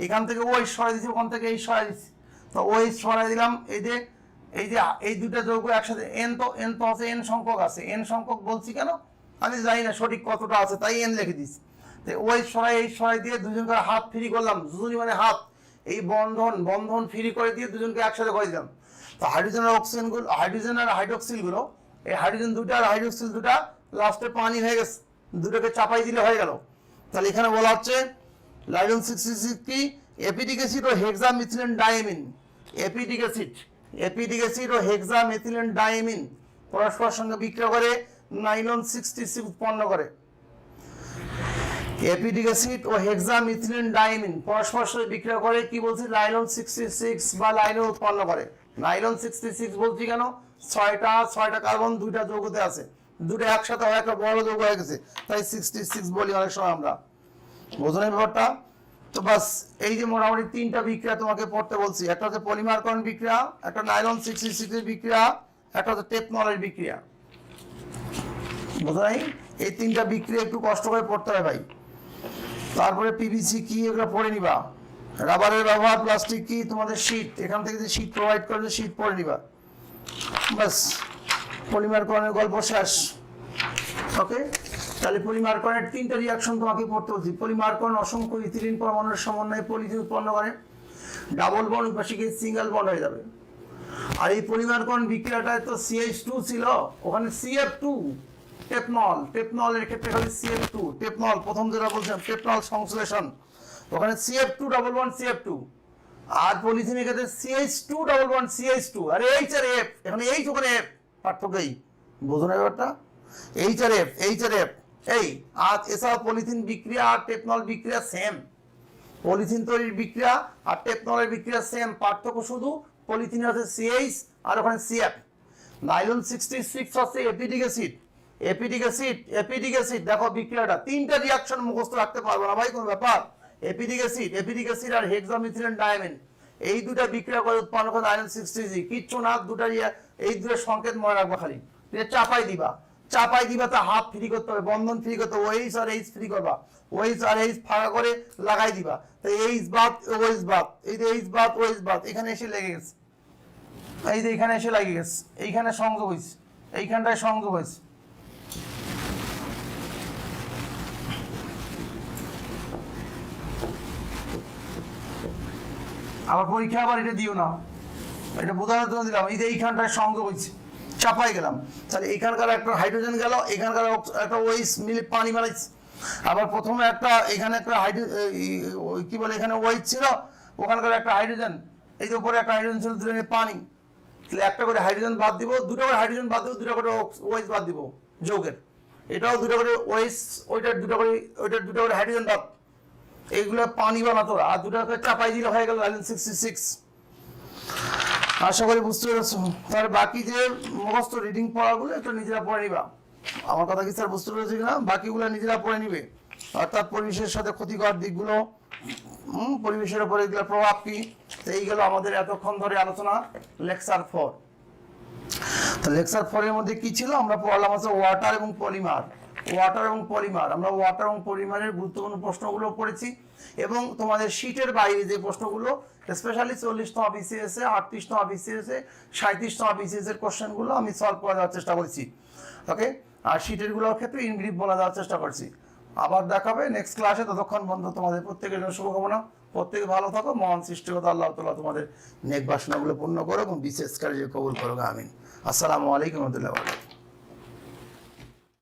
এখান থেকে ওই সরাই দিচ্ছি, ওখান থেকে এই সরাই দিচ্ছি, তো ওই সরাই দিলাম। এই দুটা যৌগ একসাথে, এন তো আছে, এন সংখ্যক আছে, এন সংখ্যক বলছি কেন আমি জানি না সঠিক কতটা আছে, তাই এন লিখে দিচ্ছি। তো ওই সরাই দিয়ে দুজন করে হাত ফ্রি করলাম, দুজনই মানে হাত, এই বন্ধন ফ্রি করে দিয়ে দুজনকে একসাথে করে দিলাম। তো হাইড্রোজেন আর অক্সিজেনগুলো, হাইড্রোজেন আর হাইড্রোক্সিলগুলো, এই হাইড্রোজেন দুটা আর হাইড্রোক্সিল দুটা লাস্টে পানি হয়ে গেছে, দুটোকে চাপাই দিলে হয়ে গেল। তাহলে এখানে বলা হচ্ছে নাইলন 66 কি অ্যাসিটিক অ্যাসিড ও হেক্সামিথিলিন ডাইএমিন, অ্যাসিটিক অ্যাসিড ও হেক্সামিথিলিন ডাইএমিন পরস্পরের সঙ্গে বিক্রিয়া করে নাইলন 66 উৎপন্ন করে। অ্যাসিটিক অ্যাসিড ও হেক্সামিথিলিন ডাইএমিন পরস্পরের সাথে বিক্রিয়া করে কি বলছি, নাইলন 66 বা নাইলন উৎপন্ন করে। নাইলন 66 বলছি কেন, 6টা কার্বন, 2টা যৌগতে আছে, দুটো একসাথে হয় একটা বড় যৌগ হয়ে গেছে, তাই 66 বলি অনেক সময় আমরা, বোঝেন ব্যাপারটা? তো বাস এই যে মোটামুটি 3টা বিক্রিয়া তোমাকে পড়তে বলছি, একটা হচ্ছে পলিমারকরণ বিক্রিয়া, একটা নাইলন 66 এর বিক্রিয়া, একটা হচ্ছে টেপনলের বিক্রিয়া, বোঝা নাই? এই 3টা বিক্রিয়া একটু কষ্ট করে পড়তে হবে ভাই। তারপরে পিভিসি কি এগুলো পড়ে নিবা, রাবারের ব্যবহার, প্লাস্টিক কি, তোমাদের শীট, এখান থেকে যে শীট প্রোভাইড করে শীট পড়ে নিবা, বাস পলিমারকরণের গল্প শেষ। ওকে, তাহলে পলিমারকরণের 3টা রিয়াকশন তোমাকে পড়তে হচ্ছে। পলিমারকরণ অসংখ্য ইথিলিন পরমাণুর সমন্বয়ে পলিথিন উৎপন্ন করে, ডাবল বন্ড উপাশে গিয়ে সিঙ্গেল বন্ড হয়ে যাবে। আর এই পলিমারকরণ বিক্রিয়াটায় তো CH2 ছিল, ওখানে CF2 টেপনলের ক্ষেত্রে খালি CF2 টেপনল, প্রথম যেটা বলছিলাম টেপনল সংশ্লেষণ, ওখানে CF2 ডাবল বন্ড CF2। আর পলিথিনের ক্ষেত্রে CH2 ডাবল বন্ড CH2, আর H আর F, এখানে H ওখানে F, পার্থক্য এই, বোঝো না ব্যাপারটা? H আর F এই। আর এছাড়া পলিথিন বিক্রিয়া আর টেপনল বিক্রিয়া সেম, পলিথিন তৈরির বিক্রিয়া আর টেপনলের বিক্রিয়া সেম, পার্থক্য শুধু পলিথিনের হচ্ছে CH আর ওখানে CF। নাইলন 66 হচ্ছে এপিডিক অ্যাসিড। দেখো বিক্রিয়াটা 3টা রিয়াকশন মুখস্থ রাখতে পারবো না ভাই, কোন ব্যাপার? এপিডিক অ্যাসিড আর হেক্সামিথিলিন ডায়ামিন, এই দুটা বিক্রিয়া করে উৎপন্ন করে নাইলন 60G। কিচ্ছু না, এই দুটো সংকেত মনে রাখবা খালি, চাপাই দিবা তা হাফ ফ্রি করতে হবে, বন্ধন ফ্রি করতে হবে, OH আর H ফ্রি করবা, OH আর H ফাঁকা করে লাগাই দিবা, তো H বাদ OH বাদ, এই যে H বাদ OH বাদ, এখানে এসে লেগে গেছে, এই যে এখানে এসে লাগে গেছে, এইখানে সংযোগ হয়েছে, এইখানটায় সংযোগ হয়েছে। আবার পরীক্ষা আবার এটা দিও না, এটা বোঝানোর জন্য দিলাম, এই যে এইখানটায় সংযোগ হয়েছে, চাপাই গেলাম, তাহলে এখানকার একটা হাইড্রোজেন গেল, এখানকার একটা OH মিলে পানি বানাইছে। আবার প্রথমে একটা এখানে একটা কি বলে এখানে OH ছিল, ওখানকার একটা হাইড্রোজেন, এই যে উপরে একটা হাইড্রোজেন ছিল, দুটো পানি, তাহলে একটা করে হাইড্রোজেন বাদ দিব, দুটো করে হাইড্রোজেন বাদ দিব, দুটো করে OH বাদ দিব যৌগের, এটাও দুটো করে OH, ওইটার দুটো করে হাইড্রোজেন বাদ, এইগুলো পানি বানাতো, আর দুটো করে চাপাই দিলে হয়ে গেল নাইলন 66। আশা করি বুঝতে পেরেছো। তার বাকি যে মুখস্থ রিডিং পড়াগুলো এটা নিজেরা পড়ে নিবা, আমার কথা কি স্যার বুঝতে পেরেছি কিনা? বাকিগুলো নিজেরা পড়ে নিবে, অর্থাৎ পরিবেশের সাথে ক্ষতিকর দিকগুলো, পরিবেশের উপর এগুলোর প্রভাব কি, তো এই গেল আমাদের এতক্ষণ ধরে আলোচনা লেকচার 4। তো লেকচার 4 এর মধ্যে কি ছিল? আমরা পড়লাম হচ্ছে ওয়াটার এবং পলিমার। আমরা ওয়াটার এবং পলিমারের গুরুত্বপূর্ণ প্রশ্নগুলো পড়েছি, এবং তোমাদের শীটের বাইরে যে প্রশ্নগুলো স্পেশালি 40তম BCS এ, 38তম BCS এ, 37তম BCS এর কোশ্চেনগুলো আমি সলভ করে দেওয়ার চেষ্টা করেছি। ওকে, আর শীটের গুলোর ক্ষেত্রে ইন ব্রিফ বলে দেওয়ার চেষ্টা করছি। আবার দেখাবে নেক্সট ক্লাসে, ততক্ষণ বন্ধু তোমাদের প্রত্যেকের জন্য শুভকামনা, প্রত্যেকে ভালো থাকো, মহান সৃষ্টিকর্তা আল্লাহ তাআলা তোমাদের নেক বাসনাগুলো পূর্ণ করো এবং বিশেষ কার্যে কবুল করো, আমিন। আসসালামু আলাইকুম ওয়া রাহমাতুল্লাহি ওয়া বারাকাতুহু।